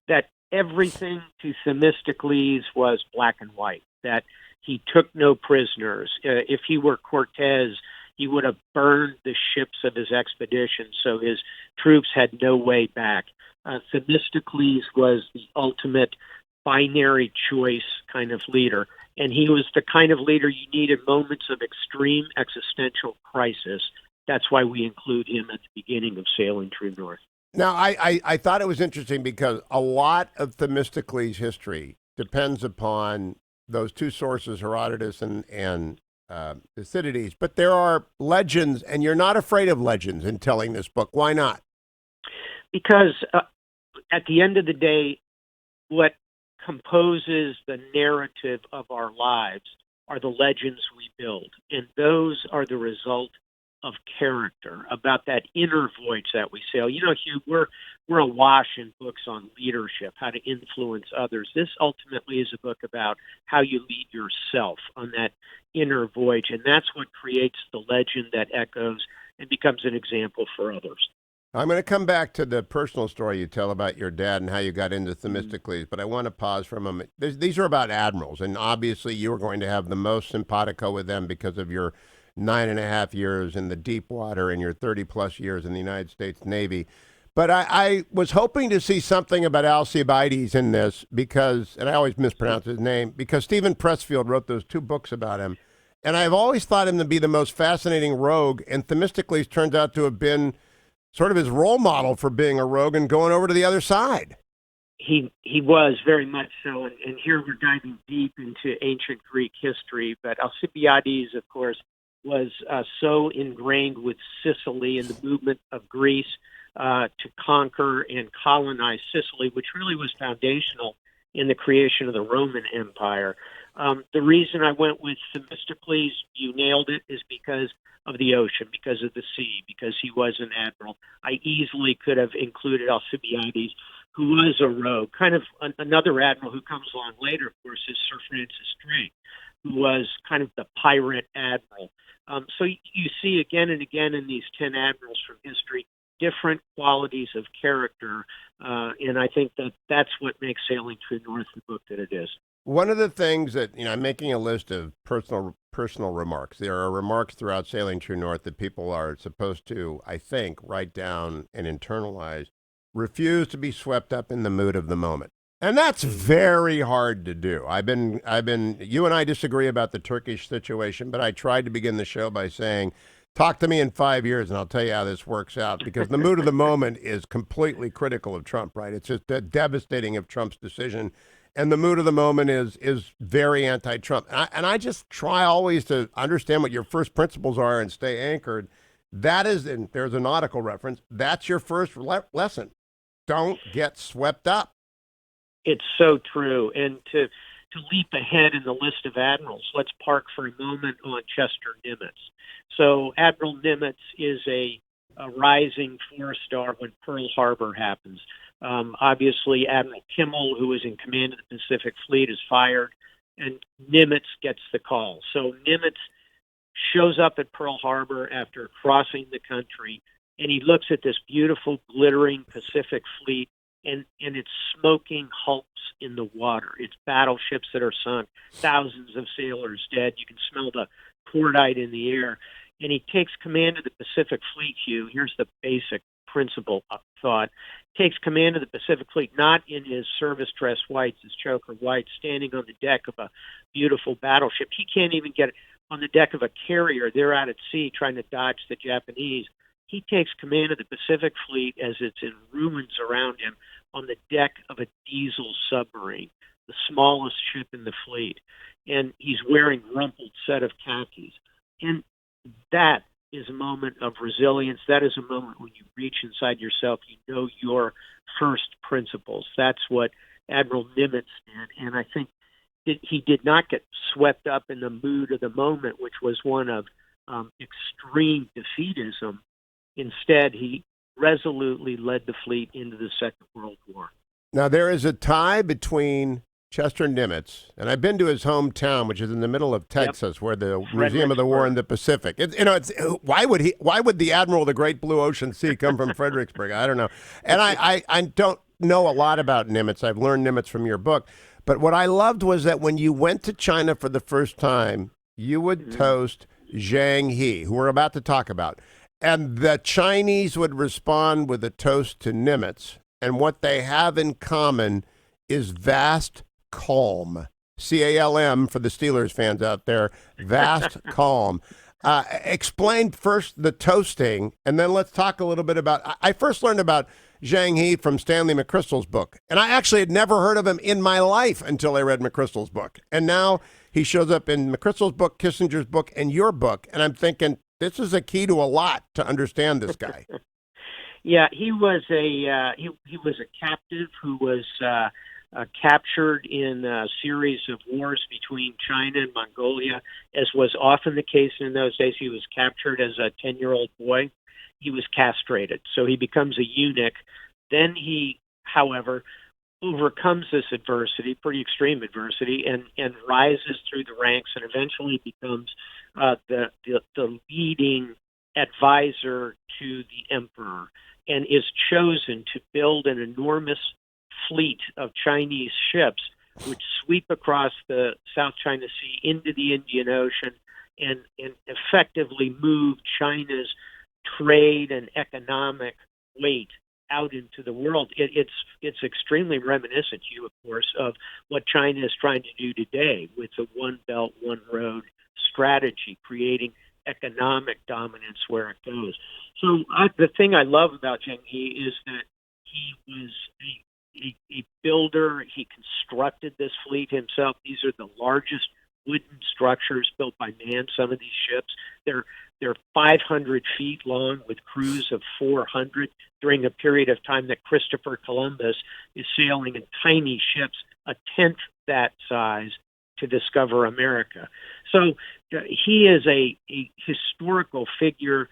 That everything to Themistocles was black and white, that he took no prisoners. If he were Cortez, he would have burned the ships of his expedition, so his troops had no way back. Themistocles was the ultimate binary choice kind of leader, and he was the kind of leader you need in moments of extreme existential crisis. That's why we include him at the beginning of Sailing True North. Now, I thought it was interesting because a lot of Themistocles' history depends upon those two sources, Herodotus and Thucydides, but there are legends, and you're not afraid of legends in telling this book. Why not? Because at the end of the day, what composes the narrative of our lives are the legends we build. And those are the result of character, about that inner voyage that we sail. You know, Hugh, we're awash in books on leadership, how to influence others. This ultimately is a book about how you lead yourself on that inner voyage. And that's what creates the legend that echoes and becomes an example for others. I'm going to come back to the personal story you tell about your dad and how you got into Themistocles, but I want to pause for a moment. These are about admirals, and obviously you were going to have the most simpatico with them because of your 9.5 years in the deep water and your 30-plus years in the United States Navy. But I was hoping to see something about Alcibiades in this because, and I always mispronounce his name, because Stephen Pressfield wrote those 2 books about him, and I've always thought him to be the most fascinating rogue, and Themistocles turns out to have been sort of his role model for being a rogue and going over to the other side. He was very much so, and here we're diving deep into ancient Greek history, but Alcibiades, of course, was so ingrained with Sicily and the movement of Greece to conquer and colonize Sicily, which really was foundational in the creation of the Roman Empire. The reason I went with Themistocles, you nailed it, is because of the ocean, because of the sea, because he was an admiral. I easily could have included Alcibiades, who was a rogue. Kind of another admiral who comes along later, of course, is Sir Francis Drake, who was kind of the pirate admiral. So you see again and again in these 10 admirals from history, different qualities of character, and I think that that's what makes Sailing True North the book that it is. One of the things that, I'm making a list of personal remarks. There are remarks throughout Sailing True North that people are supposed to, I think, write down and internalize. Refuse to be swept up in the mood of the moment. And that's very hard to do. You and I disagree about the Turkish situation, but I tried to begin the show by saying, talk to me in 5 years and I'll tell you how this works out, because the mood of the moment is completely critical of Trump, right? It's just devastating of Trump's decision. And the mood of the moment is very anti-Trump. And I just try always to understand what your first principles are and stay anchored. That is, and there's a nautical reference, that's your first lesson. Don't get swept up. It's so true. And to leap ahead in the list of admirals, let's park for a moment on Chester Nimitz. So Admiral Nimitz is a rising 4-star when Pearl Harbor happens. Obviously, Admiral Kimmel, who is in command of the Pacific Fleet, is fired, and Nimitz gets the call. So Nimitz shows up at Pearl Harbor after crossing the country, and he looks at this beautiful, glittering Pacific Fleet, and it's smoking hulks in the water. It's battleships that are sunk, thousands of sailors dead. You can smell the cordite in the air. And he takes command of the Pacific Fleet, Hugh. Here's the basic principle thought, takes command of the Pacific Fleet, not in his service dress whites, his choker whites, standing on the deck of a beautiful battleship. He can't even get on the deck of a carrier. They're out at sea trying to dodge the Japanese. He takes command of the Pacific Fleet as it's in ruins around him on the deck of a diesel submarine, the smallest ship in the fleet. And he's wearing rumpled set of khakis. And that is a moment of resilience. That is a moment when you reach inside yourself, you know your first principles. That's what Admiral Nimitz did. And I think that he did not get swept up in the mood of the moment, which was one of extreme defeatism. Instead, he resolutely led the fleet into the Second World War. Now, there is a tie between Chester Nimitz, and I've been to his hometown, which is in the middle of Texas, where the Museum of the War in the Pacific. Why would the Admiral of the Great Blue Ocean Sea come from Fredericksburg? I don't know. And I don't know a lot about Nimitz. I've learned Nimitz from your book. But what I loved was that when you went to China for the first time, you would toast Zhang He, who we're about to talk about. And the Chinese would respond with a toast to Nimitz. And what they have in common is vast calm. C-A-L-M for the Steelers fans out there. Vast calm. Explain first the toasting, and then let's talk a little bit about... I first learned about Zhang He from Stanley McChrystal's book. And I actually had never heard of him in my life until I read McChrystal's book. And now he shows up in McChrystal's book, Kissinger's book, and your book. And I'm thinking, this is a key to a lot to understand this guy. Yeah, he was a captive who was captured in a series of wars between China and Mongolia, as was often the case in those days. He was captured as a 10-year-old boy. He was castrated, so he becomes a eunuch. Then he, however, overcomes this adversity, pretty extreme adversity, and rises through the ranks and eventually becomes the leading advisor to the emperor, and is chosen to build an enormous fleet of Chinese ships which sweep across the South China Sea into the Indian Ocean and effectively move China's trade and economic weight out into the world. It's extremely reminiscent, Hugh, of course, of what China is trying to do today with the One Belt, One Road strategy, creating economic dominance where it goes. So the thing I love about Zheng He is that he was a builder. He constructed this fleet himself. These are the largest wooden structures built by man, some of these ships. They're 500 feet long with crews of 400 during a period of time that Christopher Columbus is sailing in tiny ships, a tenth that size, to discover America. So he is a historical figure,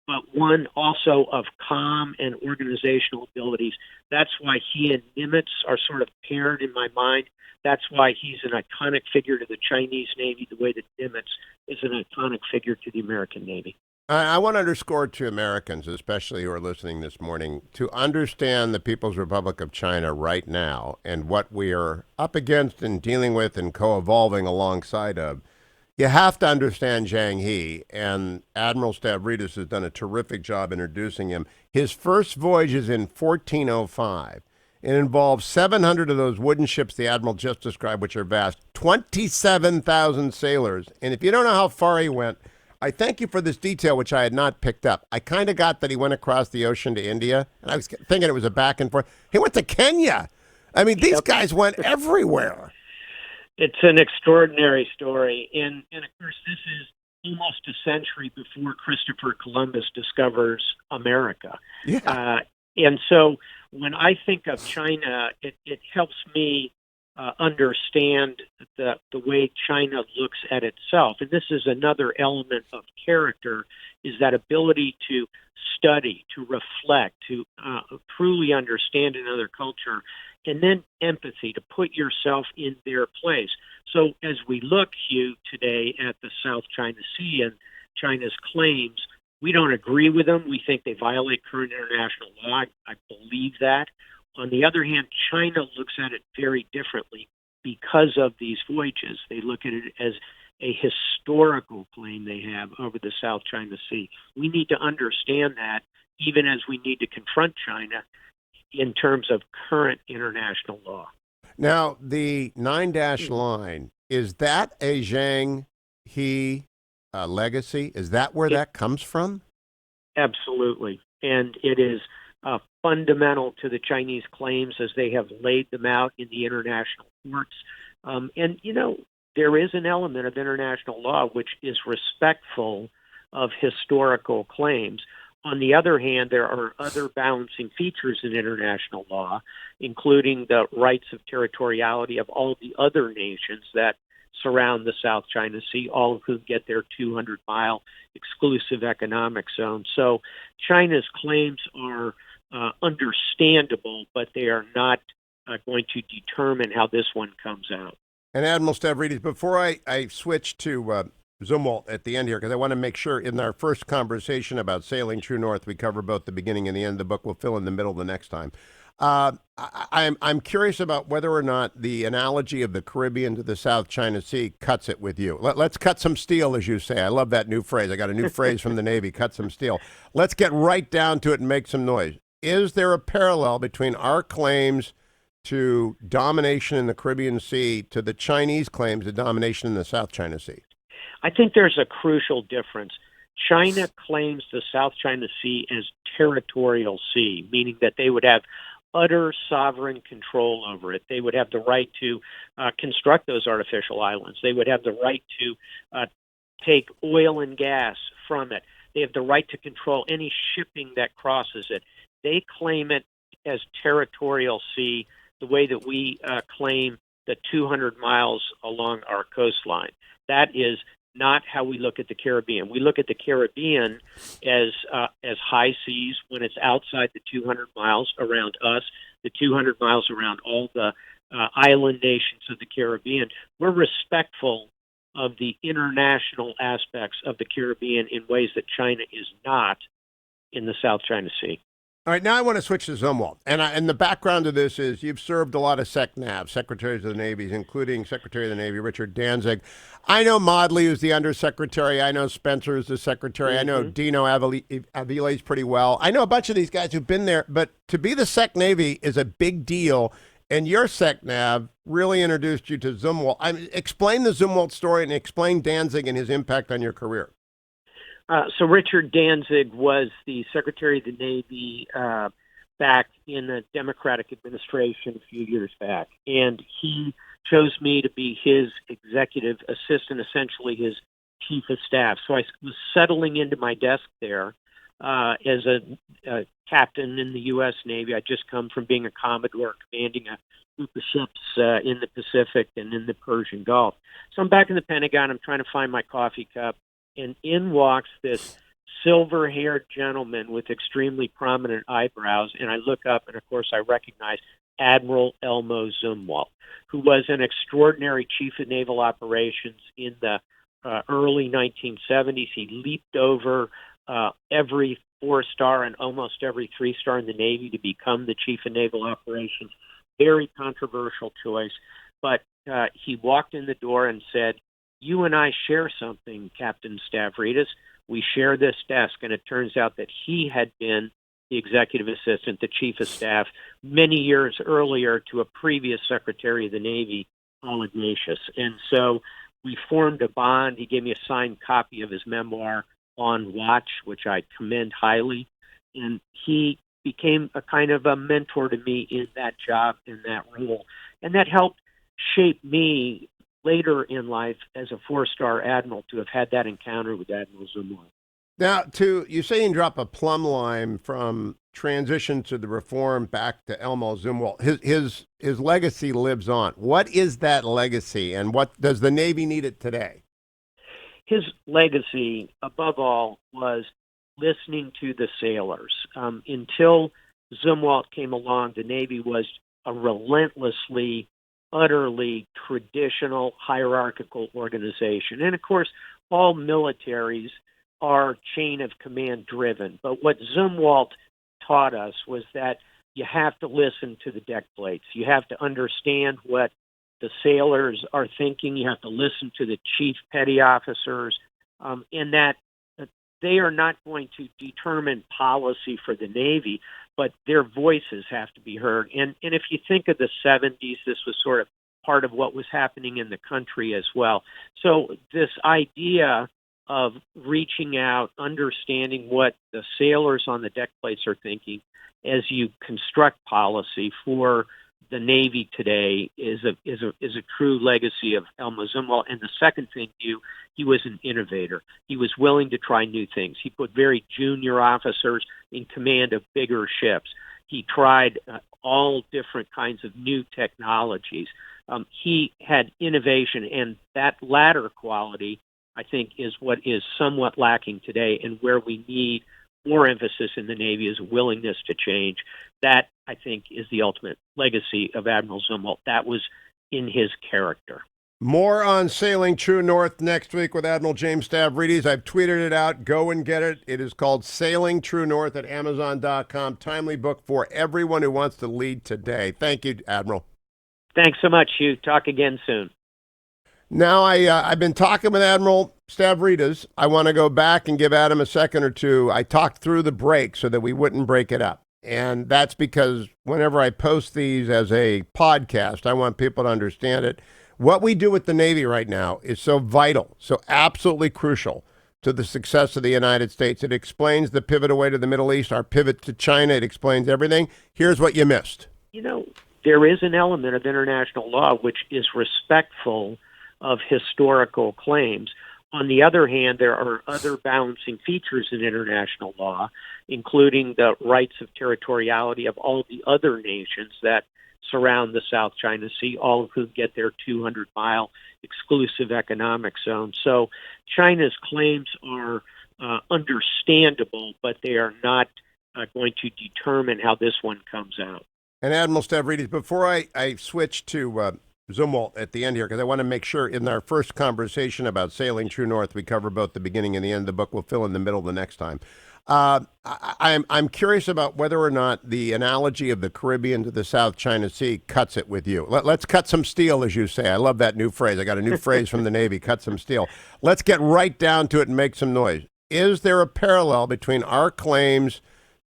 but one also of calm and organizational abilities. That's why he and Nimitz are sort of paired in my mind. That's why he's an iconic figure to the Chinese Navy, the way that Nimitz is an iconic figure to the American Navy. I want to underscore to Americans, especially who are listening this morning, to understand the People's Republic of China right now and what we are up against and dealing with and co-evolving alongside of. You have to understand Zhang He, and Admiral Stavridis has done a terrific job introducing him. His first voyage is in 1405. It involves 700 of those wooden ships the Admiral just described, which are vast, 27,000 sailors. And if you don't know how far he went, I thank you for this detail, which I had not picked up. I kind of got that he went across the ocean to India, and I was thinking it was a back and forth. He went to Kenya. I mean, these guys went everywhere. It's an extraordinary story. And of course, this is almost a century before Christopher Columbus discovers America. Yeah. And so when I think of China, it helps me understand the way China looks at itself. And this is another element of character, is that ability to study, to reflect, to truly understand another culture, and then empathy, to put yourself in their place. So as we look, Hugh, today at the South China Sea and China's claims, we don't agree with them. We think they violate current international law. I believe that. On the other hand, China looks at it very differently because of these voyages. They look at it as a historical claim they have over the South China Sea. We need to understand that even as we need to confront China in terms of current international law. Now, the 9-dash line, is that a Zhang He legacy? Is that where that comes from? Absolutely. And it is fundamental to the Chinese claims as they have laid them out in the international courts. And, there is an element of international law which is respectful of historical claims. On the other hand, there are other balancing features in international law, including the rights of territoriality of all the other nations that surround the South China Sea, all of whom get their 200-mile exclusive economic zone. So China's claims are understandable, but they are not going to determine how this one comes out. And Admiral Stavridis, before I switch to Zumwalt at the end here, because I want to make sure in our first conversation about Sailing True North, we cover both the beginning and the end of the book. We'll fill in the middle the next time. I'm curious about whether or not the analogy of the Caribbean to the South China Sea cuts it with you. Let's cut some steel, as you say. I love that new phrase. I got a new phrase from the Navy, cut some steel. Let's get right down to it and make some noise. Is there a parallel between our claims to domination in the Caribbean Sea to the Chinese claims to domination in the South China Sea? I think there's a crucial difference. China claims the South China Sea as territorial sea, meaning that they would have utter sovereign control over it. They would have the right to construct those artificial islands. They would have the right to take oil and gas from it. They have the right to control any shipping that crosses it. They claim it as territorial sea the way that we claim the 200 miles along our coastline. That is not how we look at the Caribbean. We look at the Caribbean as high seas when it's outside the 200 miles around us, the 200 miles around all the island nations of the Caribbean. We're respectful of the international aspects of the Caribbean in ways that China is not in the South China Sea. All right, now I want to switch to Zumwalt. And the background of this is you've served a lot of SecNavs, Secretaries of the Navy, including Secretary of the Navy Richard Danzig. I know Modley, who's the Undersecretary. I know Spencer, who's the Secretary. Mm-hmm. I know Dino Aviles pretty well. I know a bunch of these guys who've been there. But to be the Sec Navy is a big deal. And your SecNav really introduced you to Zumwalt. Explain the Zumwalt story and explain Danzig and his impact on your career. So Richard Danzig was the Secretary of the Navy back in the Democratic administration a few years back. And he chose me to be his executive assistant, essentially his chief of staff. So I was settling into my desk there as a captain in the U.S. Navy. I'd just come from being a Commodore commanding a group of ships in the Pacific and in the Persian Gulf. So I'm back in the Pentagon. I'm trying to find my coffee cup. And in walks this silver-haired gentleman with extremely prominent eyebrows. And I look up, and of course I recognize Admiral Elmo Zumwalt, who was an extraordinary chief of naval operations in the early 1970s. He leaped over every 4-star and almost every 3-star in the Navy to become the chief of naval operations. Very controversial choice. But he walked in the door and said, "You and I share something, Captain Stavridis. We share this desk." And it turns out that he had been the executive assistant, the chief of staff, many years earlier to a previous Secretary of the Navy, Paul Ignatius. And so we formed a bond. He gave me a signed copy of his memoir, On Watch, which I commend highly. And he became a kind of a mentor to me in that job, in that role. And that helped shape me later in life as a 4-star admiral to have had that encounter with Admiral Zumwalt. Now, you say you drop a plumb line from transition to the reform back to Elmo Zumwalt. His legacy lives on. What is that legacy, and what does the Navy need it today? His legacy, above all, was listening to the sailors. Until Zumwalt came along, the Navy was a relentlessly, utterly traditional hierarchical organization. And of course, all militaries are chain of command driven. But what Zumwalt taught us was that you have to listen to the deck plates. You have to understand what the sailors are thinking. You have to listen to the chief petty officers. And that they are not going to determine policy for the Navy, but their voices have to be heard. And if you think of the 70s, this was sort of part of what was happening in the country as well. So this idea of reaching out, understanding what the sailors on the deck plates are thinking as you construct policy for the Navy today is a true legacy of Elmo Zumwalt. And the second thing, he was an innovator. He was willing to try new things. He put very junior officers in command of bigger ships. He tried all different kinds of new technologies. He had innovation, and that latter quality, I think, is what is somewhat lacking today, and where we need more emphasis in the Navy is a willingness to change. That, I think, is the ultimate legacy of Admiral Zumwalt. That was in his character. More on Sailing True North next week with Admiral James Stavridis. I've tweeted it out. Go and get it. It is called Sailing True North at Amazon.com. Timely book for everyone who wants to lead today. Thank you, Admiral. Thanks so much, Hugh. Talk again soon. Now, I've been talking with Admiral Stavridis. I want to go back and give Adam a second or two. I talked through the break so that we wouldn't break it up. And that's because whenever I post these as a podcast, I want people to understand it. What we do with the Navy right now is so vital, so absolutely crucial to the success of the United States. It explains the pivot away to the Middle East, our pivot to China. It explains everything. Here's what you missed. There is an element of international law which is respectful of historical claims. On the other hand, there are other balancing features in international law, including the rights of territoriality of all the other nations that surround the South China Sea, all of whom get their 200-mile exclusive economic zone. So China's claims are understandable, but they are not going to determine how this one comes out. And Admiral Stavridis, before I switch to Zumwalt at the end here, because I want to make sure in our first conversation about Sailing True North, we cover both the beginning and the end of the book. We'll fill in the middle the next time. I'm curious about whether or not the analogy of the Caribbean to the South China Sea cuts it with you. Let's cut some steel, as you say. I love that new phrase. I got a new phrase from the Navy, cut some steel. Let's get right down to it and make some noise. Is there a parallel between our claims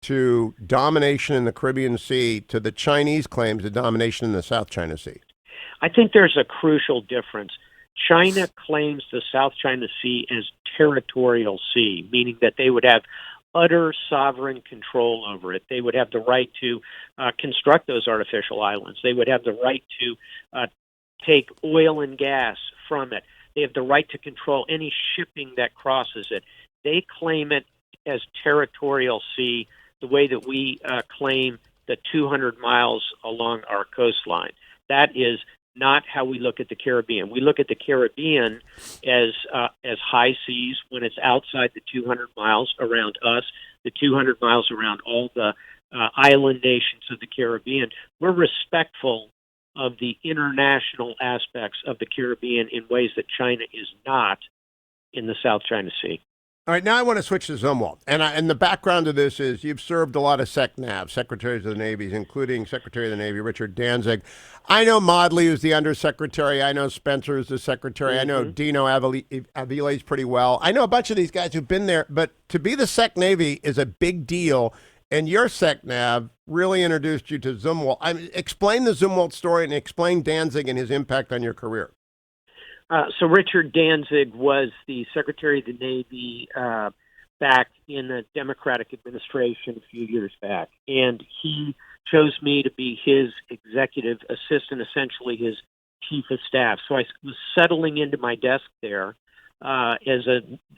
to domination in the Caribbean Sea to the Chinese claims to domination in the South China Sea? I think there's a crucial difference. China claims the South China Sea as territorial sea, meaning that they would have utter sovereign control over it. They would have the right to construct those artificial islands. They would have the right to take oil and gas from it. They have the right to control any shipping that crosses it. They claim it as territorial sea the way that we claim the 200 miles along our coastline. That is not how we look at the Caribbean. We look at the Caribbean as high seas when it's outside the 200 miles around us, the 200 miles around all the island nations of the Caribbean. We're respectful of the international aspects of the Caribbean in ways that China is not in the South China Sea. All right, now I want to switch to Zumwalt. And the background of this is you've served a lot of SecNavs, Secretaries of the Navy, including Secretary of the Navy Richard Danzig. I know Modley, who's the Undersecretary. I know Spencer, who's the Secretary. Mm-hmm. I know Dino Aviles pretty well. I know a bunch of these guys who've been there. But to be the Sec Navy is a big deal. And your SecNav really introduced you to Zumwalt. Explain the Zumwalt story and explain Danzig and his impact on your career. So Richard Danzig was the Secretary of the Navy back in the Democratic administration a few years back. And he chose me to be his executive assistant, essentially his chief of staff. So I was settling into my desk there as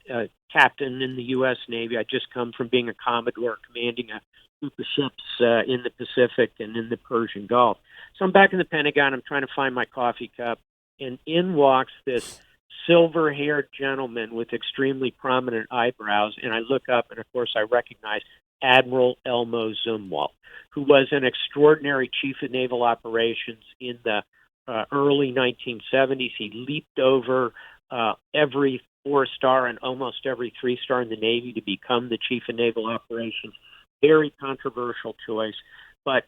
a captain in the U.S. Navy. I'd just come from being a Commodore commanding a group of ships in the Pacific and in the Persian Gulf. So I'm back in the Pentagon. I'm trying to find my coffee cup. And in walks this silver-haired gentleman with extremely prominent eyebrows. And I look up, and of course I recognize Admiral Elmo Zumwalt, who was an extraordinary chief of naval operations in the early 1970s. He leaped over every 4-star and almost every 3-star in the Navy to become the chief of naval operations. Very controversial choice. But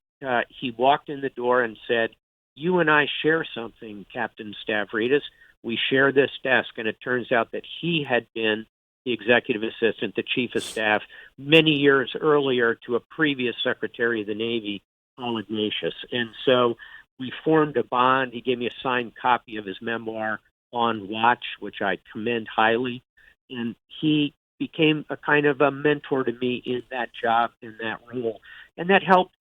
he walked in the door and said, "You and I share something, Captain Stavridis. We share this desk." And it turns out that he had been the executive assistant, the chief of staff, many years earlier to a previous Secretary of the Navy, Paul Ignatius. And so we formed a bond. He gave me a signed copy of his memoir, On Watch, which I commend highly. And he became a kind of a mentor to me in that job, in that role. And that helped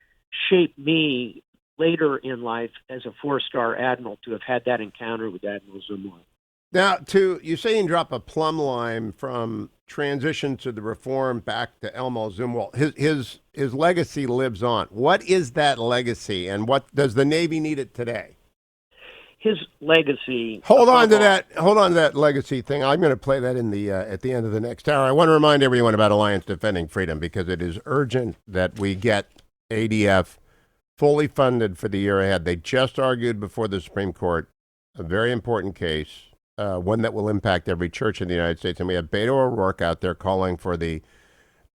shape me later in life as a four-star admiral to have had that encounter with Admiral Zumwalt. Now, you say you drop a plumb line from transition to the reform back to Admiral Zumwalt. His legacy lives on. What is that legacy, and what does the Navy need it today? His legacy. Hold on to that legacy thing. I'm going to play that in the at the end of the next hour. I want to remind everyone about Alliance Defending Freedom, because it is urgent that we get ADF fully funded for the year ahead. They just argued before the Supreme Court a very important case. One that will impact every church in the United States. And we have Beto O'Rourke out there calling for the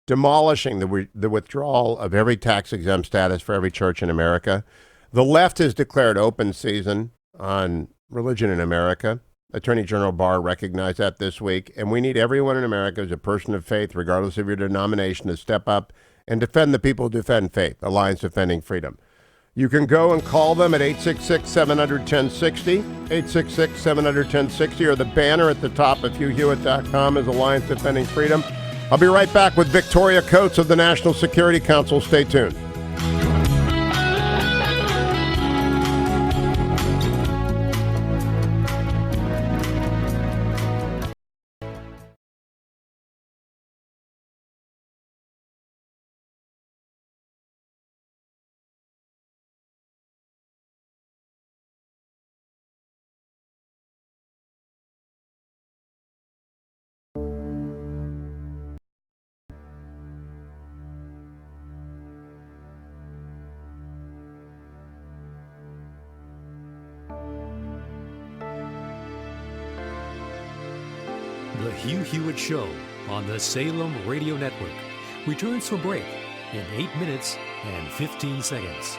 demolishing the withdrawal of every tax-exempt status for every church in America. The left has declared open season on religion in America. Attorney General Barr recognized that this week. And we need everyone in America who's a person of faith, regardless of your denomination, to step up and defend the people who defend faith, Alliance Defending Freedom. You can go and call them at 866-700-1060, 866-700-1060, or the banner at the top of HughHewitt.com is Alliance Defending Freedom. I'll be right back with Victoria Coates of the National Security Council. Stay tuned. The Hugh Hewitt Show on the Salem Radio Network returns from break in 8 minutes and 15 seconds.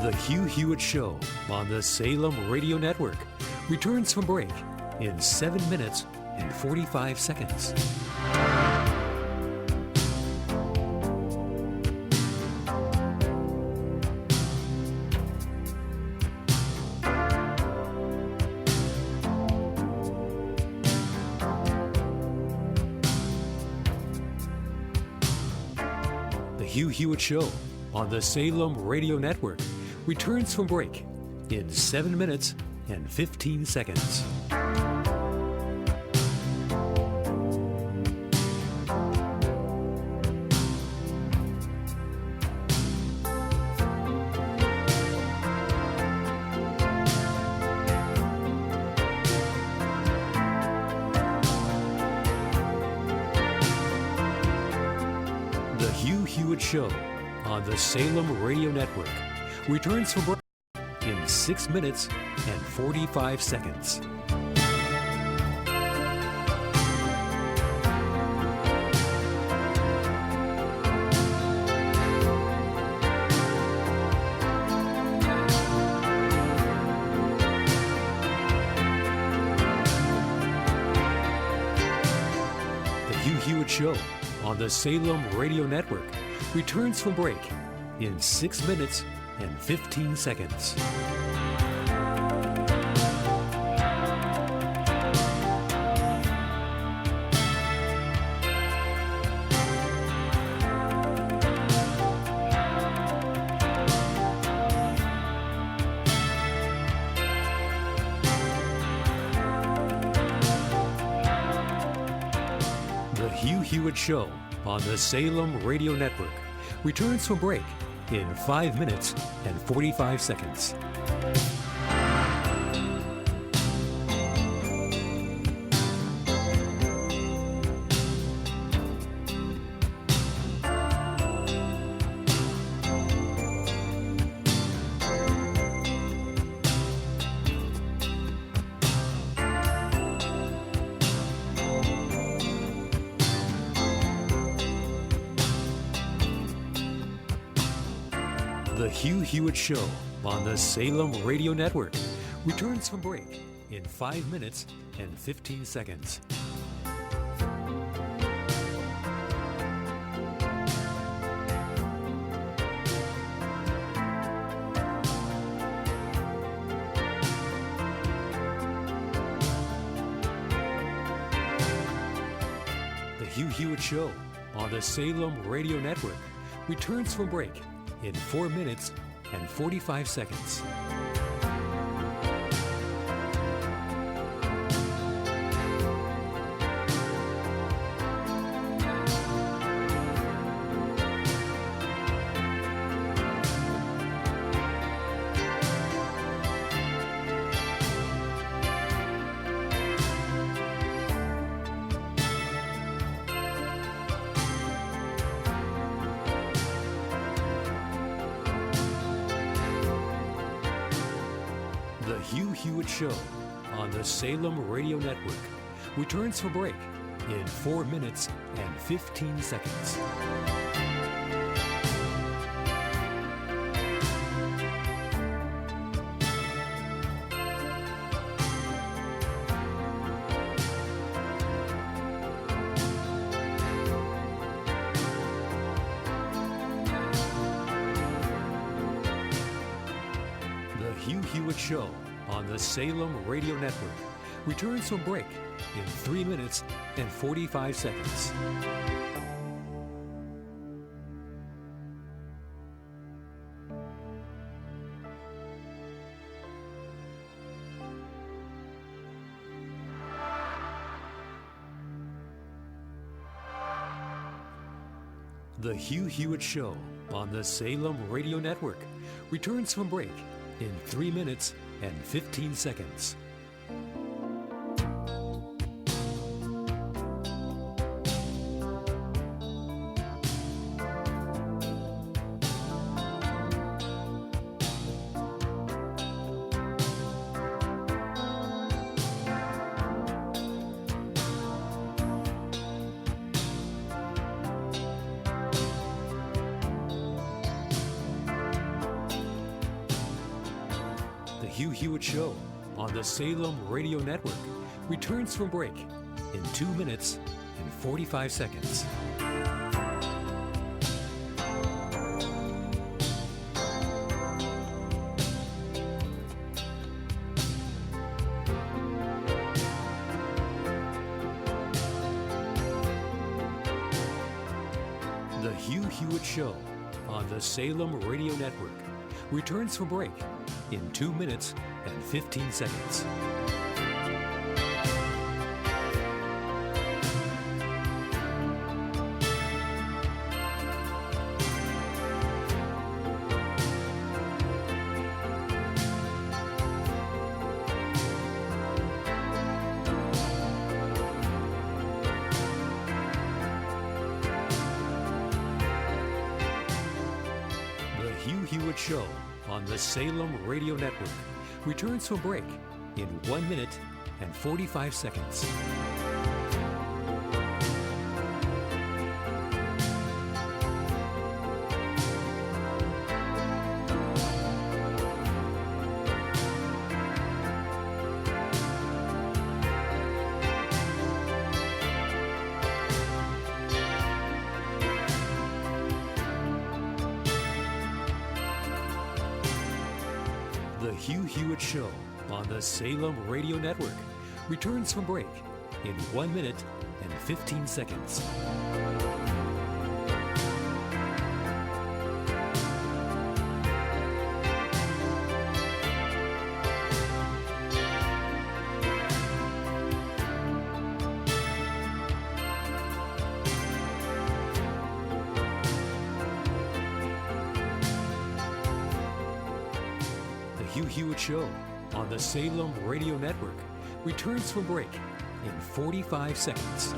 The Hugh Hewitt Show on the Salem Radio Network returns from break in 7 minutes and 45 seconds. The Hugh Hewitt Show on the Salem Radio Network returns from break in 7 minutes and 15 seconds. The Hugh Hewitt Show on the Salem Radio Network returns from break in 6 minutes and 45 seconds. The Hugh Hewitt Show on the Salem Radio Network returns from break in 6 minutes and 15 seconds. The Hugh Hewitt Show on the Salem Radio Network returns from break in 5 minutes and 45 seconds. The Hugh Hewitt Show on the Salem Radio Network returns from break in 5 minutes and 15 seconds. The Hugh Hewitt Show on the Salem Radio Network returns from break in 4 minutes and 45 seconds. The Hugh Hewitt Show on the Salem Radio Network returns for break in 4 minutes and 15 seconds. The Hugh Hewitt Show on the Salem Radio Network returns from break in 3 minutes and 45 seconds. The Hugh Hewitt Show on the Salem Radio Network returns from break in 3 minutes and 15 seconds. The Hugh Hewitt Show on the Salem Radio Network returns from break in 2 minutes and 45 seconds. The Hugh Hewitt Show on the Salem Radio Network returns from break in 2 minutes and 15 seconds. The Hugh Hewitt Show on the Salem Radio Network returns from break in 1 minute and 45 seconds. The Hugh Hewitt Show on the Salem Radio Network returns from break in 1 minute and 15 seconds. The Hugh Hewitt Show on the Salem Radio Network returns from break in 45 seconds.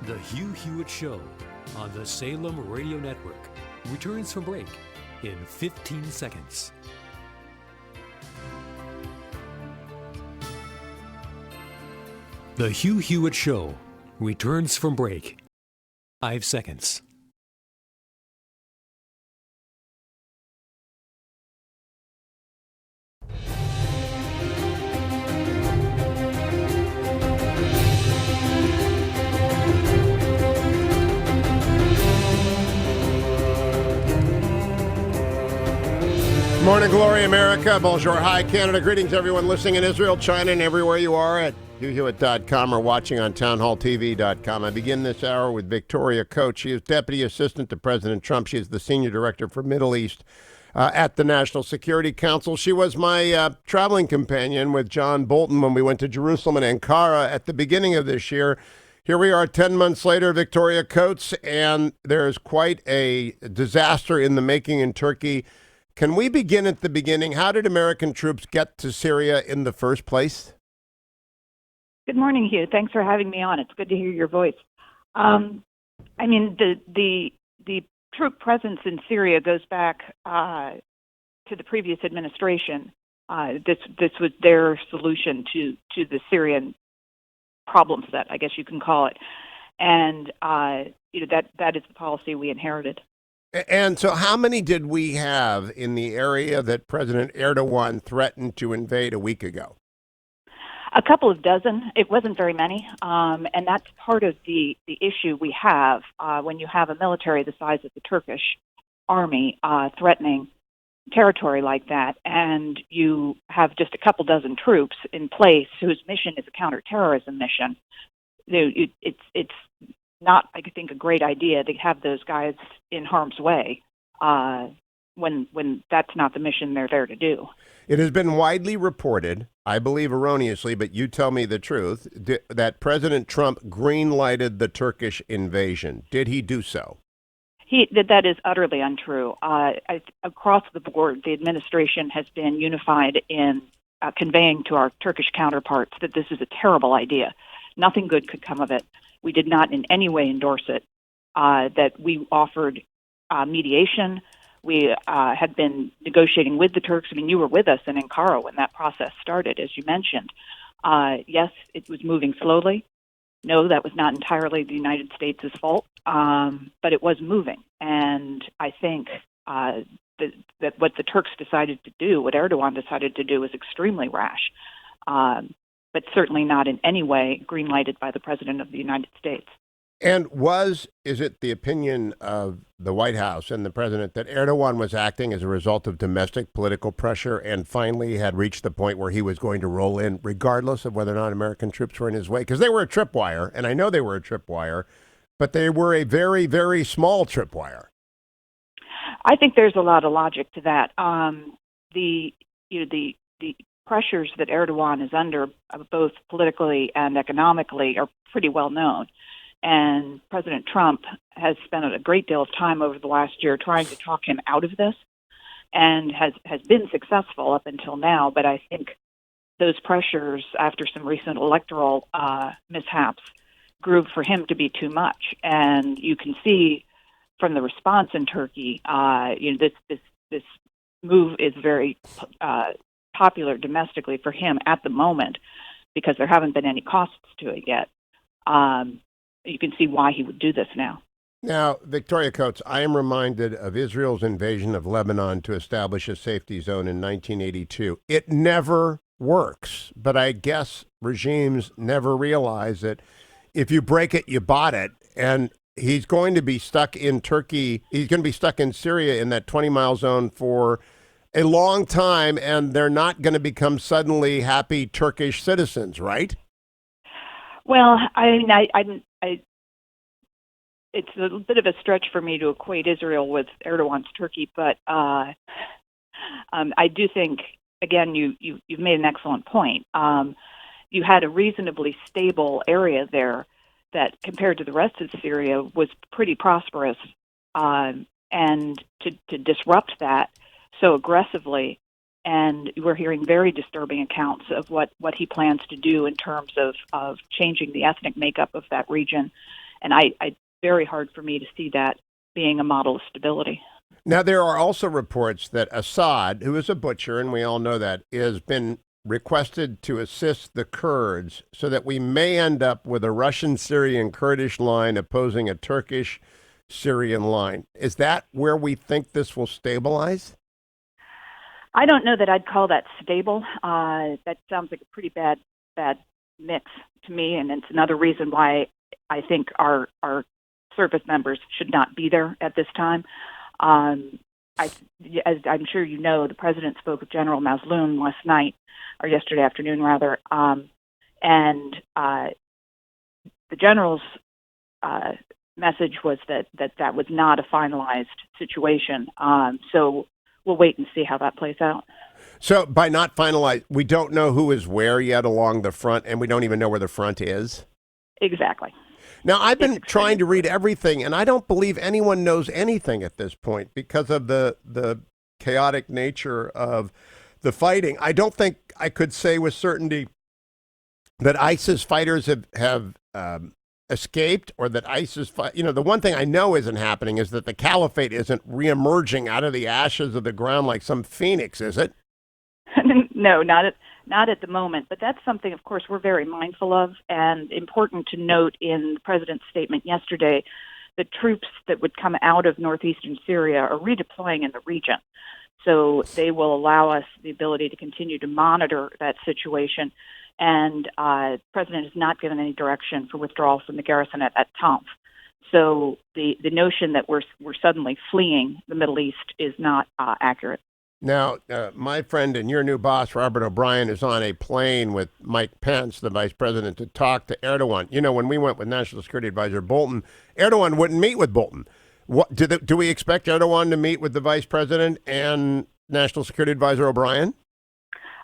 The Hugh Hewitt Show on the Salem Radio Network returns from break in 15 seconds. The Hugh Hewitt Show returns from break. 5 seconds. Morning, Glory, America. Bonjour, hi, Canada. Greetings, everyone listening in Israel, China, and everywhere you are at HughHewitt.com or watching on TownHallTV.com. I begin this hour with Victoria Coates. She is Deputy Assistant to President Trump. She is the Senior Director for Middle East at the National Security Council. She was my traveling companion with John Bolton when we went to Jerusalem and Ankara at the beginning of this year. Here we are 10 months later, Victoria Coates, and there's quite a disaster in the making in Turkey. Can we begin at the beginning? How did American troops get to Syria in the first place? Good morning, Hugh. Thanks for having me on. It's good to hear your voice. The troop presence in Syria goes back to the previous administration. This was their solution to the Syrian problem set, I guess you can call it, and that is the policy we inherited. And so how many did we have in the area that President Erdogan threatened to invade a week ago? A couple of dozen. It wasn't very many. And that's part of the issue we have when you have a military the size of the Turkish army threatening territory like that, and you have just a couple dozen troops in place whose mission is a counterterrorism mission. It's not, I think, a great idea to have those guys in harm's way when that's not the mission they're there to do. It has been widely reported, I believe erroneously, but you tell me the truth, that President Trump green-lighted the Turkish invasion. Did he do so? That is utterly untrue. Across the board, the administration has been unified in conveying to our Turkish counterparts that this is a terrible idea. Nothing good could come of it. We did not in any way endorse it, that we offered mediation. We had been negotiating with the Turks. I mean, you were with us in Ankara when that process started, as you mentioned. Yes, it was moving slowly. No, that was not entirely the United States' fault, but it was moving. And I think that what the Turks decided to do, what Erdogan decided to do, was extremely rash, but certainly not in any way green-lighted by the President of the United States. And is it the opinion of the White House and the President that Erdogan was acting as a result of domestic political pressure and finally had reached the point where he was going to roll in regardless of whether or not American troops were in his way? Because they were a tripwire, and I know they were a tripwire, but they were a very, very small tripwire. I think there's a lot of logic to that. The pressures that Erdogan is under, both politically and economically, are pretty well known. And President Trump has spent a great deal of time over the last year trying to talk him out of this, and has been successful up until now. But I think those pressures, after some recent electoral mishaps, grew for him to be too much. And you can see from the response in Turkey, this move is very popular domestically for him at the moment because there haven't been any costs to it yet. You can see why he would do this now. Now, Victoria Coates, I am reminded of Israel's invasion of Lebanon to establish a safety zone in 1982. It never works, but I guess regimes never realize that if you break it, you bought it. And he's going to be stuck in Turkey. He's going to be stuck in Syria in that 20-mile zone for a long time, and they're not going to become suddenly happy Turkish citizens, right? Well, it's a bit of a stretch for me to equate Israel with Erdogan's Turkey, but I do think, again, you've made an excellent point. You had a reasonably stable area there that, compared to the rest of Syria, was pretty prosperous, and to disrupt that so aggressively. And we're hearing very disturbing accounts of what he plans to do in terms of changing the ethnic makeup of that region And it's very hard for me to see that being a model of stability. Now, there are also reports that Assad, who is a butcher, and we all know that, has been requested to assist the Kurds so that we may end up with a Russian-Syrian Kurdish line opposing a Turkish-Syrian line. Is that where we think this will stabilize? I don't know that I'd call that stable. That sounds like a pretty bad mix to me, and it's another reason why I think our service members should not be there at this time. As I'm sure you know, the president spoke with General Mazloum last night, or yesterday afternoon rather, and the general's message was that was not a finalized situation. So we'll wait and see how that plays out. So by not finalized, we don't know who is where yet along the front, and we don't even know where the front is? Exactly. Now, I've been trying to read everything, and I don't believe anyone knows anything at this point because of the chaotic nature of the fighting. I don't think I could say with certainty that ISIS fighters have escaped, or that ISIS, the one thing I know isn't happening is that the caliphate isn't reemerging out of the ashes of the ground like some phoenix, is it? No, not at the moment. But that's something, of course, we're very mindful of, and important to note in the president's statement yesterday. The troops that would come out of northeastern Syria are redeploying in the region. So they will allow us the ability to continue to monitor that situation. And the president has not given any direction for withdrawal from the garrison at Tanf. So the notion that we're suddenly fleeing the Middle East is not accurate. Now, my friend and your new boss, Robert O'Brien, is on a plane with Mike Pence, the vice president, to talk to Erdogan. You know, when we went with National Security Advisor Bolton, Erdogan wouldn't meet with Bolton. Do we expect Erdogan to meet with the vice president and National Security Advisor O'Brien?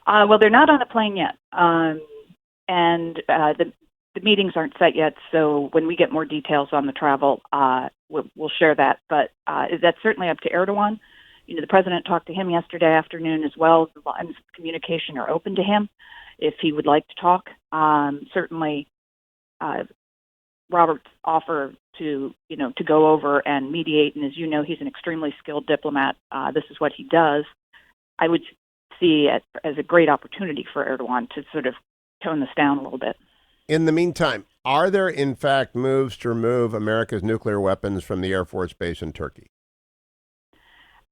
Well, they're not on the plane yet. And the meetings aren't set yet. So when we get more details on the travel, we'll share that. But that's certainly up to Erdogan. You know, the president talked to him yesterday afternoon as well. The lines of communication are open to him if he would like to talk. Certainly, Robert's offer to go over and mediate, and as you know, he's an extremely skilled diplomat. This is what he does. I would see it as a great opportunity for Erdogan to sort of tone this down a little bit. In the meantime, are there in fact moves to remove America's nuclear weapons from the Air Force Base in Turkey?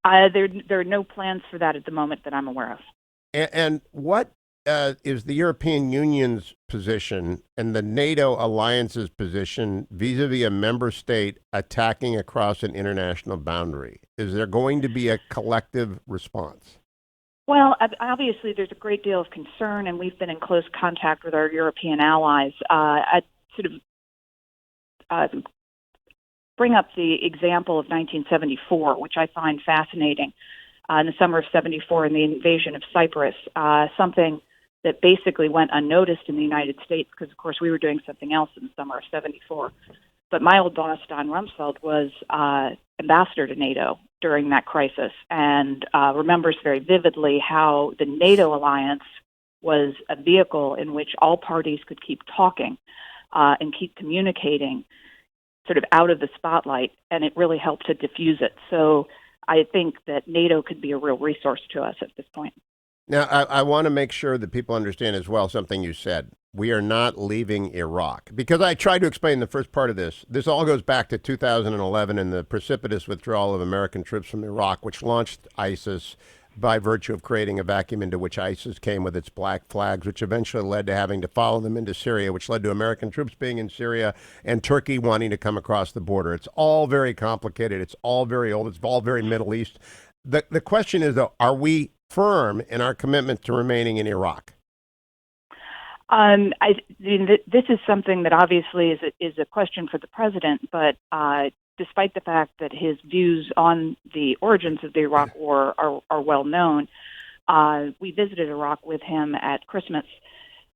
There are no plans for that at the moment that I'm aware of. And what is the European Union's position and the NATO alliance's position vis-a-vis a member state attacking across an international boundary? Is there going to be a collective response? Well, obviously, there's a great deal of concern, and we've been in close contact with our European allies. I'd sort of bring up the example of 1974, which I find fascinating. In the summer of 74, in the invasion of Cyprus, something that basically went unnoticed in the United States, because, of course, we were doing something else in the summer of 74. But my old boss, Don Rumsfeld, was ambassador to NATO during that crisis and remembers very vividly how the NATO alliance was a vehicle in which all parties could keep talking and keep communicating sort of out of the spotlight, and it really helped to diffuse it. So I think that NATO could be a real resource to us at this point. Now, I want to make sure that people understand as well something you said. We are not leaving Iraq. Because I tried to explain the first part of this. This all goes back to 2011 and the precipitous withdrawal of American troops from Iraq, which launched ISIS by virtue of creating a vacuum into which ISIS came with its black flags, which eventually led to having to follow them into Syria, which led to American troops being in Syria and Turkey wanting to come across the border. It's all very complicated. It's all very old. It's all very Middle East. The question is, though, are we firm in our commitment to remaining in Iraq? This is something that obviously is a question for the president, but despite the fact that his views on the origins of the Iraq War are well known, we visited Iraq with him at Christmas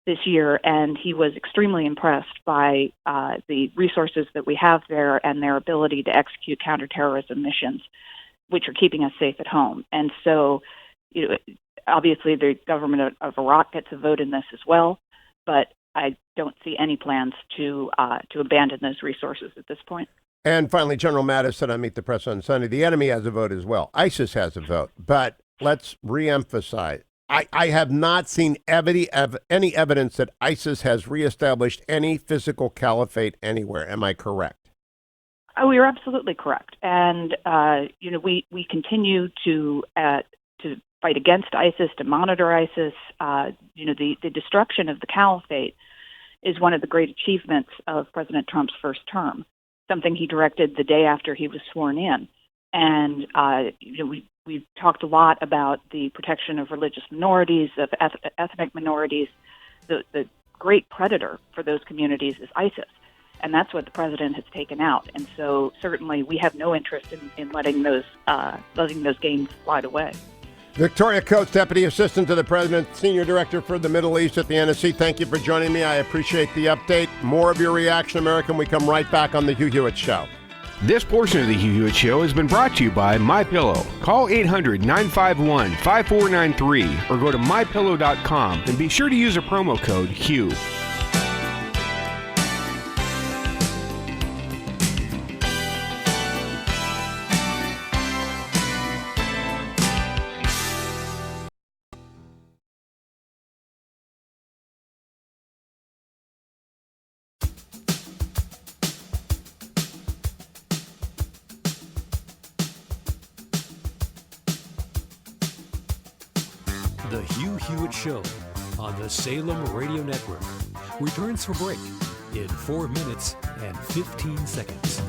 this year, and he was extremely impressed by the resources that we have there and their ability to execute counterterrorism missions, which are keeping us safe at home. And so, obviously, the government of Iraq gets a vote in this as well. But I don't see any plans to abandon those resources at this point. And finally, General Mattis said on Meet the Press on Sunday, the enemy has a vote as well. ISIS has a vote. But let's reemphasize, I have not seen any evidence that ISIS has reestablished any physical caliphate anywhere. Am I correct? Oh, you're absolutely correct. And, we continue to fight against ISIS, to monitor ISIS. The destruction of the caliphate is one of the great achievements of President Trump's first term, something he directed the day after he was sworn in. And, we've talked a lot about the protection of religious minorities, of ethnic minorities. The great predator for those communities is ISIS. And that's what the president has taken out. And so certainly we have no interest in letting those gains slide away. Victoria Coates, Deputy Assistant to the President, Senior Director for the Middle East at the NSC. Thank you for joining me. I appreciate the update. More of your reaction, America, when we come right back on The Hugh Hewitt Show. This portion of the Hugh Hewitt Show has been brought to you by MyPillow. Call 800-951-5493 or go to MyPillow.com and be sure to use a promo code HUGH. The Hugh Hewitt Show on the Salem Radio Network returns for break in 4 minutes and 15 seconds.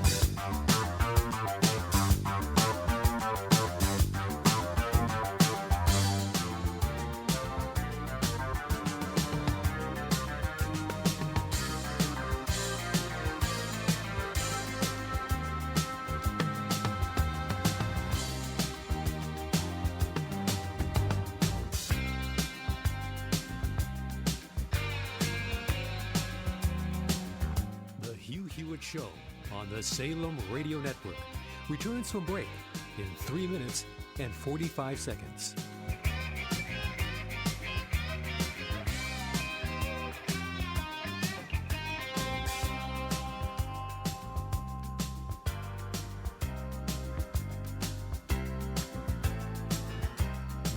Show on the Salem Radio Network returns from break in 3 minutes and 45 seconds.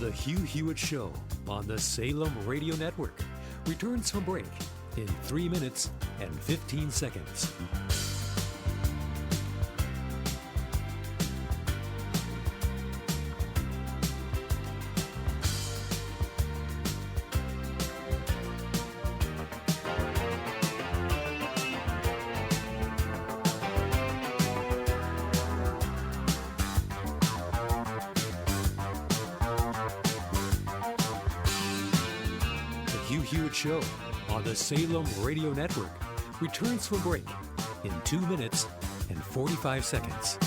The Hugh Hewitt Show on the Salem Radio Network returns from break in 3 minutes and 15 seconds. Show on the Salem Radio Network returns from break in 2 minutes and 45 seconds.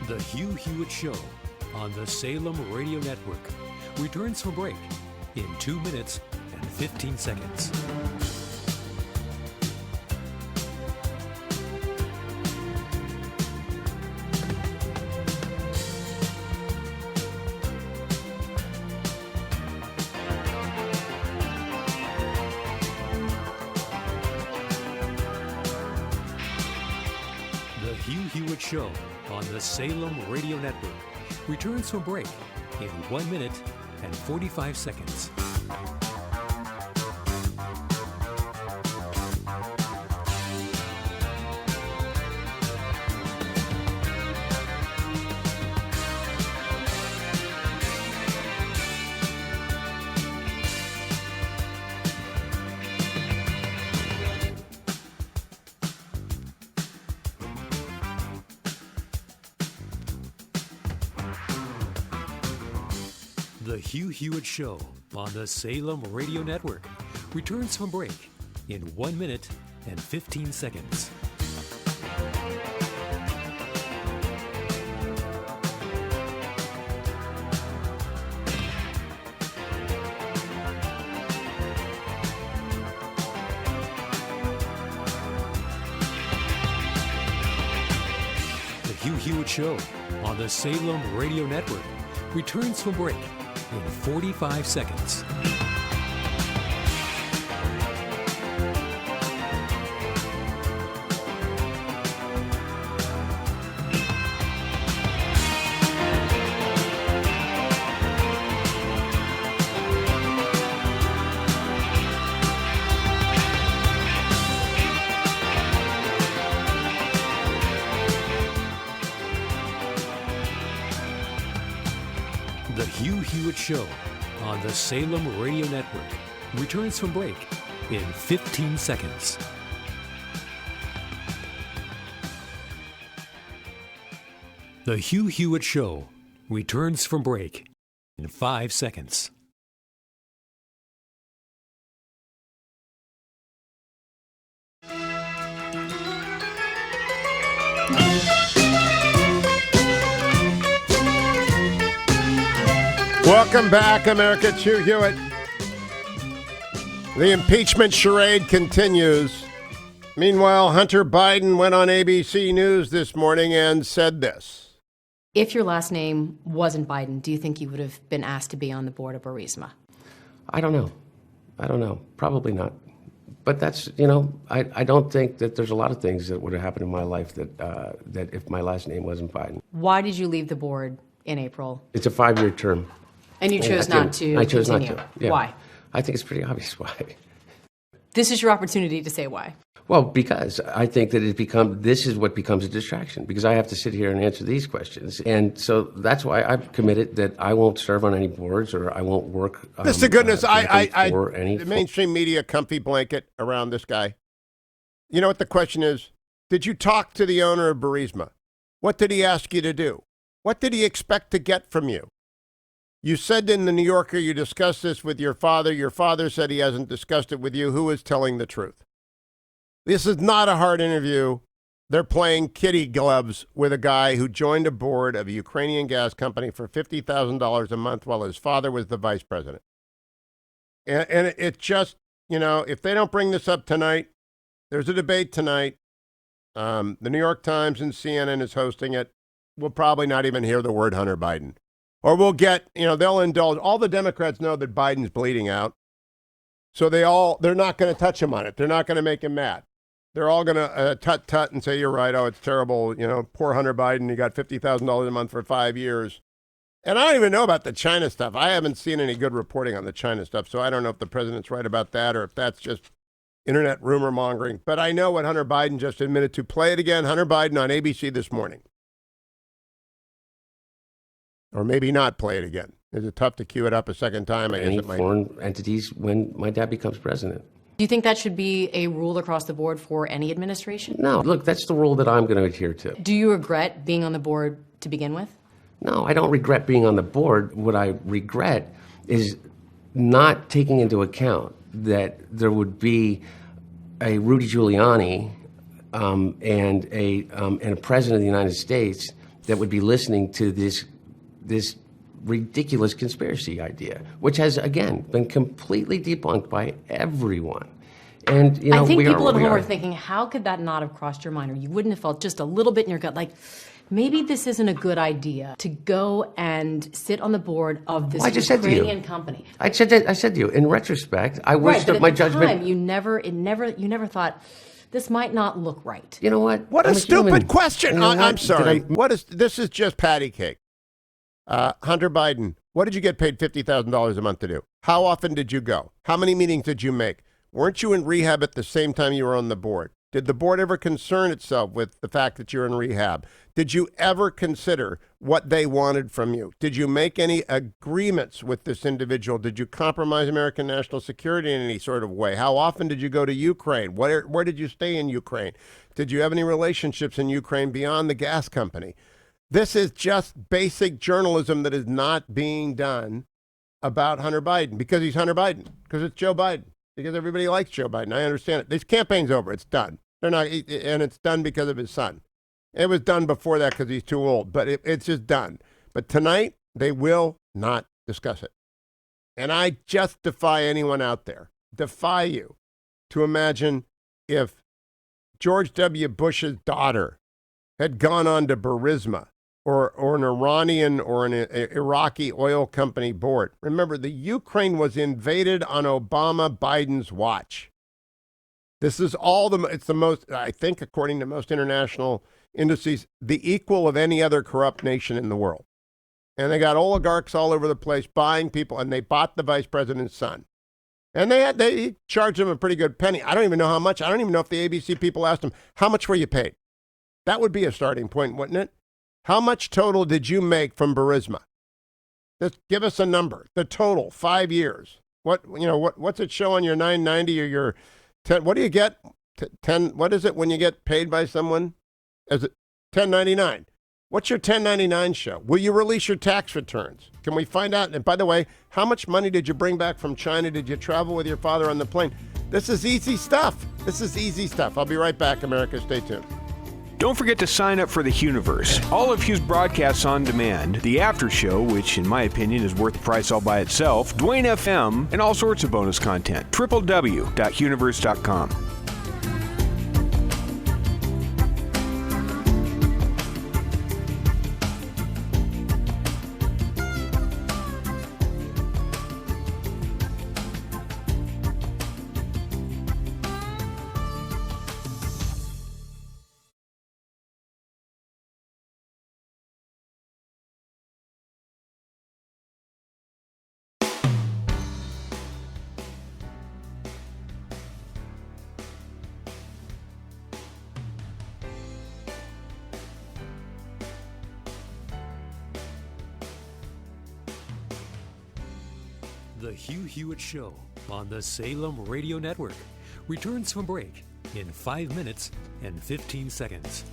The Hugh Hewitt Show on the Salem Radio Network returns from break in 2 minutes and 15 seconds. The Hugh Hewitt Show on the Salem Radio Network returns from break in 1 minute and 45 seconds. The Hugh Hewitt Show on the Salem Radio Network returns from break in 1 minute and 15 seconds. Hugh Hewitt Show on the Salem Radio Network returns from break in 45 seconds. The Hugh Hewitt Show on the Salem Radio Network returns from break in 15 seconds. The Hugh Hewitt Show returns from break in 5 seconds. Welcome back, America. It's Hugh Hewitt. The impeachment charade continues. Meanwhile, Hunter Biden went on ABC News this morning and said this. If your last name wasn't Biden, do you think you would have been asked to be on the board of Burisma? I don't know. Probably not. But that's, I don't think that there's a lot of things that would have happened in my life that if my last name wasn't Biden. Why did you leave the board in April? It's a 5-year term. And you chose not to I chose continue. not to. Yeah. Why? I think it's pretty obvious why. This is your opportunity to say why. Well, because I think that this is what becomes a distraction, because I have to sit here and answer these questions. And so that's why I've committed that I won't serve on any boards or I won't work. Mr. Goodness, the mainstream media comfy blanket around this guy. You know what the question is? Did you talk to the owner of Burisma? What did he ask you to do? What did he expect to get from you? You said in the New Yorker you discussed this with your father. Your father said he hasn't discussed it with you. Who is telling the truth? This is not a hard interview. They're playing kitty gloves with a guy who joined a board of a Ukrainian gas company for $50,000 a month while his father was the vice president. And it just, if they don't bring this up tonight, there's a debate tonight. The New York Times and CNN is hosting it. We'll probably not even hear the word Hunter Biden. Or we'll get, they'll indulge. All the Democrats know that Biden's bleeding out. So they're not going to touch him on it. They're not going to make him mad. They're all going to tut and say, you're right. Oh, it's terrible. Poor Hunter Biden. He got $50,000 a month for 5 years. And I don't even know about the China stuff. I haven't seen any good reporting on the China stuff. So I don't know if the president's right about that or if that's just internet rumor mongering. But I know what Hunter Biden just admitted to. Play it again. Hunter Biden on ABC this morning. Or maybe not play it again. Is it tough to cue it up a second time? I guess any it might. Foreign entities when my dad becomes president. Do you think that should be a rule across the board for any administration? No, look, that's the rule that I'm going to adhere to. Do you regret being on the board to begin with? No, I don't regret being on the board. What I regret is not taking into account that there would be a Rudy Giuliani and a president of the United States that would be listening to this ridiculous conspiracy idea, which has, again, been completely debunked by everyone. And, I think people at home are thinking, how could that not have crossed your mind? Or you wouldn't have felt just a little bit in your gut, like, maybe this isn't a good idea to go and sit on the board of this Ukrainian company. I said to you, in retrospect, I wish that my judgment... Time, you never thought, this might not look right. You know what? What a stupid question. I'm sorry. This is just patty cake. Hunter Biden, what did you get paid $50,000 a month to do? How often did you go? How many meetings did you make? Weren't you in rehab at the same time you were on the board? Did the board ever concern itself with the fact that you're in rehab? Did you ever consider what they wanted from you? Did you make any agreements with this individual? Did you compromise American national security in any sort of way? How often did you go to Ukraine? Where did you stay in Ukraine? Did you have any relationships in Ukraine beyond the gas company? This is just basic journalism that is not being done about Hunter Biden because he's Hunter Biden, because it's Joe Biden, because everybody likes Joe Biden. I understand it. This campaign's over. It's done. They're not, and it's done because of his son. It was done before that because he's too old, but it's just done. But tonight, they will not discuss it. And I just defy anyone out there, defy you, to imagine if George W. Bush's daughter had gone on to Burisma or an Iranian or an Iraqi oil company board. Remember, the Ukraine was invaded on Obama-Biden's watch. This is it's the most, I think, according to most international indices, the equal of any other corrupt nation in the world. And they got oligarchs all over the place buying people, and they bought the vice president's son. And they charged him a pretty good penny. I don't even know how much. I don't even know if the ABC people asked him, how much were you paid? That would be a starting point, wouldn't it? How much total did you make from Burisma? Just give us a number. The total, 5 years. What's it show on your 990 or your 10? What do you get? 10. What is it when you get paid by someone? Is it 1099? What's your 1099 show? Will you release your tax returns? Can we find out? And by the way, how much money did you bring back from China? Did you travel with your father on the plane? This is easy stuff. I'll be right back, America. Stay tuned. Don't forget to sign up for the Hugh-niverse. All of Hugh's broadcasts on demand, the after show, which in my opinion is worth the price all by itself, Dwayne FM, and all sorts of bonus content. www.hugh-niverse.com. The Hugh Hewitt Show on the Salem Radio Network returns from break in 5 minutes and 15 seconds.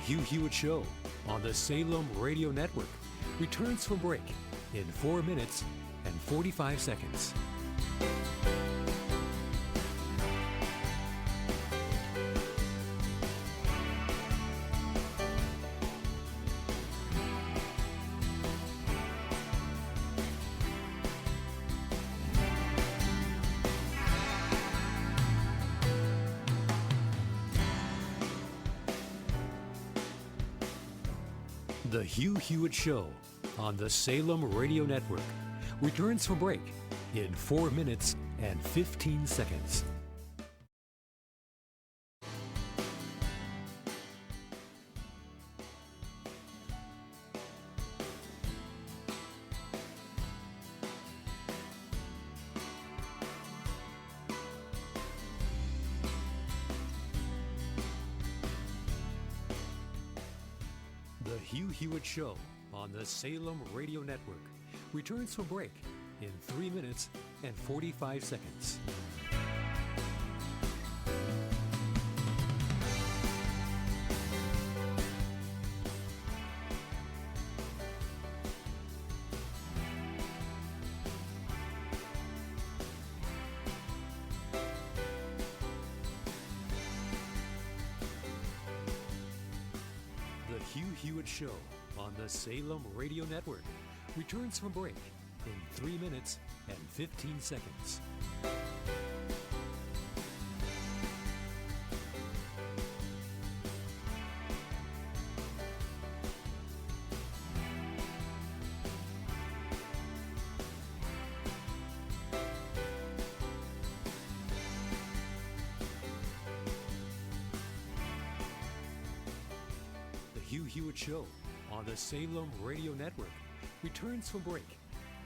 Hugh Hewitt Show on the Salem Radio Network returns from break in 4 minutes and 45 seconds. The Hugh Hewitt Show on the Salem Radio Network returns from break in 4 minutes and 15 seconds. The Hugh Hewitt Show on the Salem Radio Network returns from break in 3 minutes and 45 seconds. The Hugh Hewitt Show on the Salem Radio Network returns from break in 3 minutes and 15 seconds. The Hugh Hewitt Show on the Salem Radio Network returns from break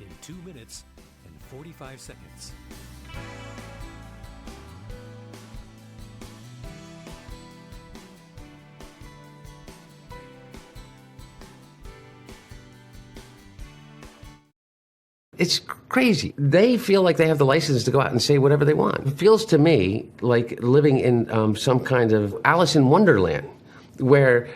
in 2 minutes and 45 seconds. It's crazy. They feel like they have the license to go out and say whatever they want. It feels to me like living in some kind of Alice in Wonderland, where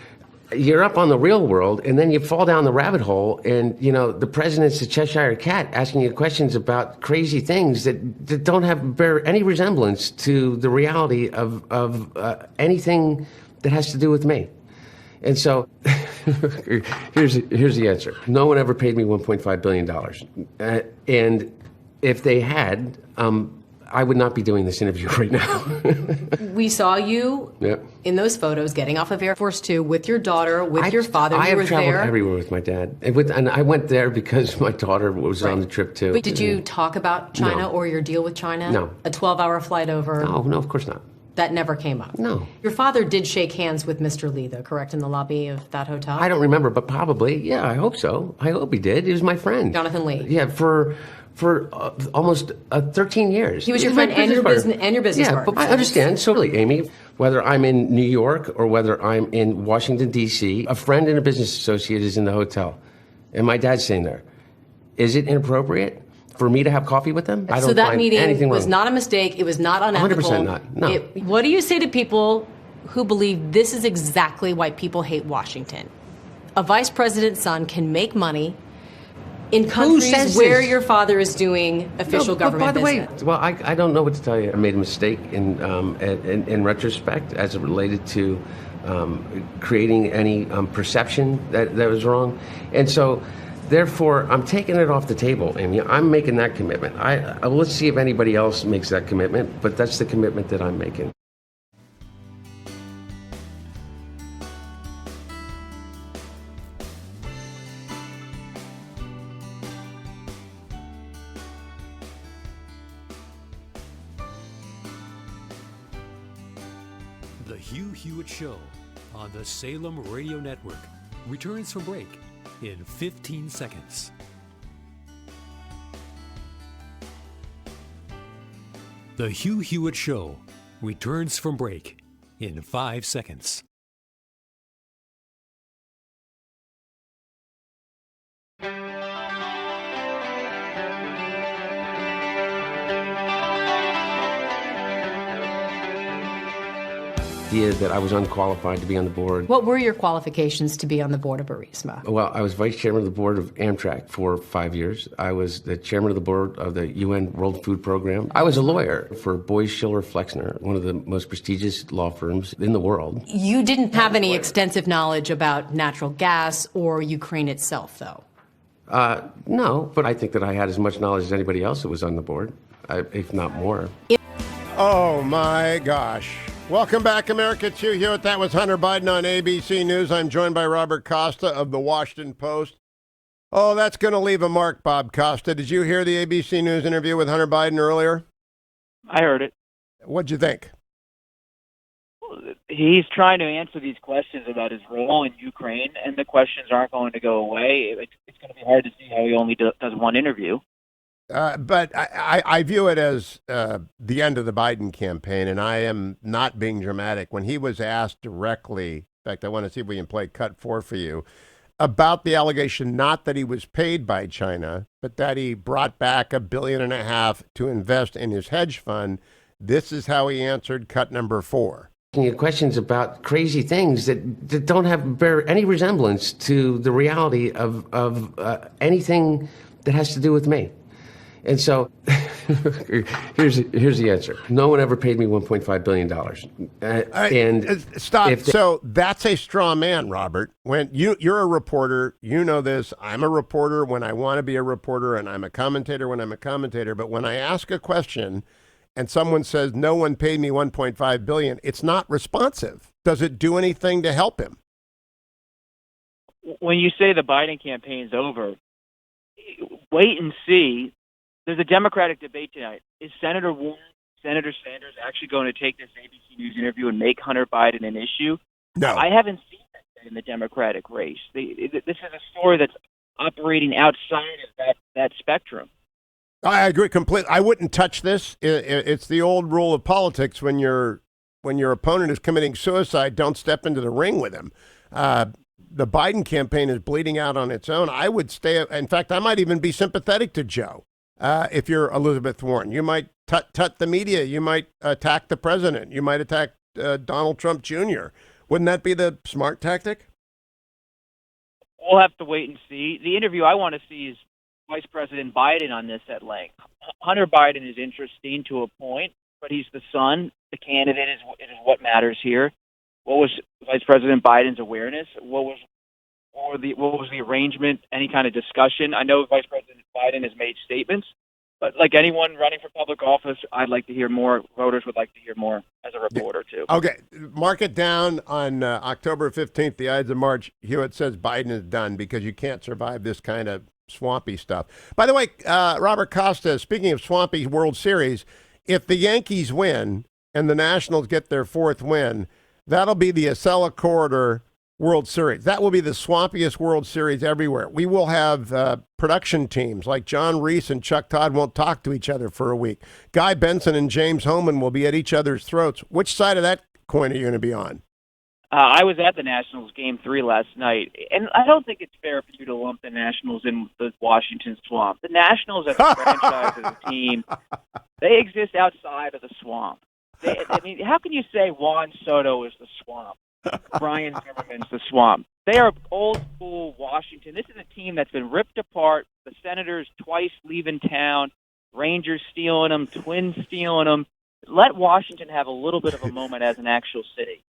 you're up on the real world, and then you fall down the rabbit hole, and the president's a Cheshire cat asking you questions about crazy things that don't bear any resemblance to the reality of anything that has to do with me. And so here's the answer. No one ever paid me $1.5 billion. And if they had, I would not be doing this interview right now. We saw you in those photos getting off of Air Force Two with your daughter, with your father. I have traveled there. everywhere with my dad. And I went there because my daughter was on the trip too. But did you talk about China or your deal with China? No. A 12-hour flight over? No, of course not. That never came up? No. Your father did shake hands with Mr. Lee, though, correct, in the lobby of that hotel? I don't remember, but probably. Yeah, I hope so. I hope he did. He was my friend. Jonathan Lee. Yeah, for almost 13 years. He was your friend and your business Yeah, partner. but I understand. So really, Amy, whether I'm in New York or whether I'm in Washington, D.C., a friend and a business associate is in the hotel, and my dad's staying there. Is it inappropriate for me to have coffee with them? I don't so that find meeting anything was wrong. not a mistake. It was not unethical. 100% not. No. What do you say to people who believe this is exactly why people hate Washington? A vice president's son can make money in countries where your father is doing official government business. By the way, I don't know what to tell you. I made a mistake in retrospect as it related to creating any perception that was wrong. And so, therefore, I'm taking it off the table, Amy. I'm making that commitment. Let's see if anybody else makes that commitment, but that's the commitment that I'm making. The Hugh Hewitt Show on the Salem Radio Network returns from break in 15 seconds. The Hugh Hewitt Show returns from break in 5 seconds. That I was unqualified to be on the board. What were your qualifications to be on the board of Burisma? Well, I was vice chairman of the board of Amtrak for 5 years. I was the chairman of the board of the UN World Food Program. I was a lawyer for Boies Schiller Flexner, one of the most prestigious law firms in the world. You didn't have any extensive knowledge about natural gas or Ukraine itself, though. No, but I think that I had as much knowledge as anybody else that was on the board, if not more. Oh, my gosh. Welcome back, America. It's Hugh Hewitt. That was Hunter Biden on ABC News. I'm joined by Robert Costa of the Washington Post. Oh, that's going to leave a mark, Bob Costa. Did you hear the ABC News interview with Hunter Biden earlier? I heard it. What'd you think? He's trying to answer these questions about his role in Ukraine, and the questions aren't going to go away. It's going to be hard to see how he only does one interview. But I view it as the end of the Biden campaign, and I am not being dramatic. When he was asked directly, in fact, I want to see if we can play cut 4 for you, about the allegation, not that he was paid by China, but that he brought back $1.5 billion to invest in his hedge fund. This is how he answered cut number 4. Questions about crazy things that don't bear any resemblance to the reality of anything that has to do with me. And so here's the answer. No one ever paid me $1.5 billion. Stop. So that's a straw man, Robert. When you're a reporter, you know this. I'm a reporter when I want to be a reporter, and I'm a commentator when I'm a commentator. But when I ask a question and someone says, no one paid me $1.5 billion, it's not responsive. Does it do anything to help him? When you say the Biden campaign's over, wait and see. There's a Democratic debate tonight. Is Senator Warren, Senator Sanders actually going to take this ABC News interview and make Hunter Biden an issue? No. I haven't seen that in the Democratic race. This is a story that's operating outside of that spectrum. I agree completely. I wouldn't touch this. It's the old rule of politics. When your opponent is committing suicide, don't step into the ring with him. The Biden campaign is bleeding out on its own. I would stay. In fact, I might even be sympathetic to Joe. If you're Elizabeth Warren, you might tut the media. You might attack the president. You might attack Donald Trump Jr. Wouldn't that be the smart tactic? we'll have to wait and see. The interview I want to see is Vice President Biden on this at length. Hunter Biden is interesting to a point, but he's the son. The candidate is what matters here. What was Vice President Biden's awareness? What was the arrangement? Any kind of discussion? I know Vice President Biden has made statements, but like anyone running for public office, I'd like to hear more. Voters would like to hear more as a reporter, too. Okay, mark it down on October 15th, the Ides of March. Hewitt says Biden is done because you can't survive this kind of swampy stuff. By the way, Robert Costa, speaking of swampy World Series, if the Yankees win and the Nationals get their fourth win, that'll be the Acela Corridor World Series. That will be the swampiest World Series everywhere. We will have production teams like John Reese and Chuck Todd won't talk to each other for a week. Guy Benson and James Homan will be at each other's throats. Which side of that coin are you going to be on? I was at the Nationals Game 3 last night, and I don't think it's fair for you to lump the Nationals in the Washington swamp. The Nationals as a franchise, as a team, they exist outside of the swamp. I mean, how can you say Juan Soto is the swamp? Brian Zimmerman's the swamp. They are old school Washington. This is a team that's been ripped apart. The Senators twice leaving town, Rangers stealing them, Twins stealing them. Let Washington have a little bit of a moment as an actual city.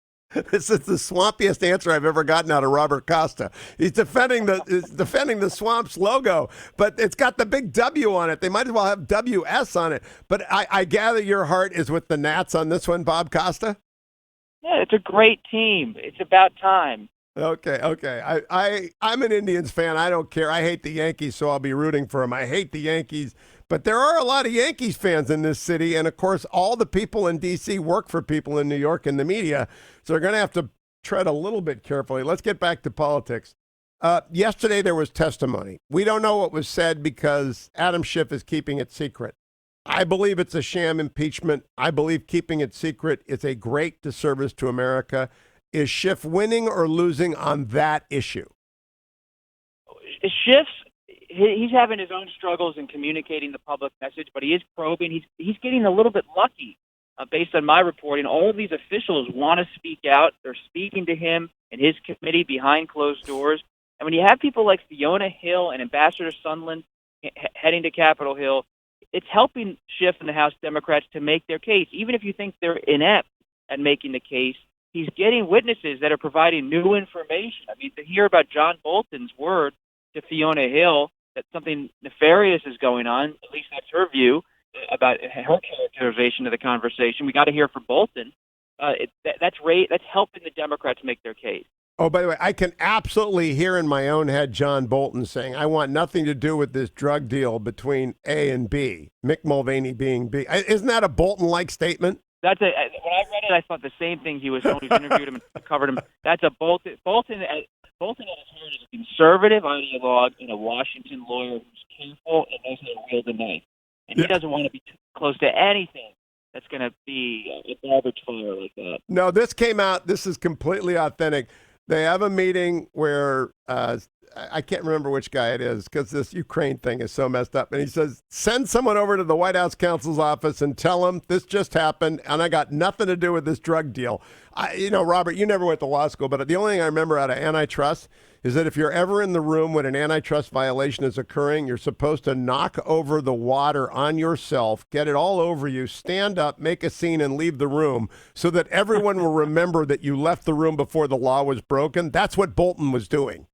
This is the swampiest answer I've ever gotten out of Robert Costa. He's defending the Swamps logo, but it's got the big W on it. They might as well have WS on it. But I gather your heart is with the Nats on this one, Bob Costa? Yeah, it's a great team. It's about time. Okay. I'm an Indians fan. I don't care. I hate the Yankees, so I'll be rooting for them. I hate the Yankees, but there are a lot of Yankees fans in this city, and of course, all the people in D.C. work for people in New York in the media, so they're going to have to tread a little bit carefully. Let's get back to politics. Yesterday, there was testimony. We don't know what was said because Adam Schiff is keeping it secret. I believe it's a sham impeachment. I believe keeping it secret is a great disservice to America. Is Schiff winning or losing on that issue? Schiff's, he's having his own struggles in communicating the public message, but he is probing. He's getting a little bit lucky based on my reporting. All of these officials want to speak out. They're speaking to him and his committee behind closed doors. And when you have people like Fiona Hill and Ambassador Sondland heading to Capitol Hill, it's helping Schiff and the House Democrats to make their case. Even if you think they're inept at making the case, he's getting witnesses that are providing new information. I mean, to hear about John Bolton's word to Fiona Hill that something nefarious is going on, at least that's her view, about her characterization of the conversation. We got to hear from Bolton. That's helping the Democrats make their case. Oh, by the way, I can absolutely hear in my own head John Bolton saying, I want nothing to do with this drug deal between A and B, Mick Mulvaney being B. Isn't that a Bolton-like statement? When I read it, I thought the same thing. He was someone who's interviewed him and covered him. That's a Bolton. Bolton at his heart is a conservative ideologue and a Washington lawyer who's careful and knows how to wield a knife. And he doesn't want to be too close to anything that's going to be a garbage fire like that. No, this came out. This is completely authentic. They have a meeting where I can't remember which guy it is because this Ukraine thing is so messed up. And he says, send someone over to the White House counsel's office and tell them this just happened and I got nothing to do with this drug deal. Robert, you never went to law school, but the only thing I remember out of antitrust is that if you're ever in the room when an antitrust violation is occurring, you're supposed to knock over the water on yourself, get it all over you, stand up, make a scene, and leave the room so that everyone will remember that you left the room before the law was broken. That's what Bolton was doing.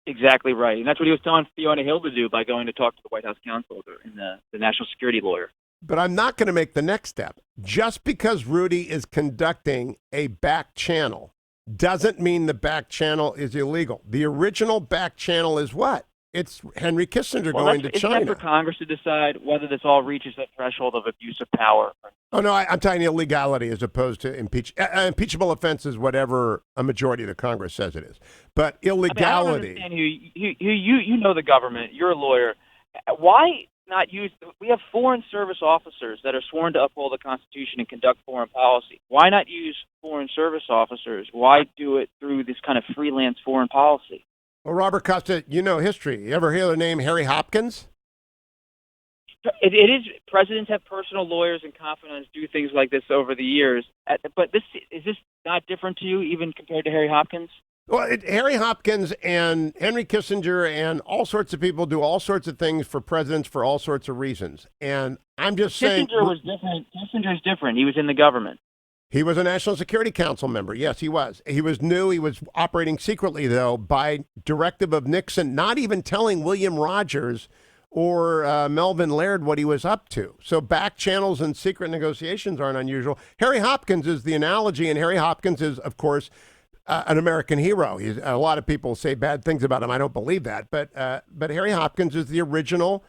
Exactly right. And that's what he was telling Fiona Hill to do by going to talk to the White House counsel and the national security lawyer. But I'm not going to make the next step. Just because Rudy is conducting a back channel doesn't mean the back channel is illegal. The original back channel is what? It's Henry Kissinger going to China. It's up for Congress to decide whether this all reaches that threshold of abuse of power. Oh, no, I'm talking illegality as opposed to impeachable offenses, whatever a majority of the Congress says it is. But illegality. I don't understand you know the government. You're a lawyer. Why not use – we have foreign service officers that are sworn to uphold the Constitution and conduct foreign policy. Why not use foreign service officers? Why do it through this kind of freelance foreign policy? Well, Robert Costa, you know history. You ever hear the name Harry Hopkins? It is. Presidents have personal lawyers and confidants do things like this over the years. But is this not different to you, even compared to Harry Hopkins? Well, Harry Hopkins and Henry Kissinger and all sorts of people do all sorts of things for presidents for all sorts of reasons. And I'm just saying... Kissinger was different. Kissinger's different. He was in the government. He was a National Security Council member. Yes, he was. He was new. He was operating secretly, though, by directive of Nixon, not even telling William Rogers or Melvin Laird what he was up to. So back channels and secret negotiations aren't unusual. Harry Hopkins is the analogy, and Harry Hopkins is, of course, an American hero. A lot of people say bad things about him. I don't believe that. But Harry Hopkins is the original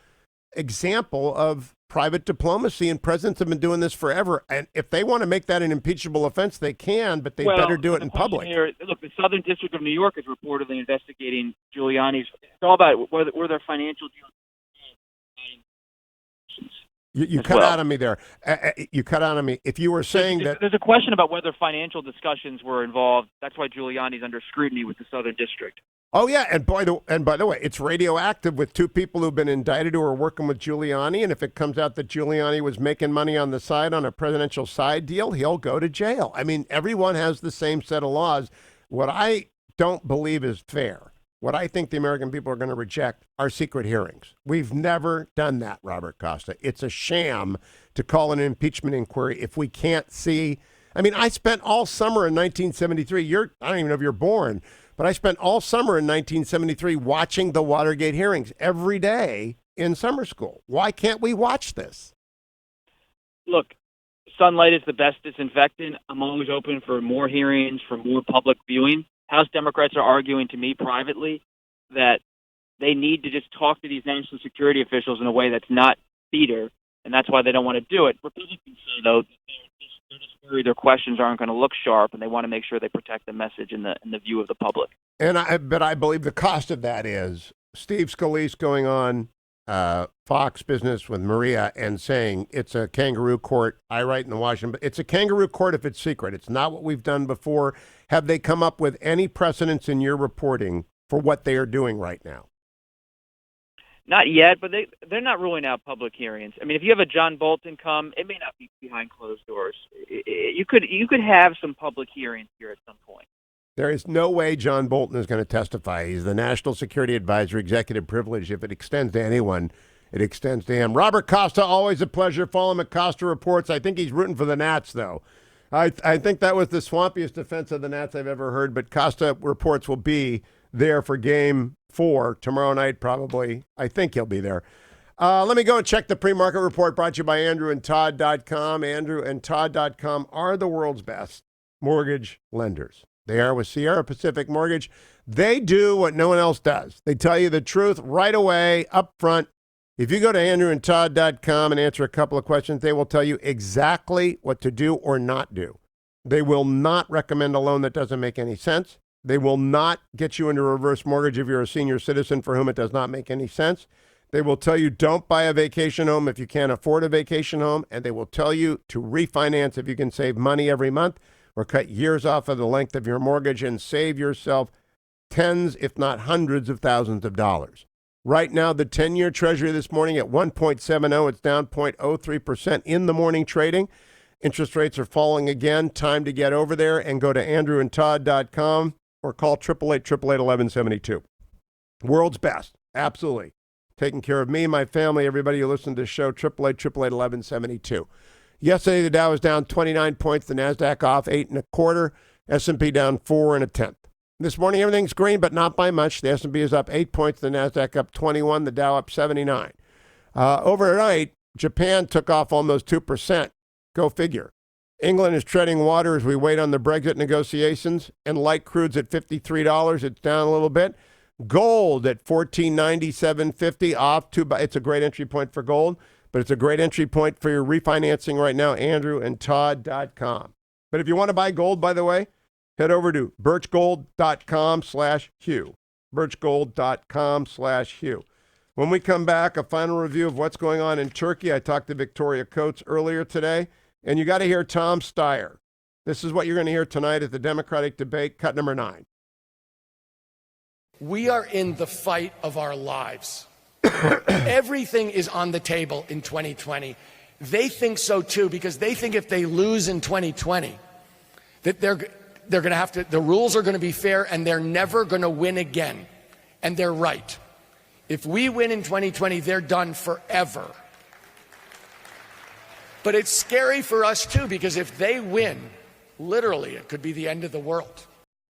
example of private diplomacy, and presidents have been doing this forever. And if they want to make that an impeachable offense, they can, but they better do it in public. Here, look, the Southern District of New York is reportedly investigating Giuliani's. It's all about were there financial deals. You cut out on me there. You cut out on me. If you were saying that... There's a question about whether financial discussions were involved. That's why Giuliani's under scrutiny with the Southern District. Oh, yeah. And by the way, it's radioactive with two people who've been indicted who are working with Giuliani. And if it comes out that Giuliani was making money on the side on a presidential side deal, he'll go to jail. I mean, everyone has the same set of laws. What I don't believe is fair, what I think the American people are going to reject, are secret hearings. We've never done that, Robert Costa. It's a sham to call an impeachment inquiry if we can't see. I mean, I spent all summer in 1973. I don't even know if you're born. But I spent all summer in 1973 watching the Watergate hearings every day in summer school. Why can't we watch this? Look, sunlight is the best disinfectant. I'm always open for more hearings, for more public viewing. House Democrats are arguing to me privately that they need to just talk to these national security officials in a way that's not theater, and that's why they don't want to do it. Republicans say, though, they're just worried their questions aren't going to look sharp, and they want to make sure they protect the message in the view of the public. But I believe the cost of that is Steve Scalise going on Fox Business with Maria and saying it's a kangaroo court. I write in the Washington, but it's a kangaroo court if it's secret. It's not what we've done before. Have they come up with any precedents in your reporting for what they are doing right now? Not yet, but they're not ruling out public hearings. I mean, if you have a John Bolton come, it may not be behind closed doors. You could have some public hearings here at some point. There is no way John Bolton is going to testify. He's the National Security Advisor, executive privilege. If it extends to anyone, it extends to him. Robert Costa, always a pleasure. Follow him at Costa Reports. I think he's rooting for the Nats, though. I think that was the swampiest defense of the Nats I've ever heard, but Costa Reports will be there for Game 4 tomorrow night, probably. I think he'll be there. Let me go and check the pre-market report brought to you by AndrewandTodd.com. AndrewandTodd.com are the world's best mortgage lenders. They are with Sierra Pacific Mortgage. They do what no one else does. They tell you the truth right away, up front. If you go to AndrewandTodd.com and answer a couple of questions, they will tell you exactly what to do or not do. They will not recommend a loan that doesn't make any sense. They will not get you into a reverse mortgage if you're a senior citizen for whom it does not make any sense. They will tell you don't buy a vacation home if you can't afford a vacation home. And they will tell you to refinance if you can save money every month or cut years off of the length of your mortgage and save yourself tens, if not hundreds of thousands of dollars. Right now, the 10-year Treasury this morning at 1.70. It's down 0.03% in the morning trading. Interest rates are falling again. Time to get over there and go to AndrewandTodd.com or call 888-888-1172. World's best. Absolutely. Taking care of me, my family, everybody who listens to the show, 888-888-1172. Yesterday, the Dow was down 29 points. The NASDAQ off 8 1/4. S&P down 4 1/10. This morning, everything's green, but not by much. The S&P is up 8 points. The NASDAQ up 21. The Dow up 79. Overnight, Japan took off almost 2%. Go figure. England is treading water as we wait on the Brexit negotiations. And light crude's at $53. It's down a little bit. Gold at $1497.50 off. It's a great entry point for gold, but it's a great entry point for your refinancing right now. AndrewandTodd.com. But if you want to buy gold, by the way, head over to birchgold.com/Hugh. birchgold.com/Hugh. When we come back, a final review of what's going on in Turkey. I talked to Victoria Coates earlier today, and you got to hear Tom Steyer. This is what you're going to hear tonight at the Democratic debate, cut number 9. We are in the fight of our lives. Everything is on the table in 2020. They think so, too, because they think if they lose in 2020, that they're going to have to, the rules are going to be fair, and they're never going to win again. And they're right. If we win in 2020, they're done forever. But it's scary for us, too, because if they win, literally, it could be the end of the world.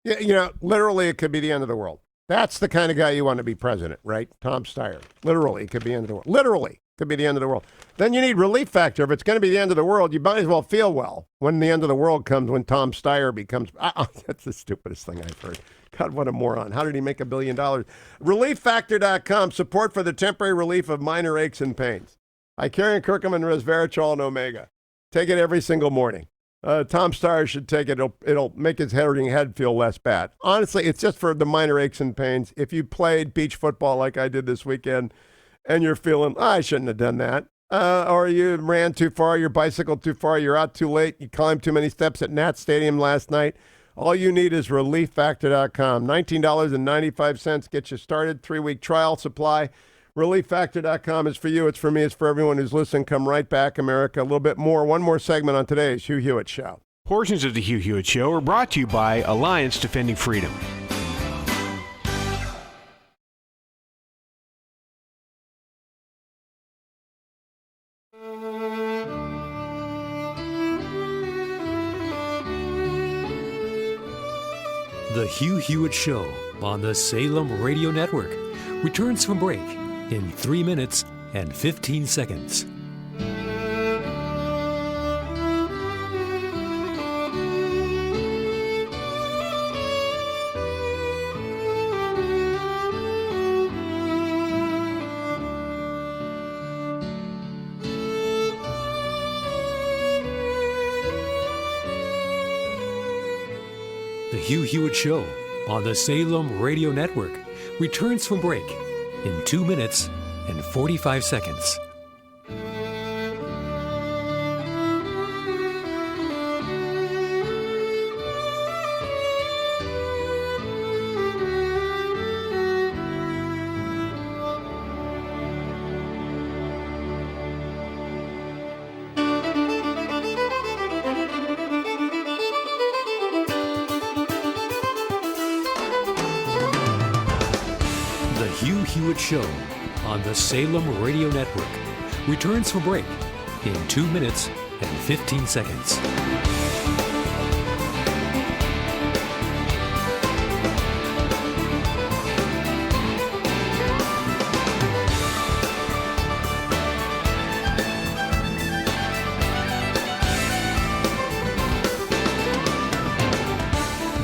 Yeah, literally, it could be the end of the world. That's the kind of guy you want to be president, right? Tom Steyer. Literally, it could be the end of the world. Literally, could be the end of the world. Then you need relief factor. If it's going to be the end of the world, you might as well feel well when the end of the world comes, when Tom Steyer becomes... that's the stupidest thing I've heard. God, what a moron. How did he make $1 billion? ReliefFactor.com, support for the temporary relief of minor aches and pains. Icarian, curcumin, resveratrol, and omega. Take it every single morning. Tom Steyer should take it. It'll make his hurting head feel less bad. Honestly, it's just for the minor aches and pains. If you played beach football like I did this weekend and you're feeling, I shouldn't have done that, or you ran too far, you bicycled too far, you're out too late, you climbed too many steps at Nat Stadium last night, all you need is ReliefFactor.com. $19.95 gets you started. 3-week trial supply. ReliefFactor.com is for you. It's for me. It's for everyone who's listening. Come right back, America. A little bit more. One more segment on today's Hugh Hewitt Show. Portions of the Hugh Hewitt Show are brought to you by Alliance Defending Freedom. The Hugh Hewitt Show on the Salem Radio Network returns from break in 3 minutes and 15 seconds. The Hugh Hewitt Show on the Salem Radio Network returns from break in 2 minutes and 45 seconds. Hugh Hewitt Show on the Salem Radio Network returns from break in 2 minutes and 15 seconds.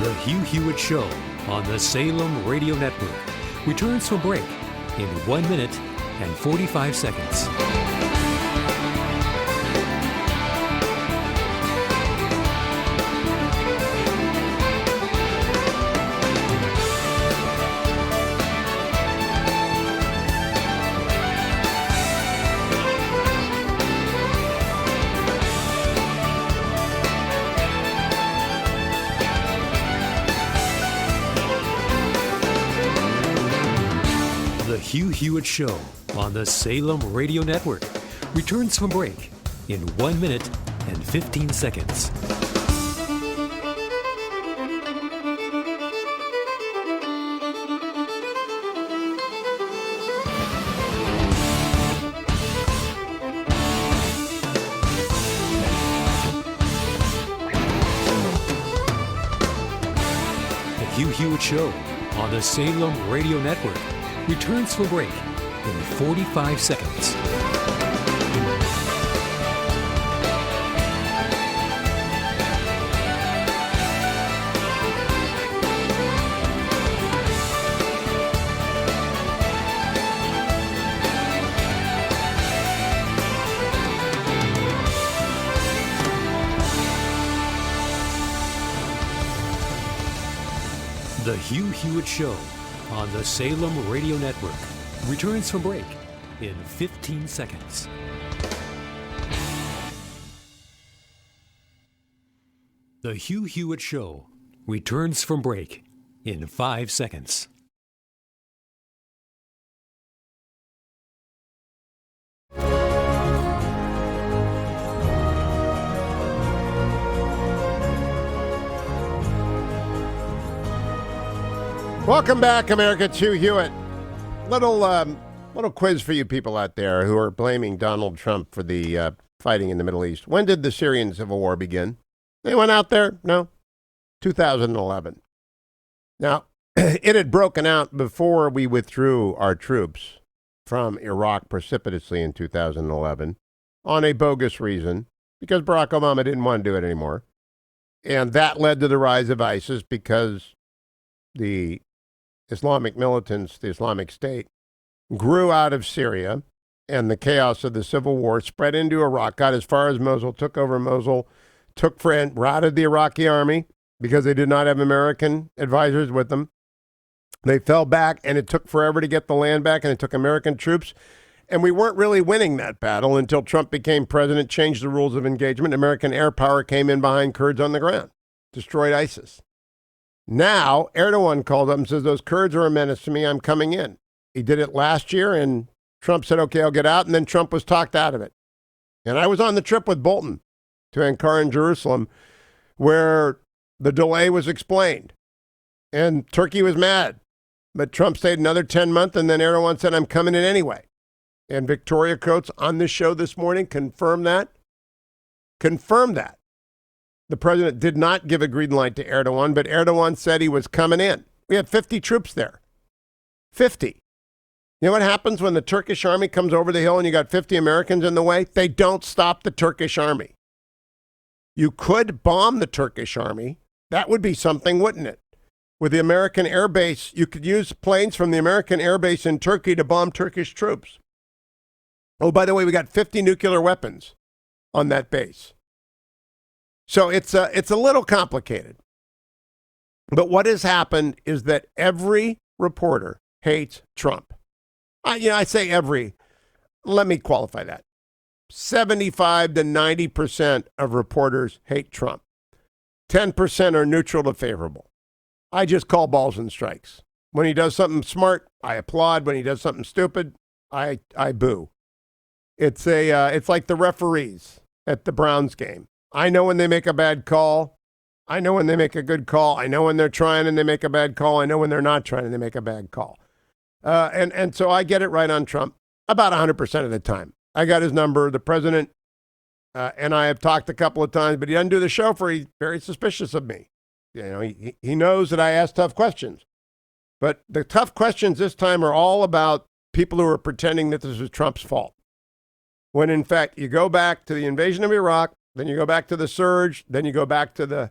The Hugh Hewitt Show on the Salem Radio Network returns from break in 1 minute and 45 seconds. The Hugh Hewitt Show on the Salem Radio Network returns from break in 1 minute and 15 seconds. The Hugh Hewitt Show on the Salem Radio Network returns for break in 45 seconds. The Hugh Hewitt Show on the Salem Radio Network returns from break in 15 seconds. The Hugh Hewitt Show returns from break in 5 seconds. Welcome back, America. It's Hugh Hewitt. Little quiz for you people out there who are blaming Donald Trump for the fighting in the Middle East. When did the Syrian civil war begin? Anyone out there? No? 2011. Now, it had broken out before we withdrew our troops from Iraq precipitously in 2011 on a bogus reason, because Barack Obama didn't want to do it anymore. And that led to the rise of ISIS because the Islamic militants, the Islamic State, grew out of Syria, and the chaos of the civil war spread into Iraq, got as far as Mosul, took over Mosul, routed the Iraqi army because they did not have American advisors with them. They fell back, and it took forever to get the land back, and it took American troops. And we weren't really winning that battle until Trump became president, changed the rules of engagement. American air power came in behind Kurds on the ground, destroyed ISIS. Now, Erdogan called up and says, those Kurds are a menace to me. I'm coming in. He did it last year, and Trump said, okay, I'll get out. And then Trump was talked out of it. And I was on the trip with Bolton to Ankara and Jerusalem, where the delay was explained. And Turkey was mad. But Trump stayed another 10 months, and then Erdogan said, I'm coming in anyway. And Victoria Coates on this show this morning confirmed that. The president did not give a green light to Erdogan, but Erdogan said he was coming in. We had 50 troops there. 50. You know what happens when the Turkish army comes over the hill and you got 50 Americans in the way? They don't stop the Turkish army. You could bomb the Turkish army. That would be something, wouldn't it? With the American air base, you could use planes from the American air base in Turkey to bomb Turkish troops. Oh, by the way, we got 50 nuclear weapons on that base. So it's a little complicated. But what has happened is that every reporter hates Trump. I say every. Let me qualify that. 75 to 90% of reporters hate Trump. 10% are neutral to favorable. I just call balls and strikes. When he does something smart, I applaud. When he does something stupid, I boo. It's like the referees at the Browns game. I know when they make a bad call. I know when they make a good call. I know when they're trying and they make a bad call. I know when they're not trying and they make a bad call. And so I get it right on Trump about 100% of the time. I got his number. The president and I have talked a couple of times, but he doesn't do the show for he's very suspicious of me. You know, he knows that I ask tough questions. But the tough questions this time are all about people who are pretending that this was Trump's fault. When in fact, you go back to the invasion of Iraq, then you go back to the surge, then you go back to the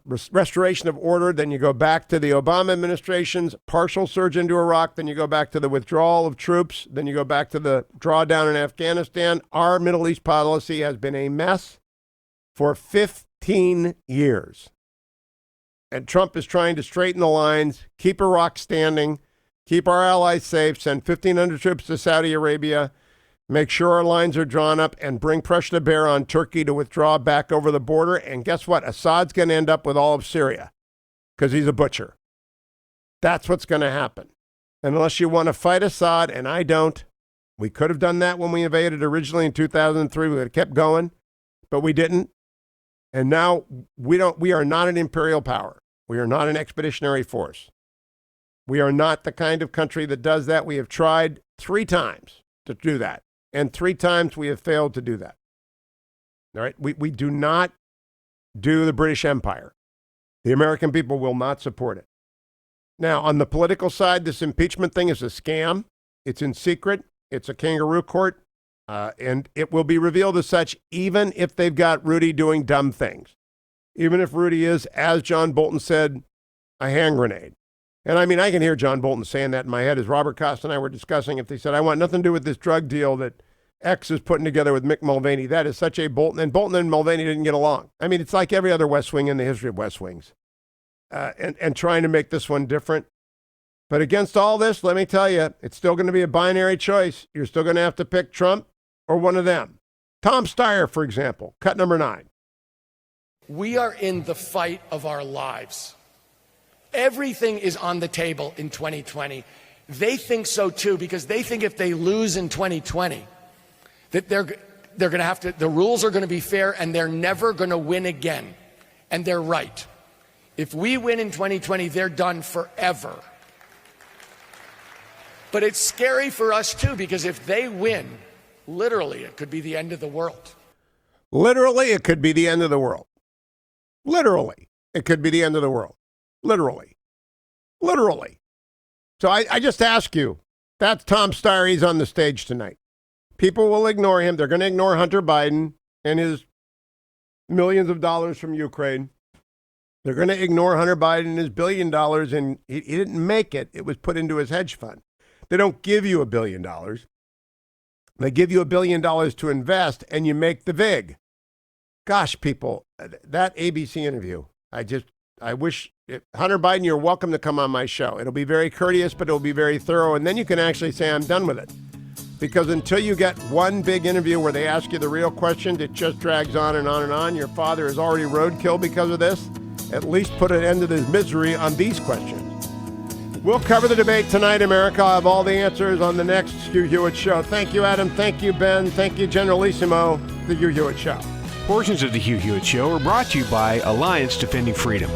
restoration of order, then you go back to the Obama administration's partial surge into Iraq, then you go back to the withdrawal of troops, then you go back to the drawdown in Afghanistan. Our Middle East policy has been a mess for 15 years. And Trump is trying to straighten the lines, keep Iraq standing, keep our allies safe, send 1,500 troops to Saudi Arabia, make sure our lines are drawn up, and bring pressure to bear on Turkey to withdraw back over the border. And guess what? Assad's going to end up with all of Syria because he's a butcher. That's what's going to happen. And unless you want to fight Assad, and I don't, we could have done that when we invaded originally in 2003. We would have kept going, but we didn't. And now we are not an imperial power. We are not an expeditionary force. We are not the kind of country that does that. We have tried 3 times to do that. And 3 times we have failed to do that. All right. We do not do the British Empire. The American people will not support it. Now, on the political side, this impeachment thing is a scam. It's in secret. It's a kangaroo court. And it will be revealed as such, even if they've got Rudy doing dumb things. Even if Rudy is, as John Bolton said, a hand grenade. And I mean, I can hear John Bolton saying that in my head as Robert Costa and I were discussing. If they said, I want nothing to do with this drug deal that X is putting together with Mick Mulvaney, that is such a Bolton. And Bolton and Mulvaney didn't get along. I mean, it's like every other West Wing in the history of West Wings. And trying to make this one different. But against all this, let me tell you, it's still going to be a binary choice. You're still going to have to pick Trump or one of them. Tom Steyer, for example, cut number 9. We are in the fight of our lives. Everything is on the table in 2020. They think so too, because they think if they lose in 2020, that they're going to have to, the rules are going to be fair and they're never going to win again. And they're right. If we win in 2020, they're done forever. But it's scary for us, too, because if they win, literally, it could be the end of the world. Literally, it could be the end of the world. Literally, it could be the end of the world. Literally. Literally. So I just ask you, that's Tom Steyer. He's on the stage tonight. People will ignore him. They're going to ignore Hunter Biden and his millions of dollars from Ukraine. They're going to ignore Hunter Biden and his $1 billion, and he didn't make it. It was put into his hedge fund. They don't give you $1 billion. They give you $1 billion to invest, and you make the VIG. Gosh, people, that ABC interview, I wish, Hunter Biden, you're welcome to come on my show. It'll be very courteous, but it'll be very thorough, and then you can actually say, I'm done with it. Because until you get one big interview where they ask you the real question, it just drags on and on and on. Your father is already roadkill because of this. At least put an end to this misery on these questions. We'll cover the debate tonight, America. I'll have all the answers on the next Hugh Hewitt Show. Thank you, Adam. Thank you, Ben. Thank you, Generalissimo. The Hugh Hewitt Show. Portions of the Hugh Hewitt Show are brought to you by Alliance Defending Freedom.